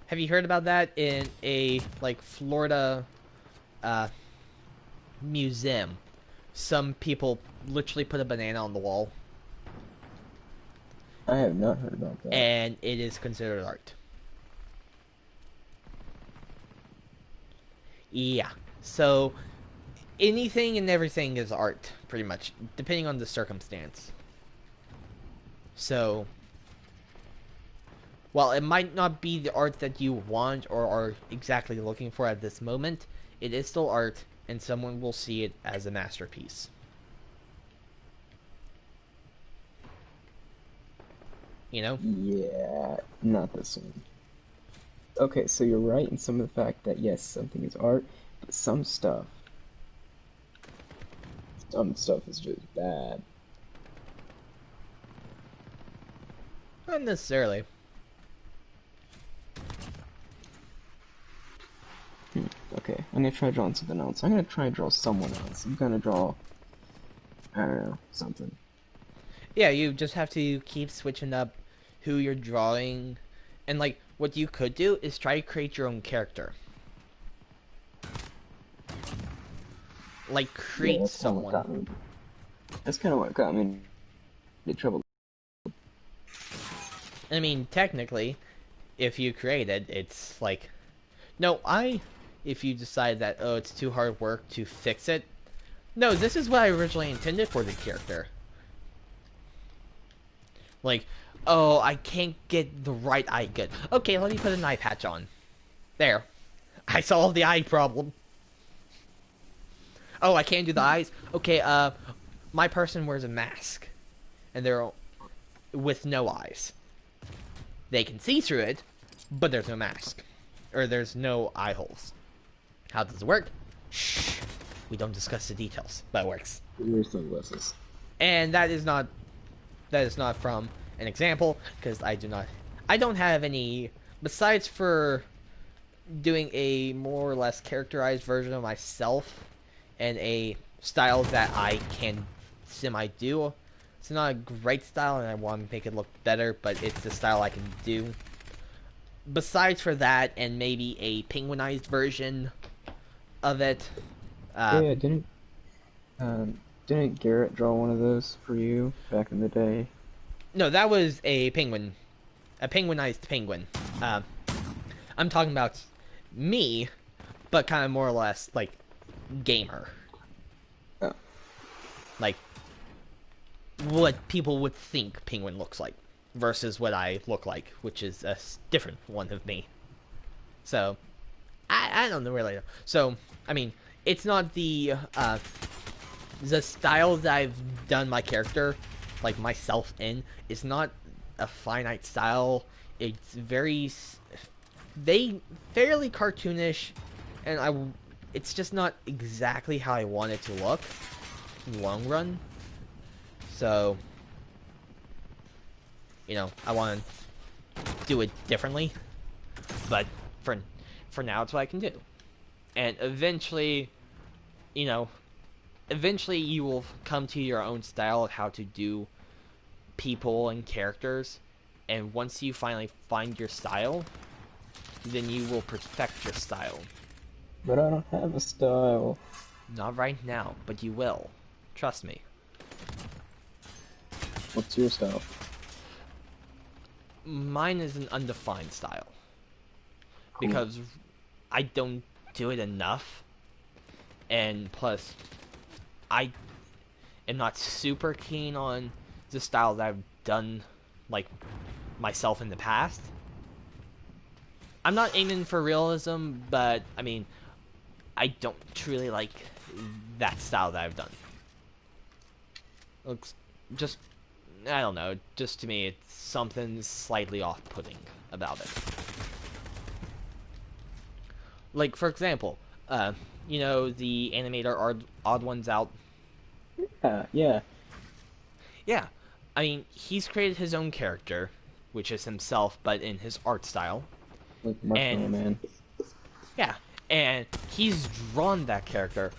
Have you heard about that in a, like, Florida, uh, museum? Some people literally put a banana on the wall, I have not heard about that. and it is considered art. Yeah. So, anything and everything is art, pretty much, depending on the circumstance. So, while it might not be the art that you want or are exactly looking for at this moment, it is still art, and someone will see it as a masterpiece. You know? Yeah, not this one. Okay, so you're right in some of the fact that yes, something is art, but some stuff is just bad. Not necessarily. Hmm. Okay, I'm gonna try drawing something else. I'm gonna try and draw someone else. I'm gonna draw, I don't know, something. Yeah, you just have to keep switching up who you're drawing. And, like, what you could do is try to create your own character. Like, Yeah, create that's kind of what someone. got me. That's kind of what got me into trouble. I mean, technically, if you create it, it's like, no, if you decide that, oh, it's too hard work to fix it, no, this is what I originally intended for the character. Like, oh, I can't get the right eye good. Okay, let me put an eye patch on. There. I solved the eye problem. Oh, I can't do the eyes? Okay, my person wears a mask. And they're with no eyes. They can see through it, but there's no mask. Or there's no eye holes. How does it work? Shh. We don't discuss the details, but it works. Wear sunglasses. And that is not from an example, because I don't have any, besides for doing a more or less characterized version of myself and a style that I can semi-do. It's not a great style, and I want to make it look better, but it's the style I can do. Besides for that, and maybe a penguinized version of it. Yeah, Uh, yeah, didn't Garrett draw one of those for you back in the day? no, that was a penguin, a penguinized penguin. Uh, I'm talking about me, but kind of more or less like gamer, Oh, like what people would think penguin looks like versus what I look like, which is a different one of me. So I don't know really. So I mean, it's not the style that I've done my character, like myself in, is not a finite style. It's very they fairly cartoonish, and it's just not exactly how I want it to look in the long run. So, I want to do it differently, but for now, it's what I can do. And you know, eventually you will come to your own style of how to do people and characters, and once you finally find your style, then you will perfect your style. But I don't have a style. Not right now, but you will. Trust me. What's your style? Mine is an undefined style. Cool. Because I don't do it enough. And plus, I am not super keen on the style that I've done, like, myself in the past. I'm not aiming for realism, but, I mean, I don't truly like that style that I've done. Looks just, I don't know, just to me, it's something slightly off-putting about it. Like, for example, the animator Odd Ones Out. Yeah. Yeah, I mean, he's created his own character, which is himself, but in his art style. Like Marshmallow And, Man. yeah, and he's drawn that character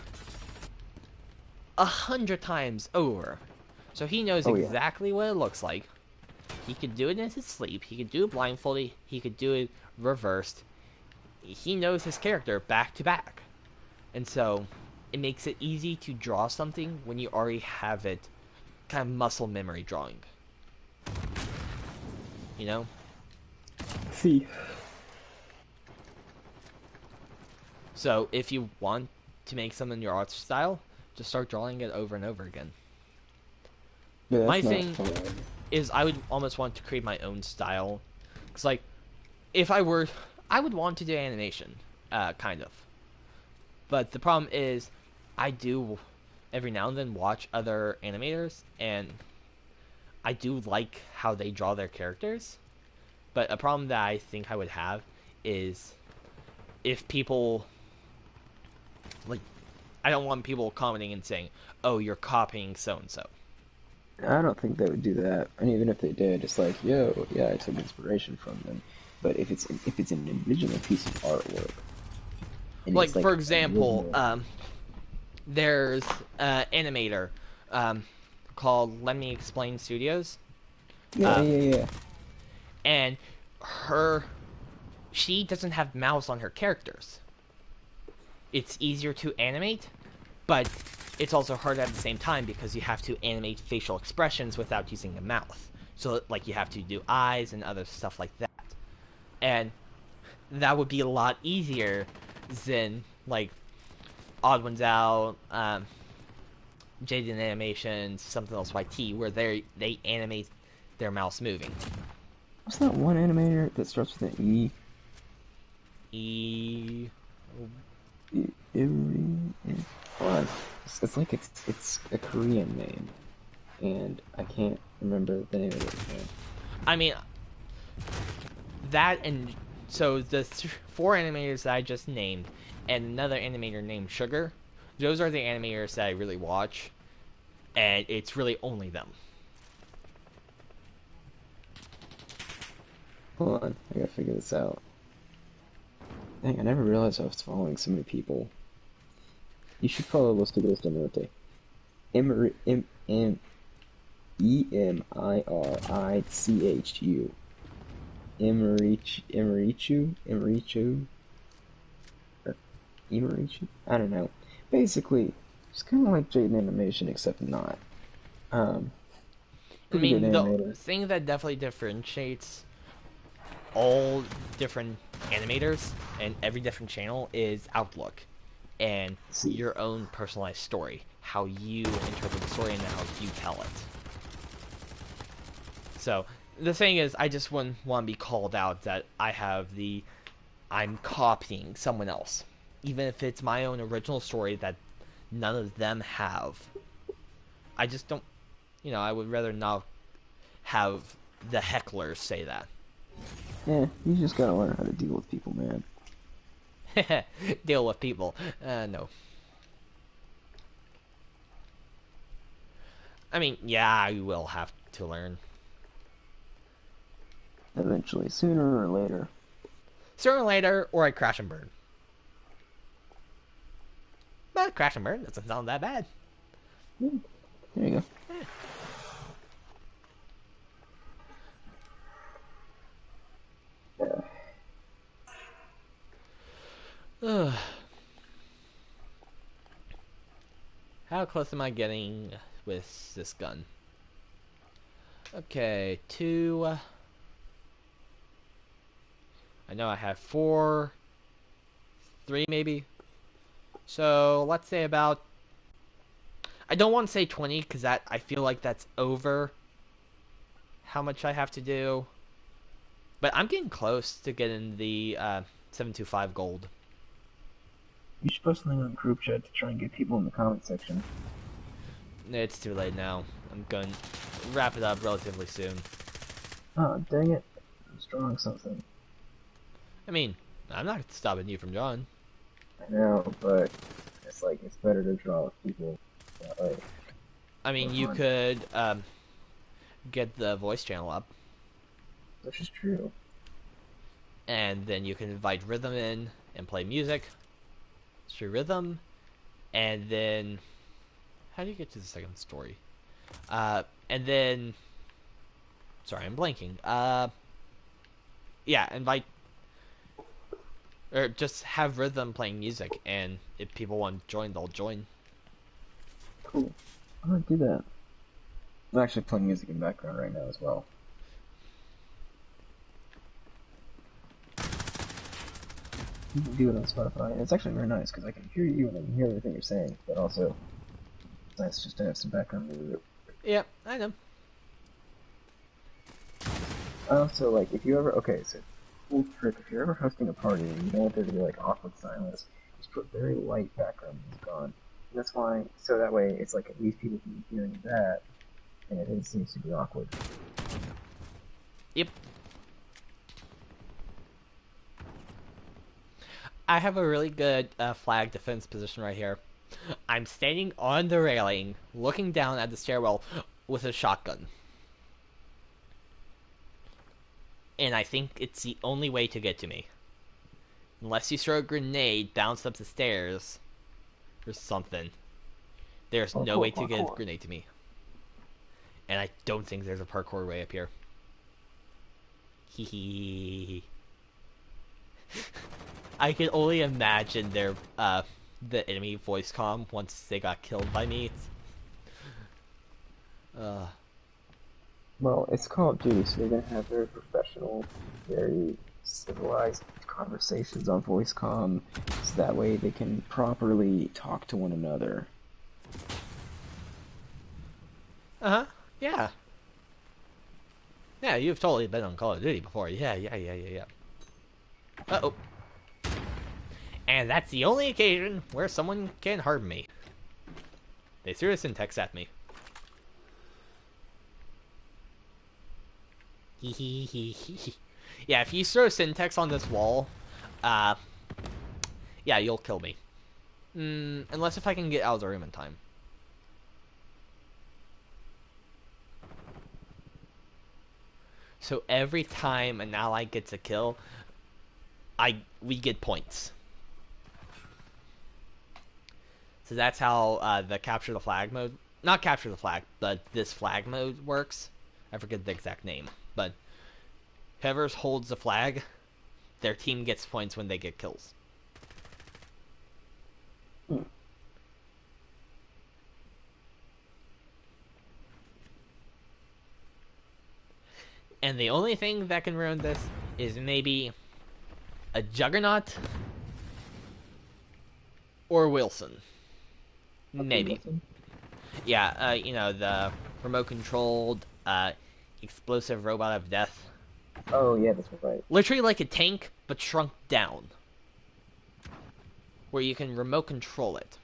100 times over. So he knows Oh, yeah. exactly what it looks like. He could do it in his sleep. He could do it blindfolded. He could do it reversed. He knows his character back to back. And so it makes it easy to draw something when you already have it kind of muscle memory drawing. You know? See. So if you want to make something in your art style, just start drawing it over and over again. Yeah, My that's thing not fun. is I would almost want to create my own style. Because, like, if I were... I would want to do animation, kind of. But the problem is, I do every now and then watch other animators, and I do like how they draw their characters. But a problem that I think I would have is if people... Like, I don't want people commenting and saying, oh, you're copying so-and-so. I don't think they would do that. And even if they did, it's like, yo, yeah, I took inspiration from them. But if it's an original piece of artwork, and Like, it's like for example, original, there's an animator called Let Me Explain Studios. yeah, Um, yeah, yeah. and she doesn't have mouths on her characters. It's easier to animate, but it's also hard at the same time because you have to animate facial expressions without using a mouth. So, like, you have to do eyes and other stuff like that. And that would be a lot easier than, like, Odd Ones Out, Jaded Animation, something else YT, where they animate their mouse moving. What's that one animator that starts with an E? E. Hold on. It's like it's a Korean name, and I can't remember the name of it. Man. I mean, that and so the four animators that I just named, and another animator named Sugar. Those are the animators that I really watch, and it's really only them. Hold on, I gotta figure this out. Dang, I never realized I was following so many people. You should follow Los Tigres del Norte. Emiricchu. Emirichu? I don't know. Basically, it's kind of like Jaden Animation, except not. I Pretty good mean, the animator. thing that definitely differentiates all different animators and every different channel is outlook and See. your own personalized story, how you interpret the story and how you tell it. So the thing is, I just wouldn't want to be called out that I'm copying someone else, even if it's my own original story that none of them have. I just don't, I would rather not have the hecklers say that. Yeah, you just gotta learn how to deal with people, man. Deal with people. No. I mean, yeah, you will have to learn. Eventually, sooner or later. Sooner or later, or I crash and burn. But crash and burn doesn't sound that bad. Hmm, there you go. Ugh. How close am I getting with this gun? Okay, 2. I know I have 4, 3 maybe. So let's say about. I don't want to say 20 because that I feel like that's over how much I have to do. But I'm getting close to getting the 725 gold. You should post something on the group chat to try and get people in the comment section. It's too late now. I'm going to wrap it up relatively soon. Oh, dang it. I was drawing something. I mean, I'm not stopping you from drawing. I know, but it's like, it's better to draw with people that way. I mean, you Fun. could get the voice channel up, Which is true. and then you can invite Rhythm in and play music through Rhythm, and then how do you get to the second story? And then sorry, I'm blanking. Yeah, invite or just have Rhythm playing music, and if people want to join, they'll join. Cool. I'm gonna do that. I'm actually playing music in the background right now as well. You can do it on Spotify, and it's actually very nice because I can hear you and I can hear everything you're saying, but also it's nice just to have some background music. Yep, I know. I also like if you ever so cool trick if you're ever hosting a party and you want there to be like awkward silence, just put very light background music on. And that's why so that way it's like at least people can be hearing that and it seems to be awkward. Yep. I have a really good flag defense position right here. I'm standing on the railing, looking down at the stairwell with a shotgun. And I think it's the only way to get to me. Unless you throw a grenade, bounce up the stairs, or something. There's no way to get a grenade to me. And I don't think there's a parkour way up here. Hee hee. I can only imagine their the enemy voice comm once they got killed by me. Well, it's Call of Duty, so they're gonna have very professional, very civilized conversations on voice comm, so that way they can properly talk to one another. Uh-huh. Yeah. Yeah, you've totally been on Call of Duty before. Yeah. Uh-oh. And that's the only occasion where someone can harm me. They threw a syntax at me. Yeah, if you throw syntax on this wall, yeah, you'll kill me. Unless if I can get out of the room in time. So every time an ally gets a kill, we get points. So that's how the capture the flag mode, not capture the flag, but this flag mode works. I forget the exact name, but whoever holds the flag, their team gets points when they get kills. And the only thing that can ruin this is maybe a Juggernaut or Wilson. Maybe. Yeah, you know, the remote controlled explosive robot of death. Oh yeah, that's right. Literally like a tank, but shrunk down. Where you can remote control it.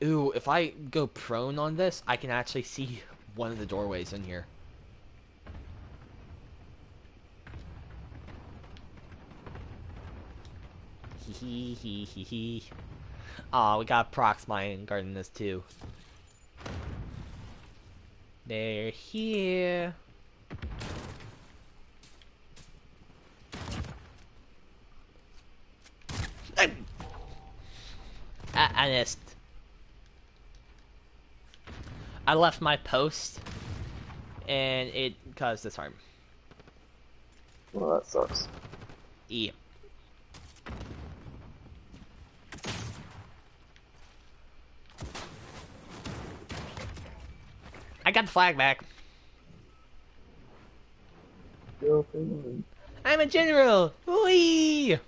Ooh, if I go prone on this, I can actually see one of the doorways in here. Hee hee hee hee hee. Aw, we got procs mine guarding this too. They're here. I missed. I left my post, and it caused this harm. Well, that sucks. Yep. I got the flag back. I'm a general! Whee!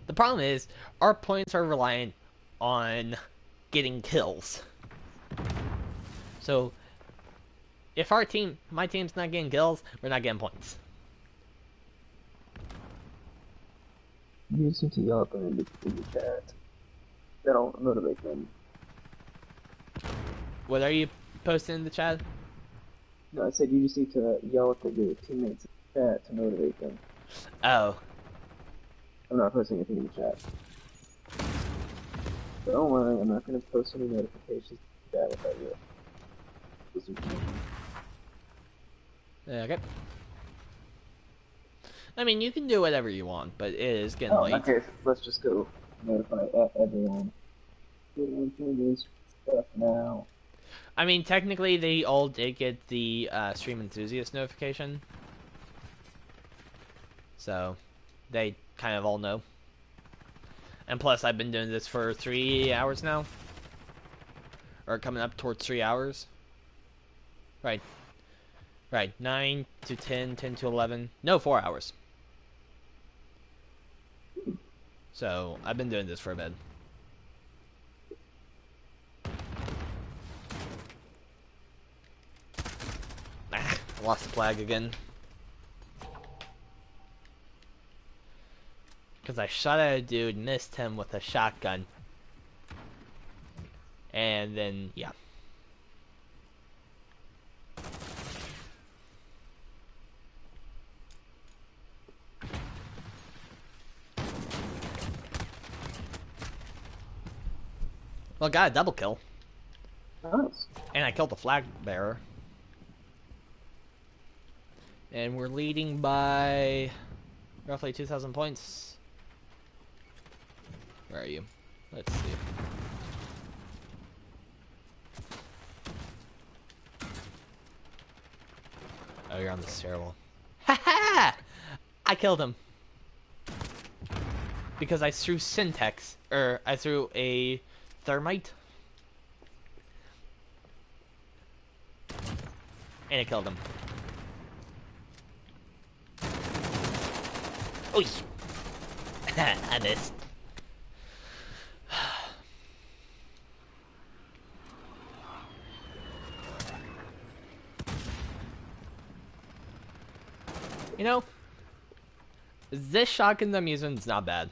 The problem is, our points are reliant on getting kills. So, if my team's not getting kills, we're not getting points. You just need to yell at them in the chat. That'll motivate them. What are you posting in the chat? No, I said you just need to yell at your teammates in the chat to motivate them. Oh. I'm not posting anything in the chat. But don't worry, I'm not going to post any notifications in the chat without you. Okay. I mean, you can do whatever you want, but it is getting late. Okay, let's just go notify everyone. Everyone changes stuff now. I mean, technically, they all did get the stream enthusiast notification. So, they kind of all know. And plus, I've been doing this for 3 hours now. Or coming up towards 3 hours. Right. Right, 9 to 10, 10 to 11. No, 4 hours. So, I've been doing this for a bit. Ah, I lost the flag again. Because I shot at a dude, missed him with a shotgun. And then, yeah. Well, got a double kill. Nice. And I killed the flag bearer. And we're leading by roughly 2,000 points. Where are you? Let's see. Oh, you're on the stairwell. Ha ha! I killed him. Because I threw Syntex. Or, I threw a thermite. And it killed him. Oy! I missed. You know, this shotgun I'm using is not bad.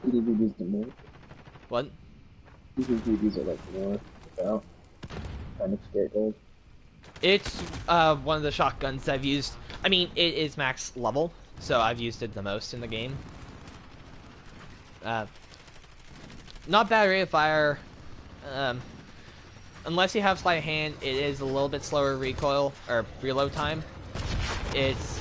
You think you use the more? What? You think you use it like more without kind of scare gold? It's one of the shotguns I've used. I mean, it is max level, so I've used it the most in the game. Not bad rate of fire. Unless you have sleight of hand, it is a little bit slower recoil or reload time. It's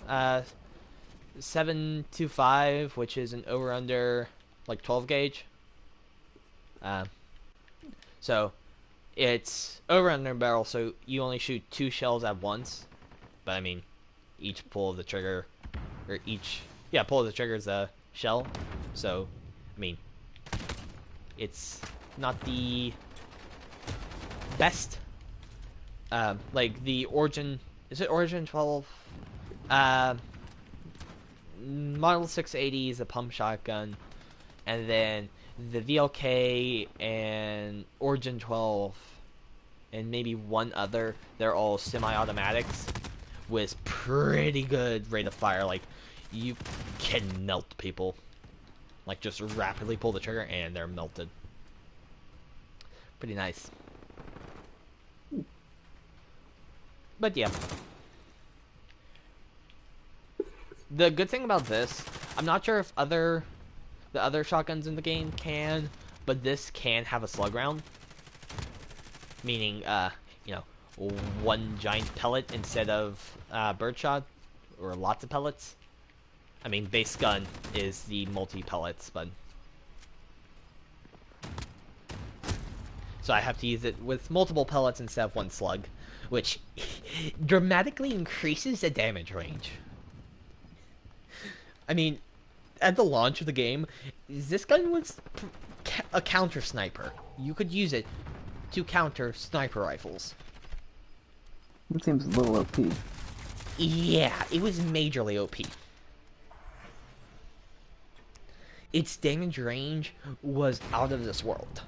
725, which is an over under like 12 gauge. So it's over under barrel, so you only shoot 2 shells at once. But I mean, each pull of the trigger, or pull of the trigger is a shell. So I mean, it's not the best. Like the Origin. Is it Origin 12? Model 680 is a pump shotgun, and then the VLK and Origin 12, and maybe one other, they're all semi-automatics with pretty good rate of fire. Like, you can melt people. Like, just rapidly pull the trigger and they're melted. Pretty nice. But yeah. The good thing about this, I'm not sure if the other shotguns in the game can, but this can have a slug round. Meaning, you know, one giant pellet instead of birdshot, or lots of pellets. I mean, base gun is the multi-pellets, but... So I have to use it with multiple pellets instead of one slug, which dramatically increases the damage range. I mean, at the launch of the game, this gun was a counter sniper. You could use it to counter sniper rifles. It seems a little OP. Yeah, it was majorly OP. Its damage range was out of this world.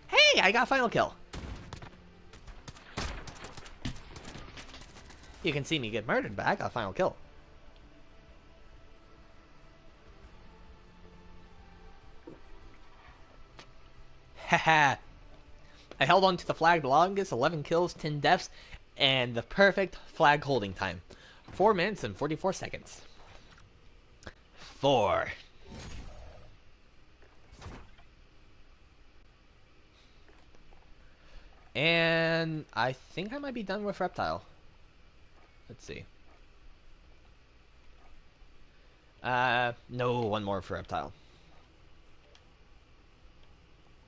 Hey, I got final kill. You can see me get murdered, but I got final kill. Haha. I held on to the flag the longest, 11 kills, 10 deaths, and the perfect flag holding time. 4 minutes and 44 seconds. 4. And I think I might be done with Reptile. Let's see. No, one more for Reptile.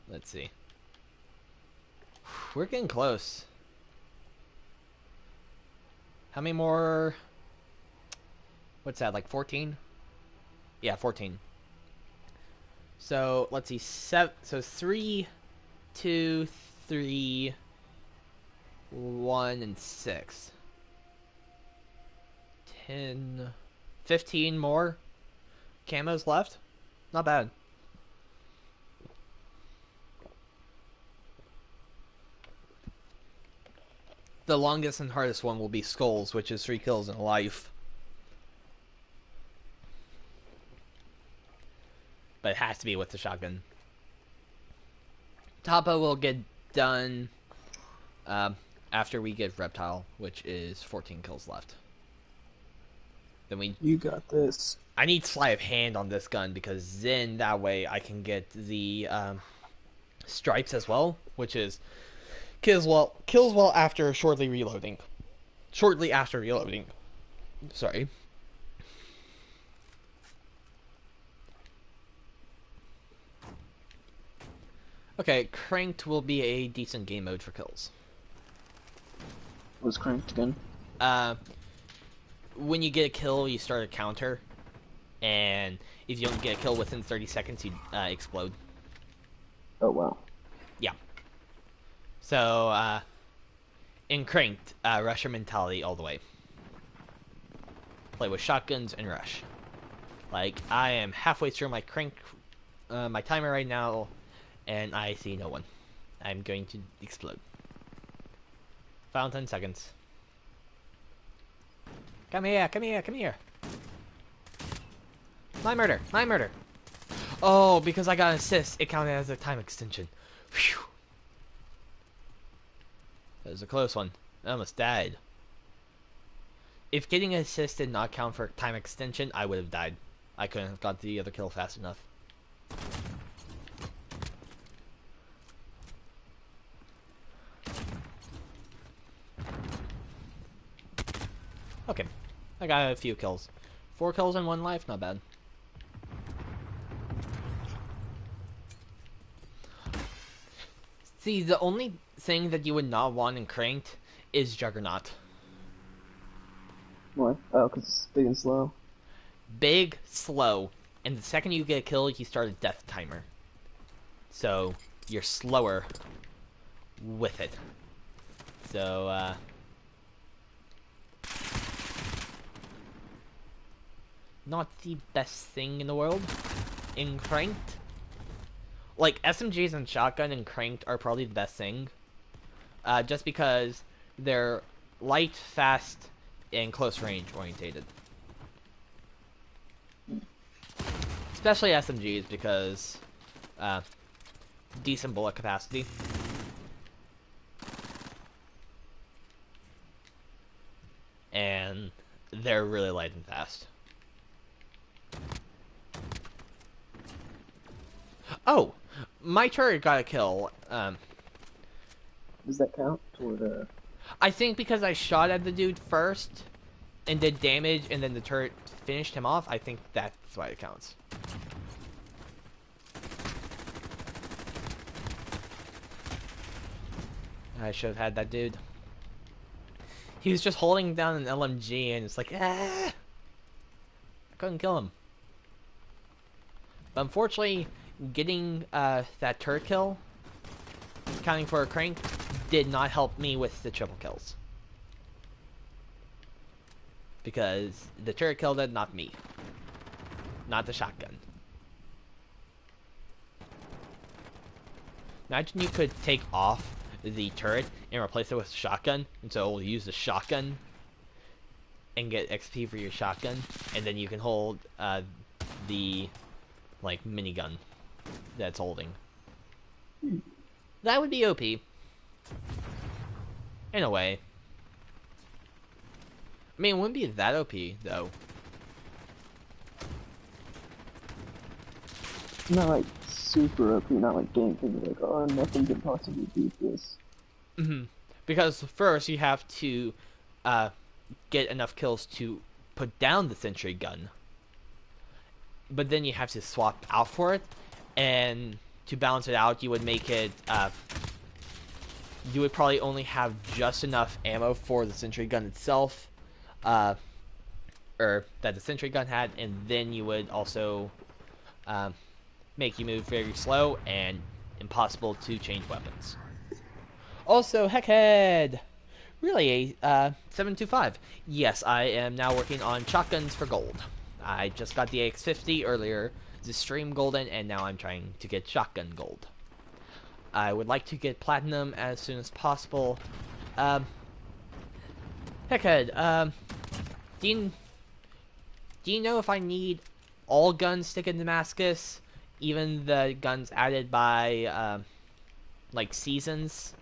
Let's see. We're getting close. How many more? What's that, like 14? Yeah, 14. So, let's see. So 3, 2, 3, 1, and 6. 10, 15 more camos left. Not bad. The longest and hardest one will be Skulls, which is 3 kills in a life. But it has to be with the shotgun. Tapa will get done after we get Reptile, which is 14 kills left. Then we... You got this. I need Sleight of Hand on this gun, because then that way I can get the stripes as well, which is kills well after shortly reloading. Shortly after reloading. Sorry. Okay, Cranked will be a decent game mode for kills. What's Cranked again? When you get a kill, you start a counter, and if you don't get a kill within 30 seconds, you explode. Oh, wow. Yeah. So, in Cranked, rusher mentality all the way. Play with shotguns and rush. Like, I am halfway through my my timer right now, and I see no one. I'm going to explode. Final 10 seconds. Come here, come here, come here. My murder, my murder. Oh, because I got an assist, it counted as a time extension. Phew. That was a close one. I almost died. If getting an assist did not count for time extension, I would have died. I couldn't have got the other kill fast enough. Okay, I got a few kills. 4 kills in 1 life, not bad. See, the only thing that you would not want in Cranked is Juggernaut. What? Oh, because it's big and slow. Big, slow, and the second you get a kill, you start a death timer. So, you're slower with it. So, not the best thing in the world in Cranked. Like, SMGs and shotgun and Cranked are probably the best thing. Just because they're light, fast, and close range orientated. Especially SMGs because decent bullet capacity. And they're really light and fast. Oh! My turret got a kill. Does that count toward I think because I shot at the dude first and did damage and then the turret finished him off, I think that's why it counts. I should have had that dude. He was just holding down an LMG and it's like, ah! I couldn't kill him. But unfortunately, getting that turret kill, counting for a crank, did not help me with the triple kills. Because the turret kill did not me. Not the shotgun. Imagine you could take off the turret and replace it with a shotgun, and so we'll use the shotgun and get XP for your shotgun, and then you can hold the like minigun that's holding. That would be OP. In a way. I mean, it wouldn't be that OP though. not like super OP, not like game thing like, oh, nothing can possibly beat this. Because first you have to get enough kills to put down the sentry gun, but then you have to swap out for it, and to balance it out, you would make it. You would probably only have just enough ammo for the sentry gun itself, or that the sentry gun had, and then you would also make you move very slow and impossible to change weapons. Also, Heckhead! Really, 725. Yes, I am now working on shotguns for gold. I just got the AX50 earlier, the stream golden, and now I'm trying to get shotgun gold. I would like to get platinum as soon as possible. Heckhead, do you know if I need all guns to get Damascus, even the guns added by, like, seasons?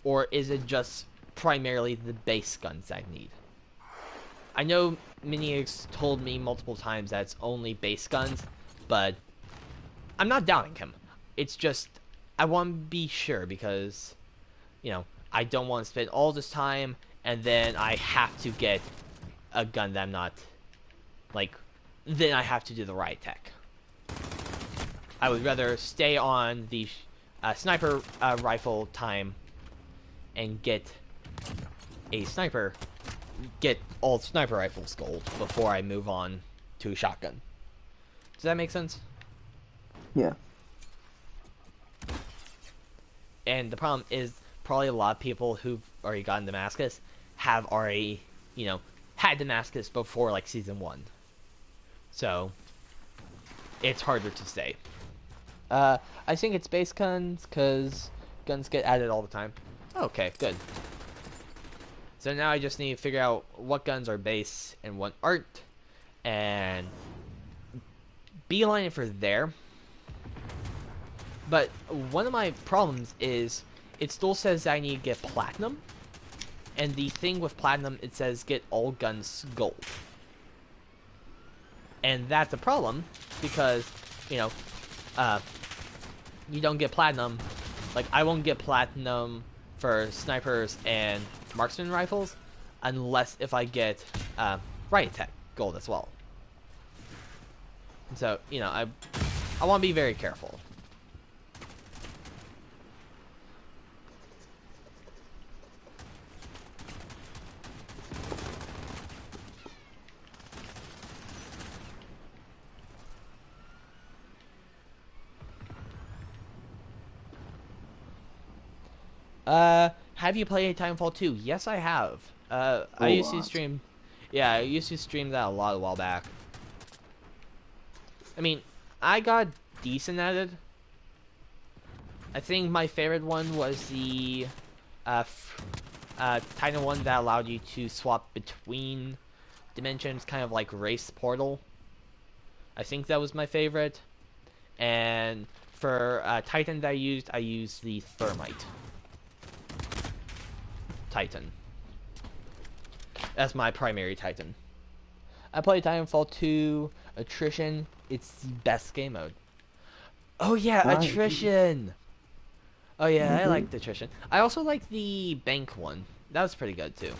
Or is it just primarily the base guns I need? I know Miniax told me multiple times that it's only base guns, but I'm not doubting him. It's just, I want to be sure because, you know, I don't want to spend all this time and then I have to get a gun that I'm not, like, then I have to do the riot tech. I would rather stay on the sniper rifle time and get a sniper, get all sniper rifles gold before I move on to a shotgun. Does that make sense? Yeah. And the problem is probably a lot of people who've already gotten Damascus have already, you know, had Damascus before like season 1. So it's harder to say. I think it's base guns because guns get added all the time. Okay, good. So now I just need to figure out what guns are base and what aren't, and beeline it for there. But one of my problems is it still says that I need to get platinum, and the thing with platinum, it says get all guns gold. And that's a problem because, you know, you don't get platinum. Like, I won't get platinum for snipers and marksman rifles unless if I get riot tech gold as well. So, you know, I want to be very careful. Have you played Titanfall 2? Yes, I have. I used to stream... Yeah, I used to stream that a while back. I mean, I got decent at it. I think my favorite one was the... Titan 1 that allowed you to swap between dimensions, kind of like Race Portal. I think that was my favorite. And for Titan that I used the Thermite Titan. That's my primary Titan. I played Titanfall 2, Attrition. It's the best game mode. Oh yeah, Attrition! Oh yeah, I liked Attrition. I also like the Bank one. That was pretty good too.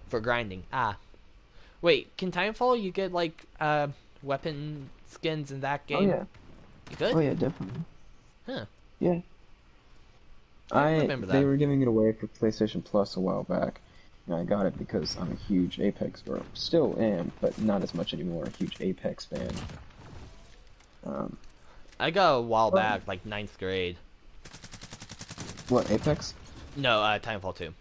For grinding. Ah. Wait, can Titanfall you get like weapon skins in that game? Oh yeah. You could? Oh yeah, definitely. Huh. Yeah. I remember that. They were giving it away for PlayStation Plus a while back. And I got it because I'm a huge Apex, or still am, but not as much anymore. A huge Apex fan. I got a while back, like 9th grade. What, Apex? No, Titanfall 2.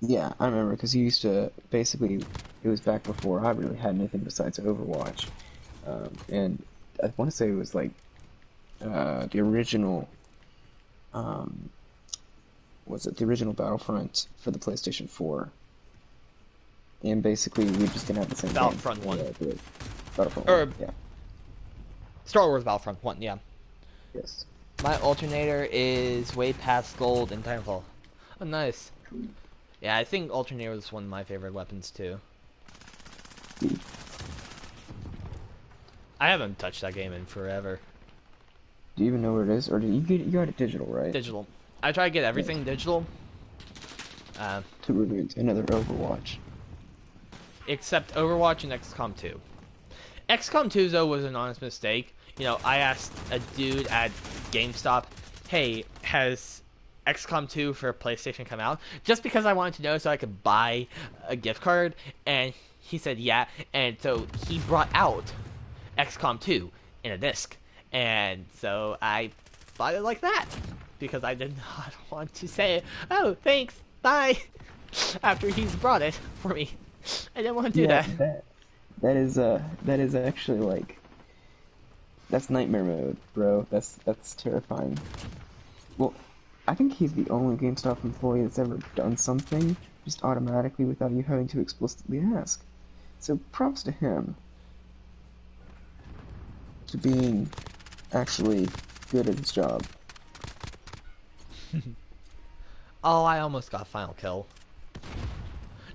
Yeah, I remember because you used to basically. It was back before I really had anything besides Overwatch, and I want to say it was like the original. Was it the original Battlefront for the PlayStation 4? And basically, we just didn't have the same Battlefront game. 1. Yeah, Battlefront Or 1, yeah. Star Wars Battlefront 1, yeah. Yes. My alternator is way past gold in Titanfall. Oh, nice. Yeah, I think alternator was one of my favorite weapons, too. I haven't touched that game in forever. Do you even know where it is? Or you got it digital, right? Digital. I try to get everything digital. To review another Overwatch. Except Overwatch and XCOM 2. XCOM 2, though, was an honest mistake. You know, I asked a dude at GameStop, hey, has XCOM 2 for PlayStation come out? Just because I wanted to know so I could buy a gift card. And he said, yeah. And so he brought out XCOM 2 in a disc. And so I bought it like that. Because I did not want to say, oh, thanks, bye. After he's brought it for me. I didn't want to do that. That is actually like, that's nightmare mode, bro. That's terrifying. Well, I think he's the only GameStop employee that's ever done something just automatically without you having to explicitly ask. So props to him to being actually good at his job. Oh, I almost got final kill.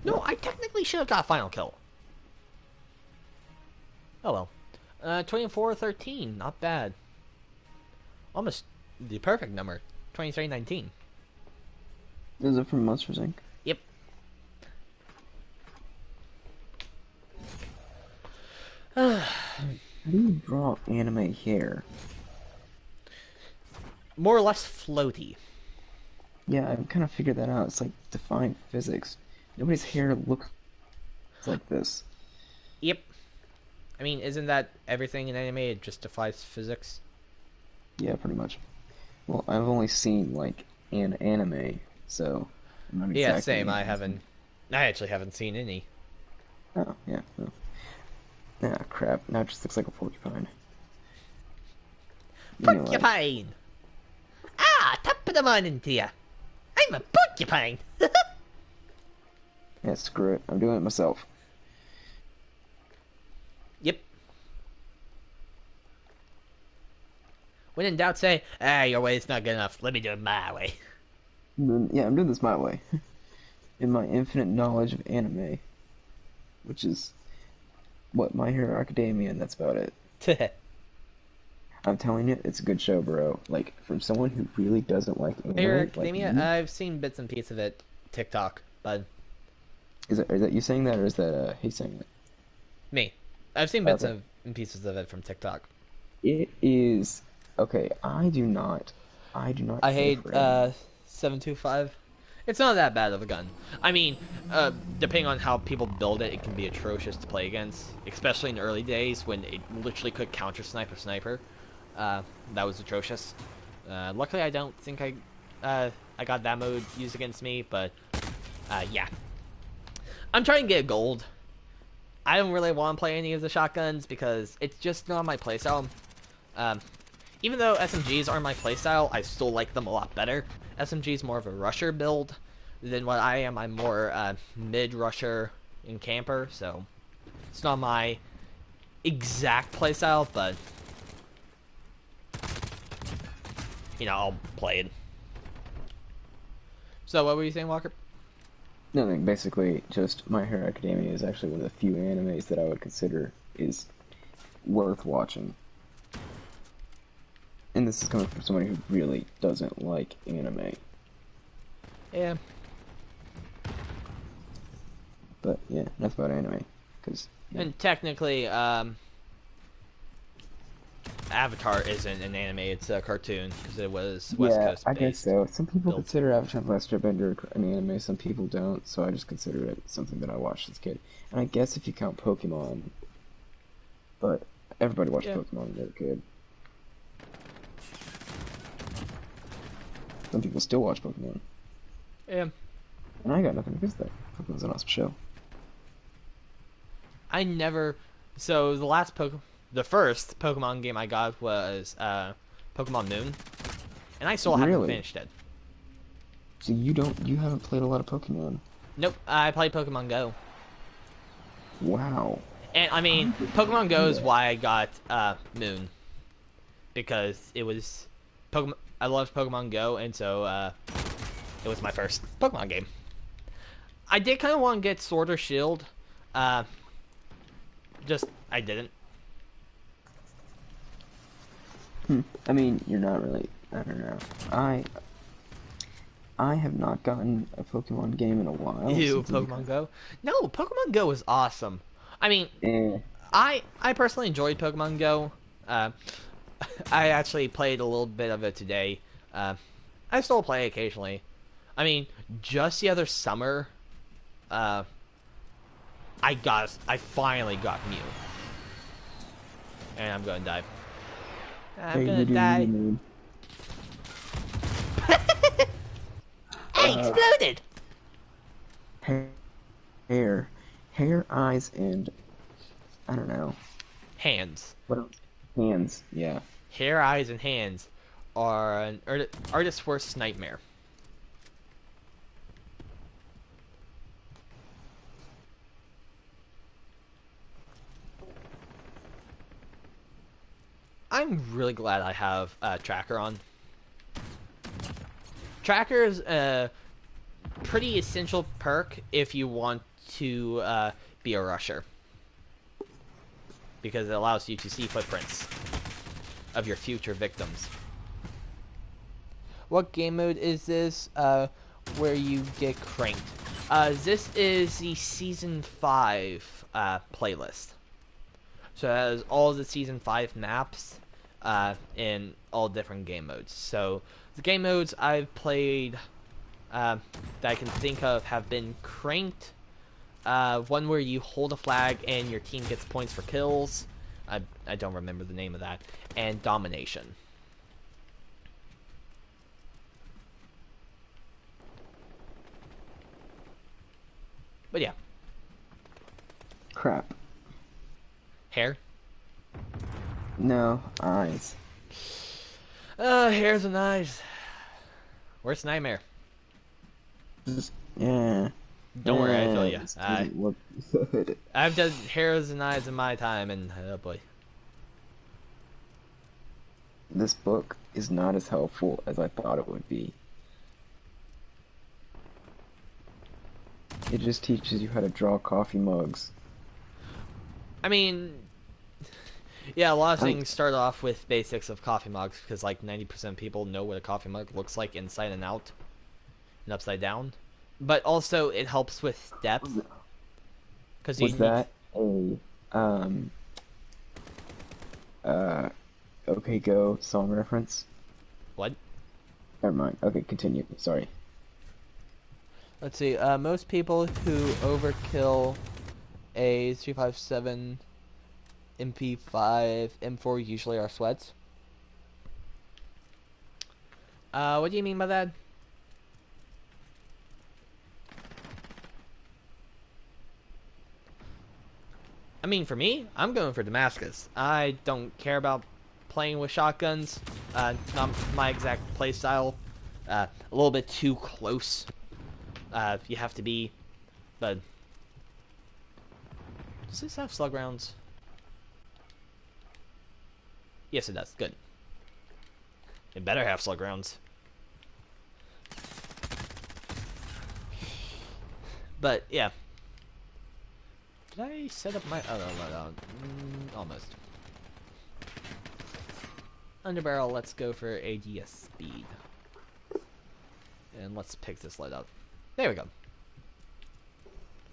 No, I technically should have got final kill. Oh well. 24-13, not bad. Almost the perfect number. 23-19. Is it from Monsters Inc? Yep. How do you draw anime hair? More or less floaty. Yeah, I kind of figured that out. It's like defying physics. Nobody's hair looks like this. Yep. I mean, isn't that everything in anime? It just defies physics. Yeah, pretty much. Well, I've only seen like an anime, so I'm not exactly. Yeah, same. I actually haven't seen any. Oh yeah. No. Ah, crap. Now it just looks like a porcupine. Porcupine! Ah, top of the morning to ya. I'm a porcupine. Yeah, screw it. I'm doing it myself. Yep. When in doubt, say, your way is not good enough. Let me do it my way. Yeah, I'm doing this my way. In my infinite knowledge of anime. Which is what, My Hero Academia, and that's about it. I'm telling you, it's a good show, bro. Like, from someone who really doesn't like anime. My Hero Academia, like I've seen bits and pieces of it. TikTok, but... Is that you saying that, or is that he saying it? Me. I've seen bits and pieces of it from TikTok. It is... Okay, I do not I care hate, for anime. 725. It's not that bad of a gun. I mean, depending on how people build it, it can be atrocious to play against. Especially in the early days when it literally could counter-snipe a sniper. That was atrocious. Luckily, I don't think I got that mode used against me, but, yeah. I'm trying to get gold. I don't really want to play any of the shotguns because it's just not my playstyle. even though SMGs are my playstyle, I still like them a lot better. SMG's more of a rusher build than what I am. I'm more mid rusher and camper, so it's not my exact playstyle, but I'll play it. So what were you saying, Walker? Nothing. Basically, just My Hero Academia is actually one of the few animes that I would consider is worth watching. And this is coming from somebody who really doesn't like anime. Yeah. But yeah, enough about anime. Cause, yeah. And technically, Avatar isn't an anime, it's a cartoon, because it was West Coast I guess based. so. Some people Built. consider Avatar The Last Airbender an anime, some people don't, so I just consider it something that I watched as a kid. And I guess if you count Pokemon, but everybody watched Yeah. Pokemon when they were a kid. Some people still watch Pokemon. Yeah. And I got nothing against that. Pokemon's an awesome show. I never. So the first Pokemon game I got was Pokemon Moon, and I still haven't Really? finished it. So you haven't played a lot of Pokemon. Nope, I played Pokemon Go, Wow. and I mean Pokemon Go is why I got Moon, because it was Pokemon. I loved Pokemon Go, and so it was my first Pokemon game. I did kind of want to get Sword or Shield, just I didn't. I mean, you're not really. I don't know. I have not gotten a Pokemon game in a while. Ew, Pokemon Go. No, Pokemon Go is awesome. I mean, Eh. I personally enjoyed Pokemon Go. I actually played a little bit of it today. I still play occasionally. I mean, just the other summer, I finally got Mew, and I'm gonna die. I'm gonna die. Hey, exploded! Hair, eyes, and I don't know. Hands. What else? Hands. Yeah. Hair, eyes, and hands are an artist's worst nightmare. I'm really glad I have Tracker on. Tracker is a pretty essential perk if you want to be a rusher, because it allows you to see footprints of your future victims. What game mode is this where you get cranked? This is the Season 5 playlist. So it has all the Season 5 maps in all different game modes. So the game modes I've played that I can think of have been Cranked, one where you hold a flag and your team gets points for kills. I don't remember the name of that. And Domination. But yeah. Crap. Hair? No, eyes. Hairs and eyes. Worst nightmare. Yeah. Don't worry, I feel you. This doesn't look good. I've done hairs and eyes in my time, and oh boy. This book is not as helpful as I thought it would be. It just teaches you how to draw coffee mugs. I mean, yeah, a lot of things start off with basics of coffee mugs, because like 90% of people know what a coffee mug looks like inside and out and upside down. But also it helps with depth. Cause Was that a OK Go song reference? What? Never mind. Okay, continue. Sorry. Let's see. Most people who overkill a 357 MP5 M4 usually are sweats. What do you mean by that? I mean, for me, I'm going for Damascus. I don't care about playing with shotguns. Not my exact play style. A little bit too close. You have to be, but does this have slug rounds? Yes, it does. Good. It better have slug rounds. But yeah. Did I set up my other loadout? Almost. Underbarrel, let's go for ADS speed. And let's pick this loadout. There we go.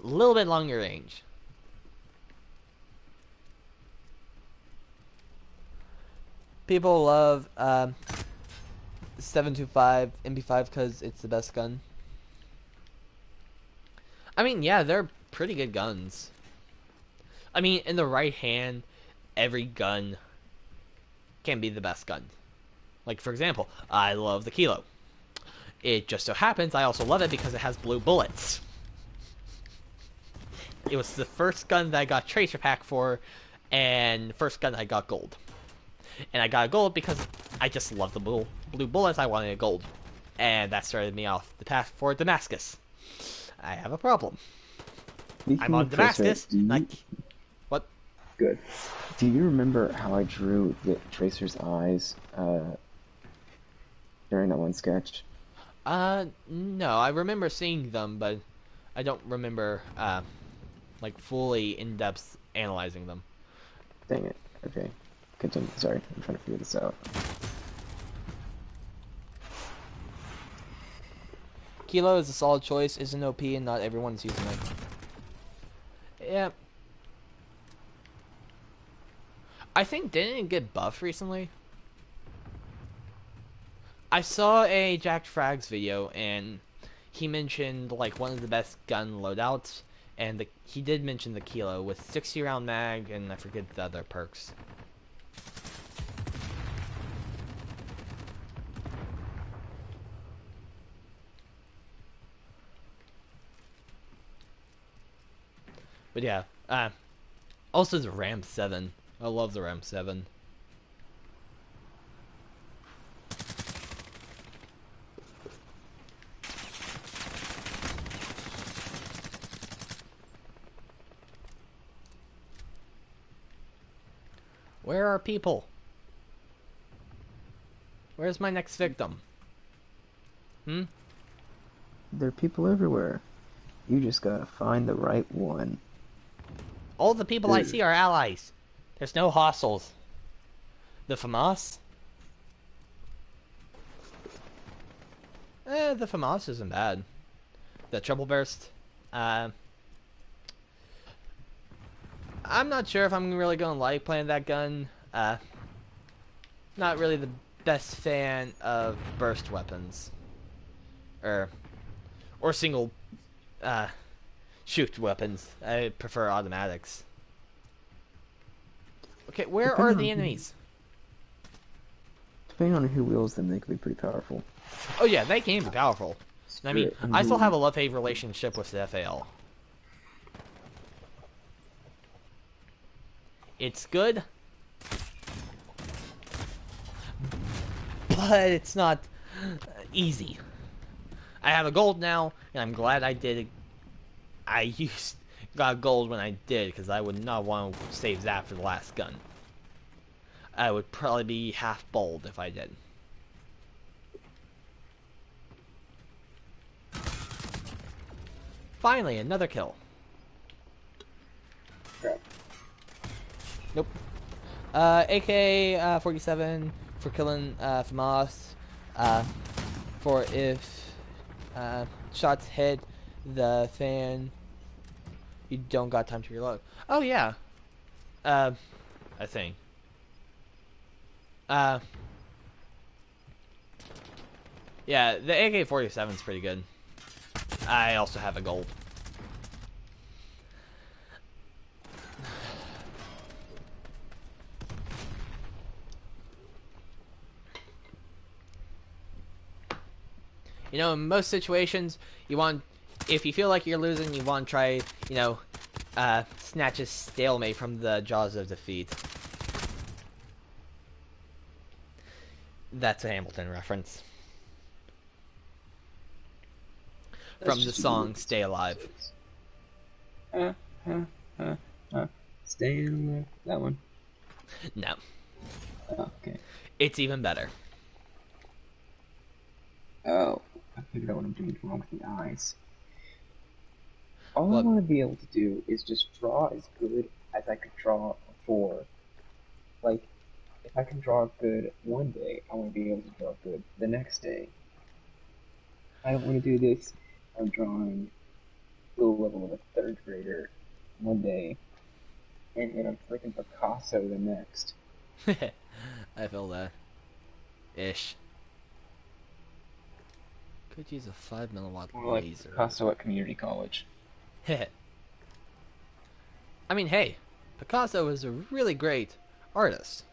A little bit longer range. People love 725 MP5 because it's the best gun. I mean, yeah, they're pretty good guns. I mean, in the right hand, every gun can be the best gun. Like, for example, I love the Kilo. It just so happens I also love it because it has blue bullets. It was the first gun that I got Tracer Pack for, and the first gun I got gold. And I got a gold because I just love the blue bullets. I wanted a gold. And that started me off the path for Damascus. I have a problem. I'm on Damascus. What? Good. Do you remember how I drew the Tracer's eyes during that one sketch? No. I remember seeing them, but I don't remember, like, fully in-depth analyzing them. Dang it. Okay. Continue. Sorry, I'm trying to figure this out. Kilo is a solid choice, is an OP, and not everyone's using it. Yeah. I think, didn't it get buffed recently? I saw a Jack Frags video, and he mentioned, like, one of the best gun loadouts, and he did mention the Kilo with 60 round mag, and I forget the other perks. But yeah, also the Ram 7. I love the Ram 7. Where are people? Where's my next victim? There are people everywhere. You just gotta find the right one. All the people I see are allies. There's no hostiles. The FAMAS? The FAMAS isn't bad. The Trouble Burst? I'm not sure if I'm really gonna like playing that gun. Not really the best fan of burst weapons. Or single, shoot weapons. I prefer automatics. Okay, where are the enemies? Depending on who wields them, they can be pretty powerful. Oh yeah, they can be powerful. I mean, I still have a love-hate relationship with the FAL. It's good, but it's not easy. I have a gold now, and I'm glad I did it. I got gold when I did, because I would not want to save that for the last gun. I would probably be half bald if I did. Finally, another kill. Nope. AK-47 for killing FAMAS. For if shots hit the fan, you don't got time to reload. Oh yeah. I think. Yeah, the AK-47 is pretty good. I also have a gold. You know, in most situations, you want, if you feel like you're losing, you want to try, you know, snatch a stalemate from the jaws of defeat. That's a Hamilton reference That's from the just a weird song "Stay Alive." reference. Uh, uh, uh, Stay alive. That one. No, Oh, okay. it's even better. Oh, I figured out what I'm doing wrong with the eyes. All I Well, want to be able to do is just draw as good as I could draw before. Like, if I can draw good one day, I want to be able to draw good the next day. I don't want to do this. I'm drawing the level of a third grader one day, and then I'm freaking Picasso the next. I feel that ish. Could use a 5 milliwatt More like laser. Picasso at community college. I mean, hey, Picasso is a really great artist.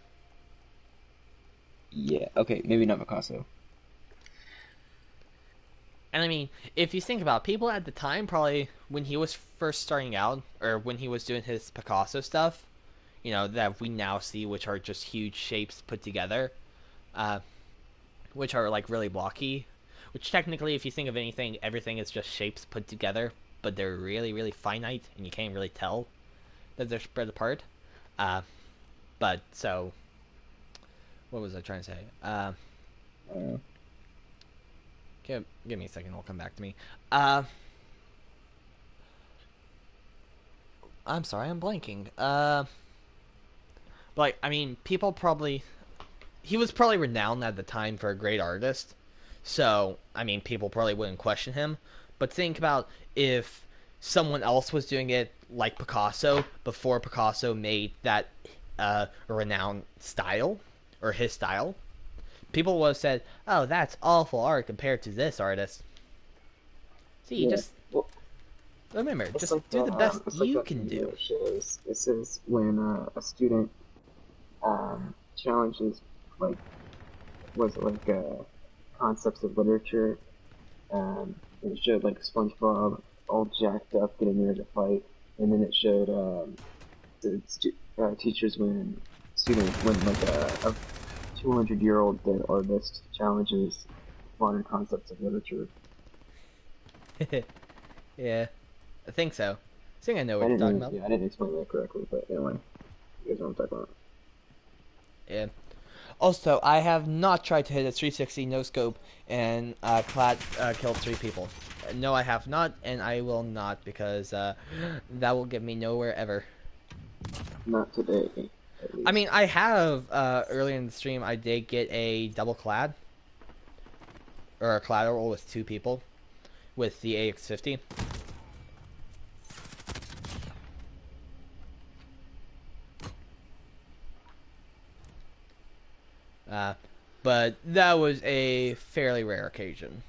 Yeah, okay, maybe not Picasso. And I mean, if you think about it, people at the time, probably when he was first starting out, or when he was doing his Picasso stuff, that we now see, which are just huge shapes put together, uh, which are like really blocky. Which technically, if you think of anything, everything is just shapes put together, but they're really, really finite, and you can't really tell that they're spread apart. Uh, but so, what was I trying to say? Uh, Give me a second; it'll come back to me. Uh, I'm sorry, I'm blanking. Like, I mean, people probably he was probably renowned at the time for a great artist. So, I mean, people probably wouldn't question him. But think about if someone else was doing it like Picasso before Picasso made that renowned style or his style. People would have said, "Oh, that's awful art compared to this artist." See, yeah. just Well, remember, it's just like do that. the best It's like you that can video do. it shows. It says when a student challenges like was it like concepts of literature. And it showed like SpongeBob all jacked up getting ready to fight, and then it showed teachers when students when like a 200-year-old dead artist challenges modern concepts of literature. Yeah, I think so. I think I know I what you're didn't talking even, about. yeah, I didn't explain that correctly, but anyway, you guys know what I'm talking about. Yeah. Also, I have not tried to hit a 360 no scope and killed 3 people. No, I have not, and I will not because that will get me nowhere ever. Not today, at I mean, least. I have earlier in the stream, I did get a double clad or a collateral with 2 people with the AX50. Uh, but that was a fairly rare occasion.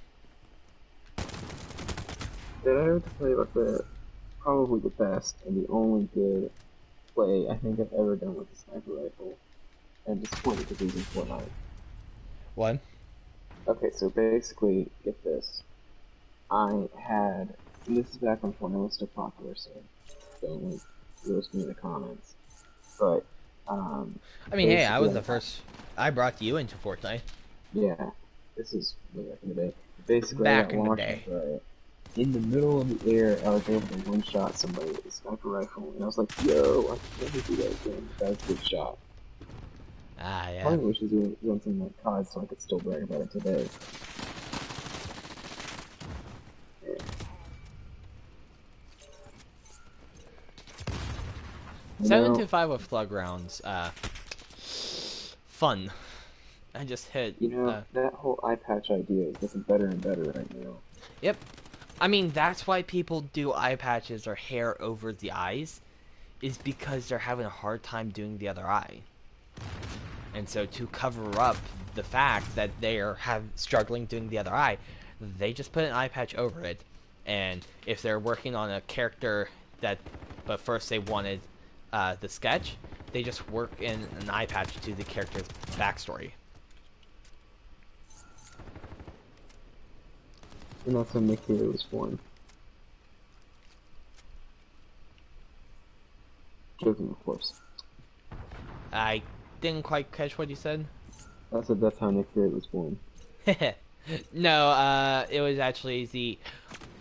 Did I ever tell you about the probably the best and the only good play I think I've ever done with a sniper rifle? And disappointed because he's in Fortnite. One. Okay, so basically, get this. I had, and this is back when Fortnite was still popular, so don't like roast me in the comments. But um, I mean, hey, I basically, was the first. I brought you into Fortnite yeah, this is way back in the day. Basically, I got back in the launched day. right in the middle of the air. I was able to one-shot somebody with a sniper rifle, and I was like, "Yo, I can never do that again." That was a good shot. Ah, Part yeah. of me wishes it was something like COD, so I could still brag about it today. Yeah. You know, 725 with slug rounds. Fun. I just hit. that whole eye patch idea is getting better and better right now. Yep. I mean, that's why people do eye patches or hair over the eyes, is because they're having a hard time doing the other eye. And so to cover up the fact that they are struggling doing the other eye, they just put an eye patch over it. And if they're working on a character but first they wanted the sketch, they just work in an eye patch to the character's backstory. And that's when Nick Fury was born. Joking, of course. I didn't quite catch what you said. That's how Nick Fury was born. No, it was actually the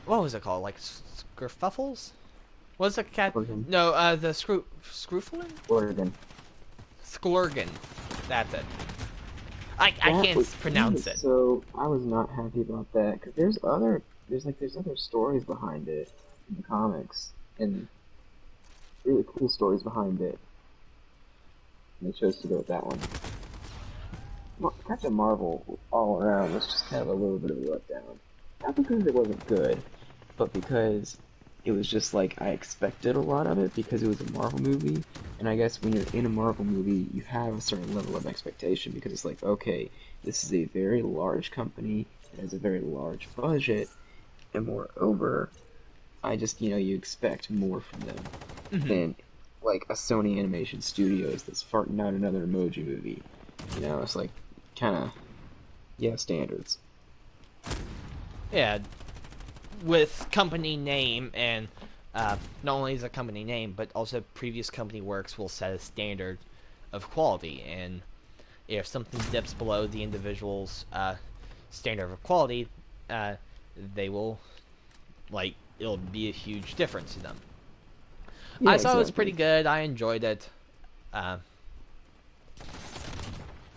what was it called? Like Scruffles? Was it cat? Oregon. No, the Screwflin? Oregon. Sklurgen. That's it. I That can't was pronounce it. so I was not happy about that because there's other stories behind it in the comics and really cool stories behind it. And they chose to go with that one. Captain Marvel all around was just kind of a little bit of a letdown. Not because it wasn't good, but because it was just like I expected a lot of it because it was a Marvel movie, and I guess when you're in a Marvel movie, you have a certain level of expectation because it's like, okay, this is a very large company, it has a very large budget, and moreover, I just, you expect more from them Hmm. than like a Sony Animation Studios that's farting out another emoji movie. It's like kind of, yeah, standards. Yeah, with company name and not only is a company name, but also previous company works will set a standard of quality. And if something dips below the individual's standard of quality, uh, they will it'll be a huge difference to them. Yeah, I thought it was pretty exactly. good. I enjoyed it. Uh,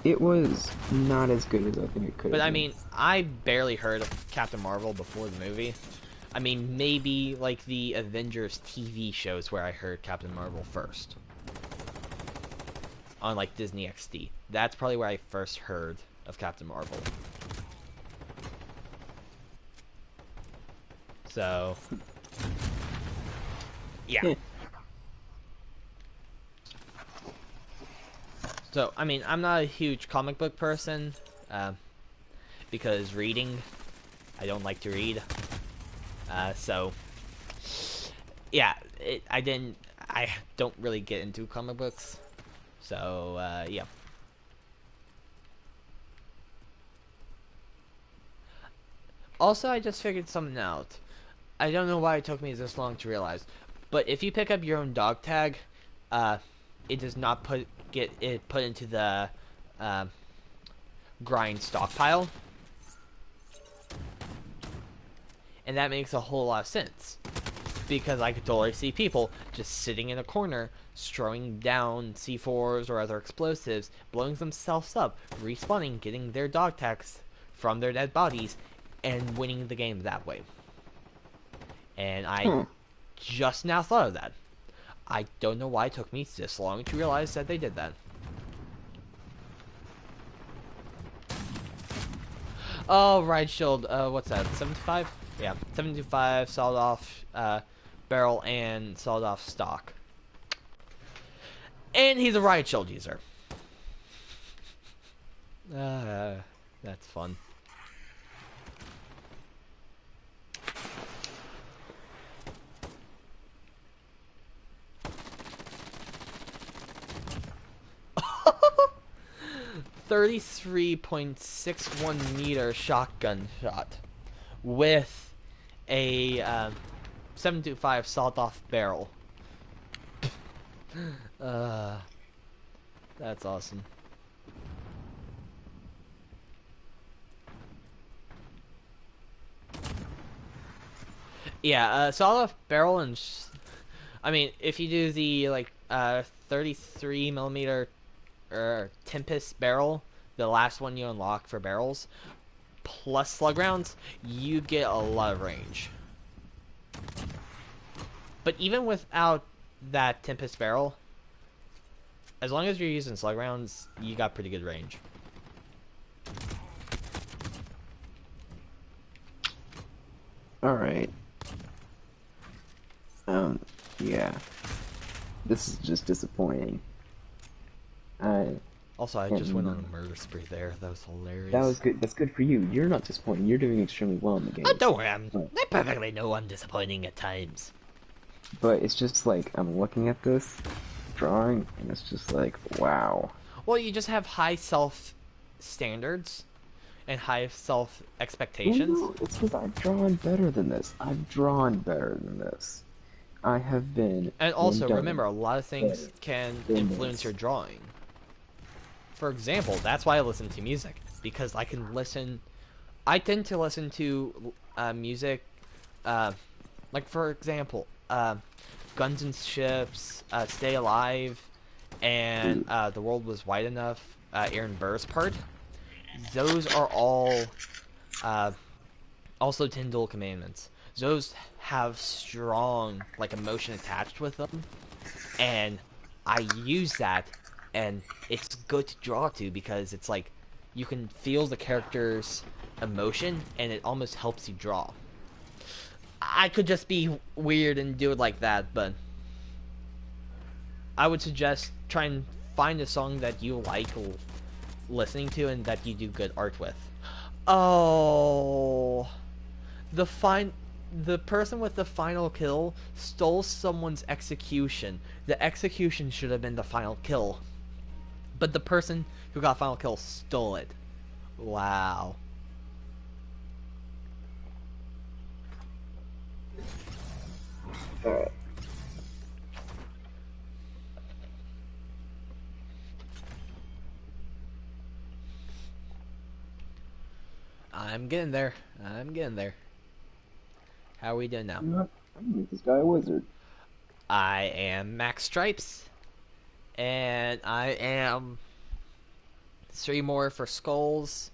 It was not as good as I think it could but have I been. mean, I barely heard of Captain Marvel before the movie. I mean, maybe like the Avengers TV shows where I heard Captain Marvel first on like Disney XD. That's probably where I first heard of Captain Marvel. So, yeah. Yeah, So, I mean, I'm not a huge comic book person uh, because reading, I don't like to read. So, yeah, I don't really get into comic books. So, yeah. Also, I just figured something out. I don't know why it took me this long to realize, but if you pick up your own dog tag, uh, it does not get it put into the uh, grind stockpile, and that makes a whole lot of sense because I could totally see people just sitting in a corner, throwing down C4s or other explosives, blowing themselves up, respawning, getting their dog tags from their dead bodies, and winning the game that way. And I huh. just now thought of that. I don't know why it took me this long to realize that they did that. Oh, Ride Shield, what's that, 75? Yeah, 75 solid off barrel and solid off stock. And he's a Riot Shield user. Uh, that's fun. .63 meter shotgun shot with a 725 sawed off barrel. Uh, that's awesome. Yeah, sawed off barrel and I mean, if you do the 33 millimeter Tempest barrel, the last one you unlock for barrels, plus slug rounds, you get a lot of range. But even without that Tempest barrel, as long as you're using slug rounds, you got pretty good range. All right. Um, yeah. This is just disappointing. I Also, I can't just went on remember. a murder spree there. That was That hilarious. was good. That's good for you. You're not disappointing. You're doing extremely well in the Oh, game. don't worry. But, I perfectly know I'm disappointing at times. but it's just like I'm looking at this drawing, and it's just like, wow. Well, you just have high self standards and high self Well, expectations. no, it's because I've drawn better than this. I've drawn better than this. I have been And and also, remember, done a lot of things better can than influence your this. drawing. for example, that's why I listen to music, because I can listen. I tend to listen to music, uh, like for example, Guns and Ships, Stay Alive, and Ooh. The World Was Wide Enough, Aaron Burr's part. Those are all uh, also Ten Dual Commandments. Those have strong like emotion attached with them, and I use that, and it's good to draw to because it's like you can feel the character's emotion, and it almost helps you draw. I could just be weird and do it like that, but I would suggest try and find a song that you like listening to and that you do good art with. Oh, the fine the person with the final kill stole someone's execution. The execution should have been the final kill, but the person who got final kill stole it. Wow. Alright. I'm getting there. I'm getting there. How are we doing now? You know what? I'm gonna make this guy a wizard. I am Max Stripes, and I am 3 more for Skulls,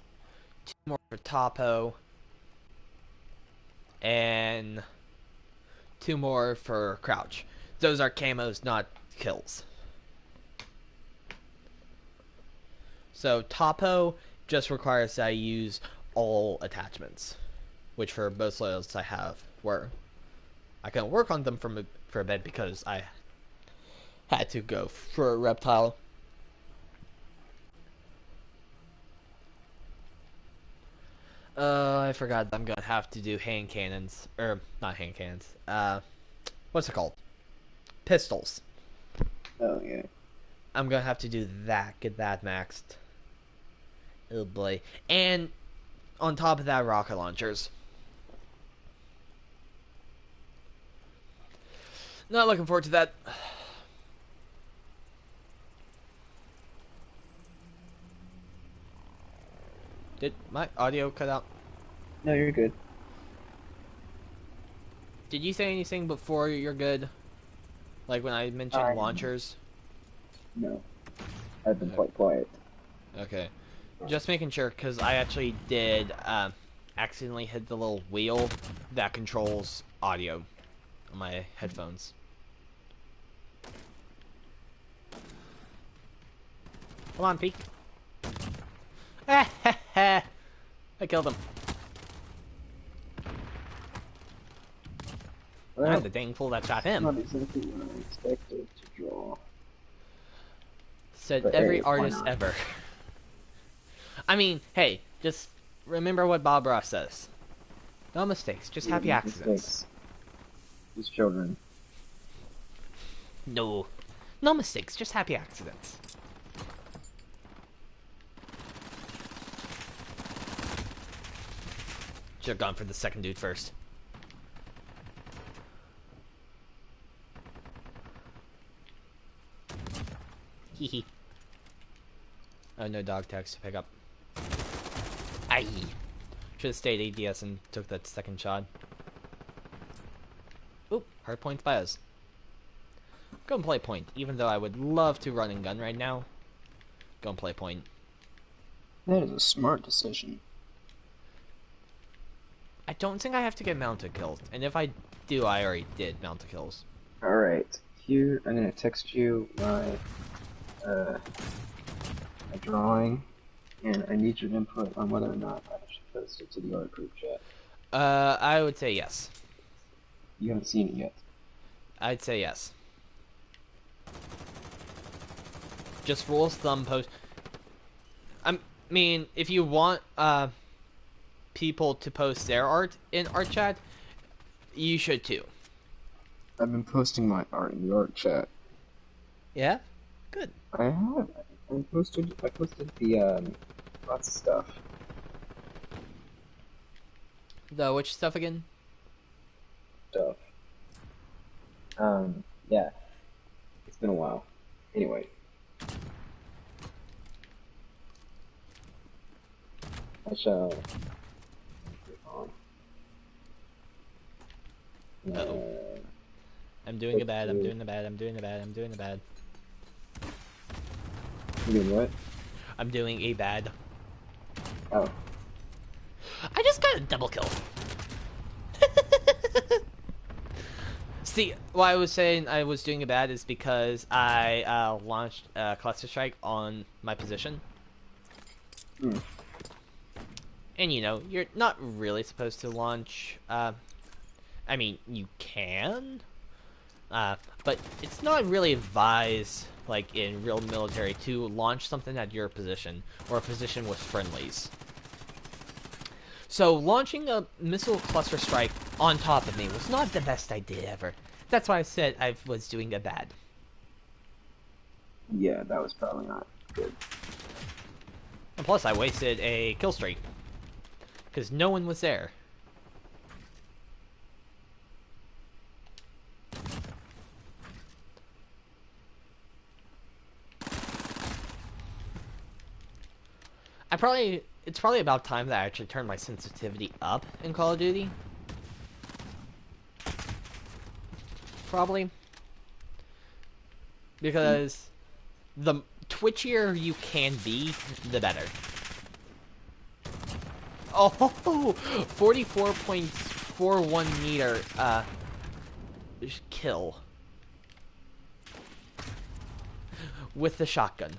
2 more for Topo, and 2 more for Crouch. Those are camos, not kills. So Topo just requires that I use all attachments, which for both loyals I have, where I can work on them for a bit because I had to go for a reptile. I forgot I'm gonna have to do hand cannons, or not hand cannons. What's it called? Pistols. Oh yeah. I'm gonna have to do that. Get that maxed. Oh boy. And on top of that, rocket launchers. Not looking forward to that. Did my audio cut out? No, you're good. Did you say anything before you're good? Like when I mentioned launchers? No, I've been Okay. quite quiet. Okay. Just making sure, because I actually did accidentally hit the little wheel that controls audio on my headphones. Come on, peek. I killed him. Well, I'm the dang fool that shot him. not exactly what I expected to draw. Said But every hey, why artist not? ever. I mean, hey, just remember what Bob Ross says. No mistakes, just happy Yeah, accidents. mistakes. These children. No. No mistakes, just happy accidents. Should have gone for the second dude first. Hee hee. Oh, no dog tags to pick up. Aye. Should have stayed ADS and took that second shot. Oop, hard points by us. Go and play point, even though I would love to run and gun right now. Go and play point. That is a smart decision. I don't think I have to get mounted kills, and if I do, I already did mounted kills. Alright, here I'm gonna text you my drawing, and I need your input on whether or not I should post it to the art group chat. I would say yes. You haven't seen it yet. I'd say yes. Just rules of thumb post. I mean, if you want people to post their art in art chat, you should too. I've been posting my art in the art chat. Yeah? Good. I have. I posted the lots of stuff. The which stuff again? Stuff. Yeah. It's been a while. Anyway. I shall. Uh-oh. I'm doing it bad, I'm doing it bad, I'm doing it bad, I'm doing it bad. You doing what? I'm doing a bad. Oh. I just got a double kill. See, why I was saying I was doing it bad is because I launched a cluster strike on my position. Hmm. And you know, you're not really supposed to launch, I mean, you can, but it's not really advised, like in real military, to launch something at your position, or a position with friendlies. So launching a missile cluster strike on top of me was not the best idea ever. That's why I said I was doing it bad. Yeah, that was probably not good. And plus I wasted a kill streak, because no one was there. It's probably about time that I actually turned my sensitivity up in Call of Duty. Probably. Because the twitchier you can be, the better. Oh, 44.41 meter, kill. With the shotgun.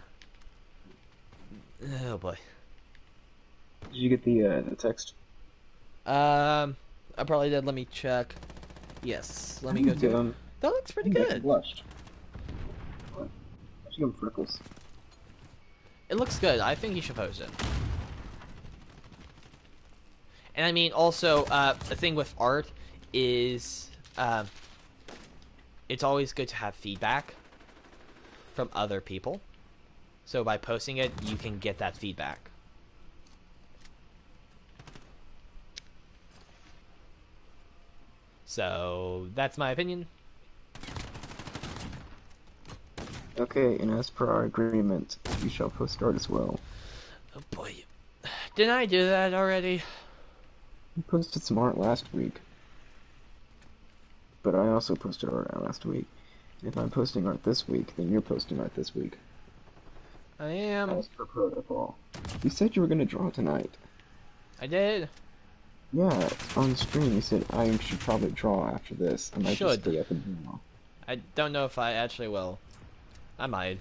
Oh boy. Did you get the text? I probably did. Let me check. Yes, let me go to it. That looks pretty good. Blushed. What? I should give him freckles. It looks good. I think you should post it. And I mean, also, the thing with art is, it's always good to have feedback from other people. So by posting it, you can get that feedback. So that's my opinion. Okay, and as per our agreement, you shall post art as well. Oh boy. Didn't I do that already? You posted some art last week. But I also posted art last week. If I'm posting art this week, then you're posting art this week. I am. As per protocol. You said you were gonna draw tonight. I did. Yeah, on the screen you said I should probably draw after this. I might just stay up and draw. I don't know if I actually will. I might.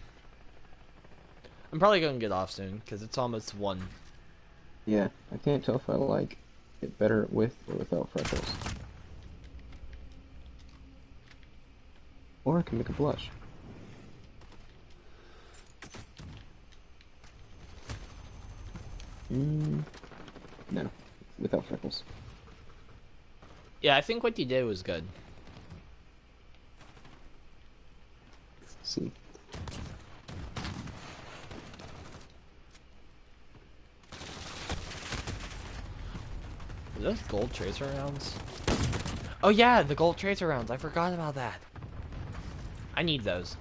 I'm probably gonna get off soon because it's almost 1. Yeah, I can't tell if I like it better with or without freckles. Or I can make a blush. No, without freckles. Yeah, I think what you did was good. Let's see. Are those gold tracer rounds? Oh yeah, the gold tracer rounds. I forgot about that. I need those.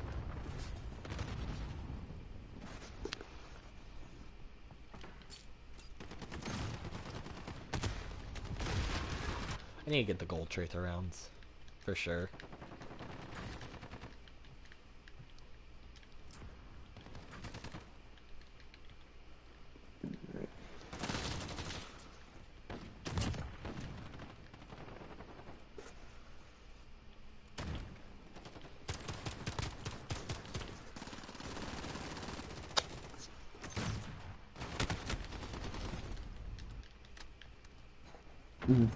I need to get the gold tracer rounds. For sure. I'm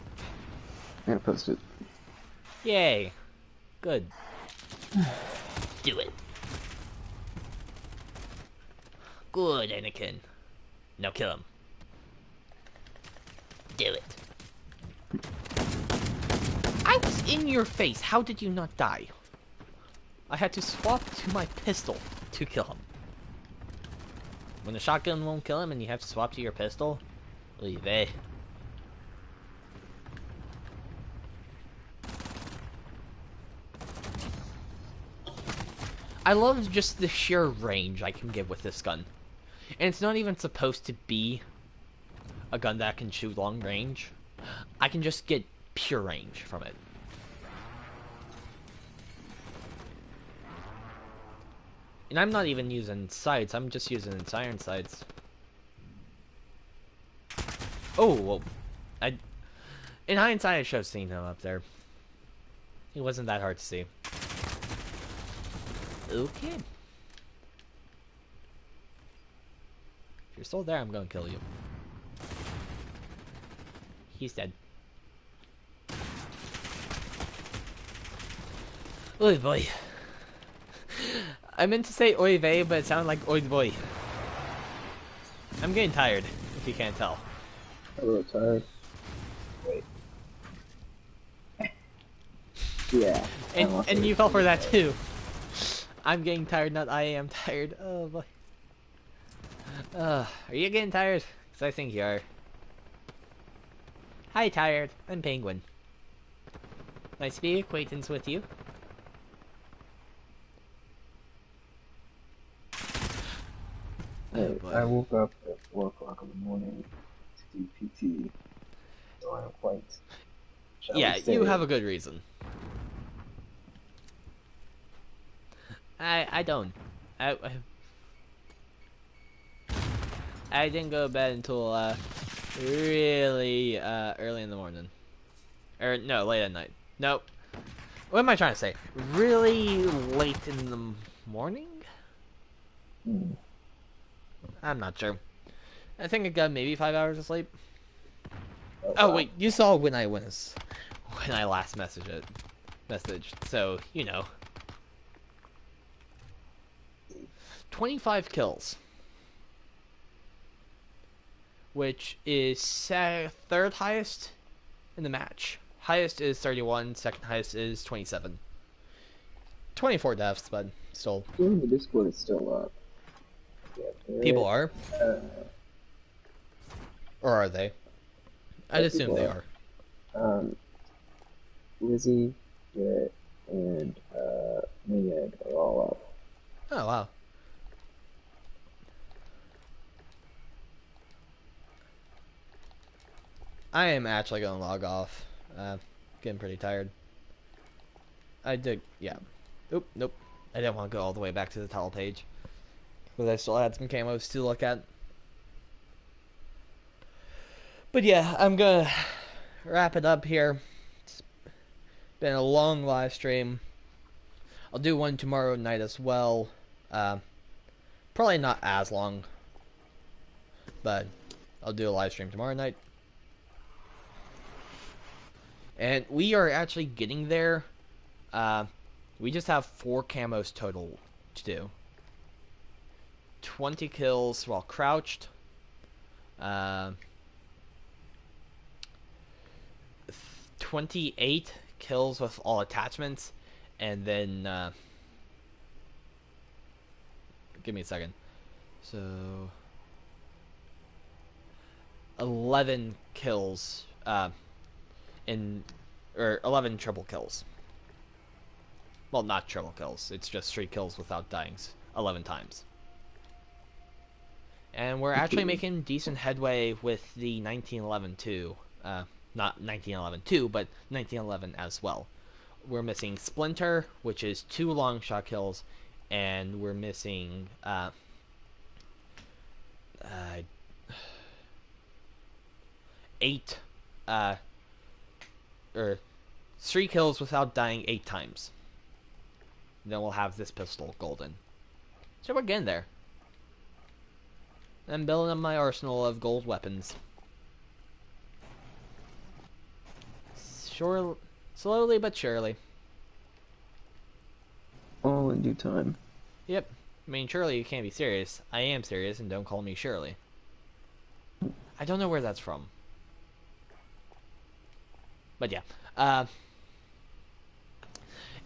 gonna post it. Yay. Good. Do it. Good, Anakin. Now kill him. Do it. I was in your face. How did you not die? I had to swap to my pistol to kill him. When the shotgun won't kill him and you have to swap to your pistol, leave it. I love just the sheer range I can get with this gun. And it's not even supposed to be a gun that can shoot long range, I can just get pure range from it. And I'm not even using sights, I'm just using siren sights. Oh, well, in hindsight, I should have seen him up there. He wasn't that hard to see. Okay. If you're still there, I'm gonna kill you. He's dead. Oy boy. I meant to say oy vey, but it sounded like oy boy. I'm getting tired, if you can't tell. A little tired. Wait. Yeah. And you fell for that too. I'm getting tired, not I am tired. Oh boy. Are you getting tired? Because I think you are. Hi, tired. I'm Penguin. Nice to be acquaintance with you. Hey, I woke up at 4 o'clock in the morning to do PT, so I'm quite. Yeah, you have a good reason. I don't. I didn't go to bed until really early in the morning. Or no, late at night. Nope. What am I trying to say? Really late in the morning? I'm not sure. I think I got maybe 5 hours of sleep. Oh wait, you saw when I last messaged, so you know. 25 kills, which is third highest in the match. Highest is 31, second highest is 27. 24 deaths, but still. The Discord is still up. Yeah, people are? Or are they? I'd assume they are. Lizzie, Garrett, and Mayag are all up. Oh, wow. I am actually going to log off. Getting pretty tired. I did, yeah. Oop, nope. I didn't want to go all the way back to the title page. Because I still had some camos to look at. But yeah, I'm going to wrap it up here. It's been a long live stream. I'll do one tomorrow night as well. Probably not as long. But I'll do a live stream tomorrow night. And we are actually getting there. We just have 4 camos total to do. 20 kills while crouched. 28 kills with all attachments. And then... give me a second. So... 11 kills... or 11 triple kills. Well, not triple kills. It's just 3 kills without dying 11 times. And we're actually making decent headway with the 1911 too. Not 1911 2, but 1911 as well. We're missing Splinter, which is 2 long shot kills, and we're missing 8 or 3 kills without dying 8 times. Then we'll have this pistol golden. So we're getting there. I'm building up my arsenal of gold weapons. Sure, slowly but surely. All in due time. Yep. I mean, surely you can't be serious. I am serious, and don't call me Shirley. I don't know where that's from. But yeah.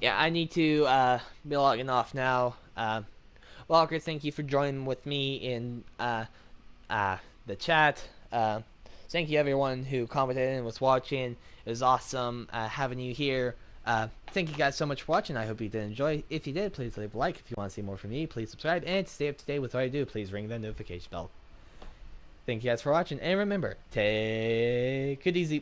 Yeah, I need to be logging off now. Walker, thank you for joining with me in the chat. Thank you everyone who commented and was watching. It was awesome having you here. Thank you guys so much for watching. I hope you did enjoy. If you did, please leave a like. If you want to see more from me, please subscribe. And to stay up to date with what I do, please ring the notification bell. Thank you guys for watching, and remember, take it easy.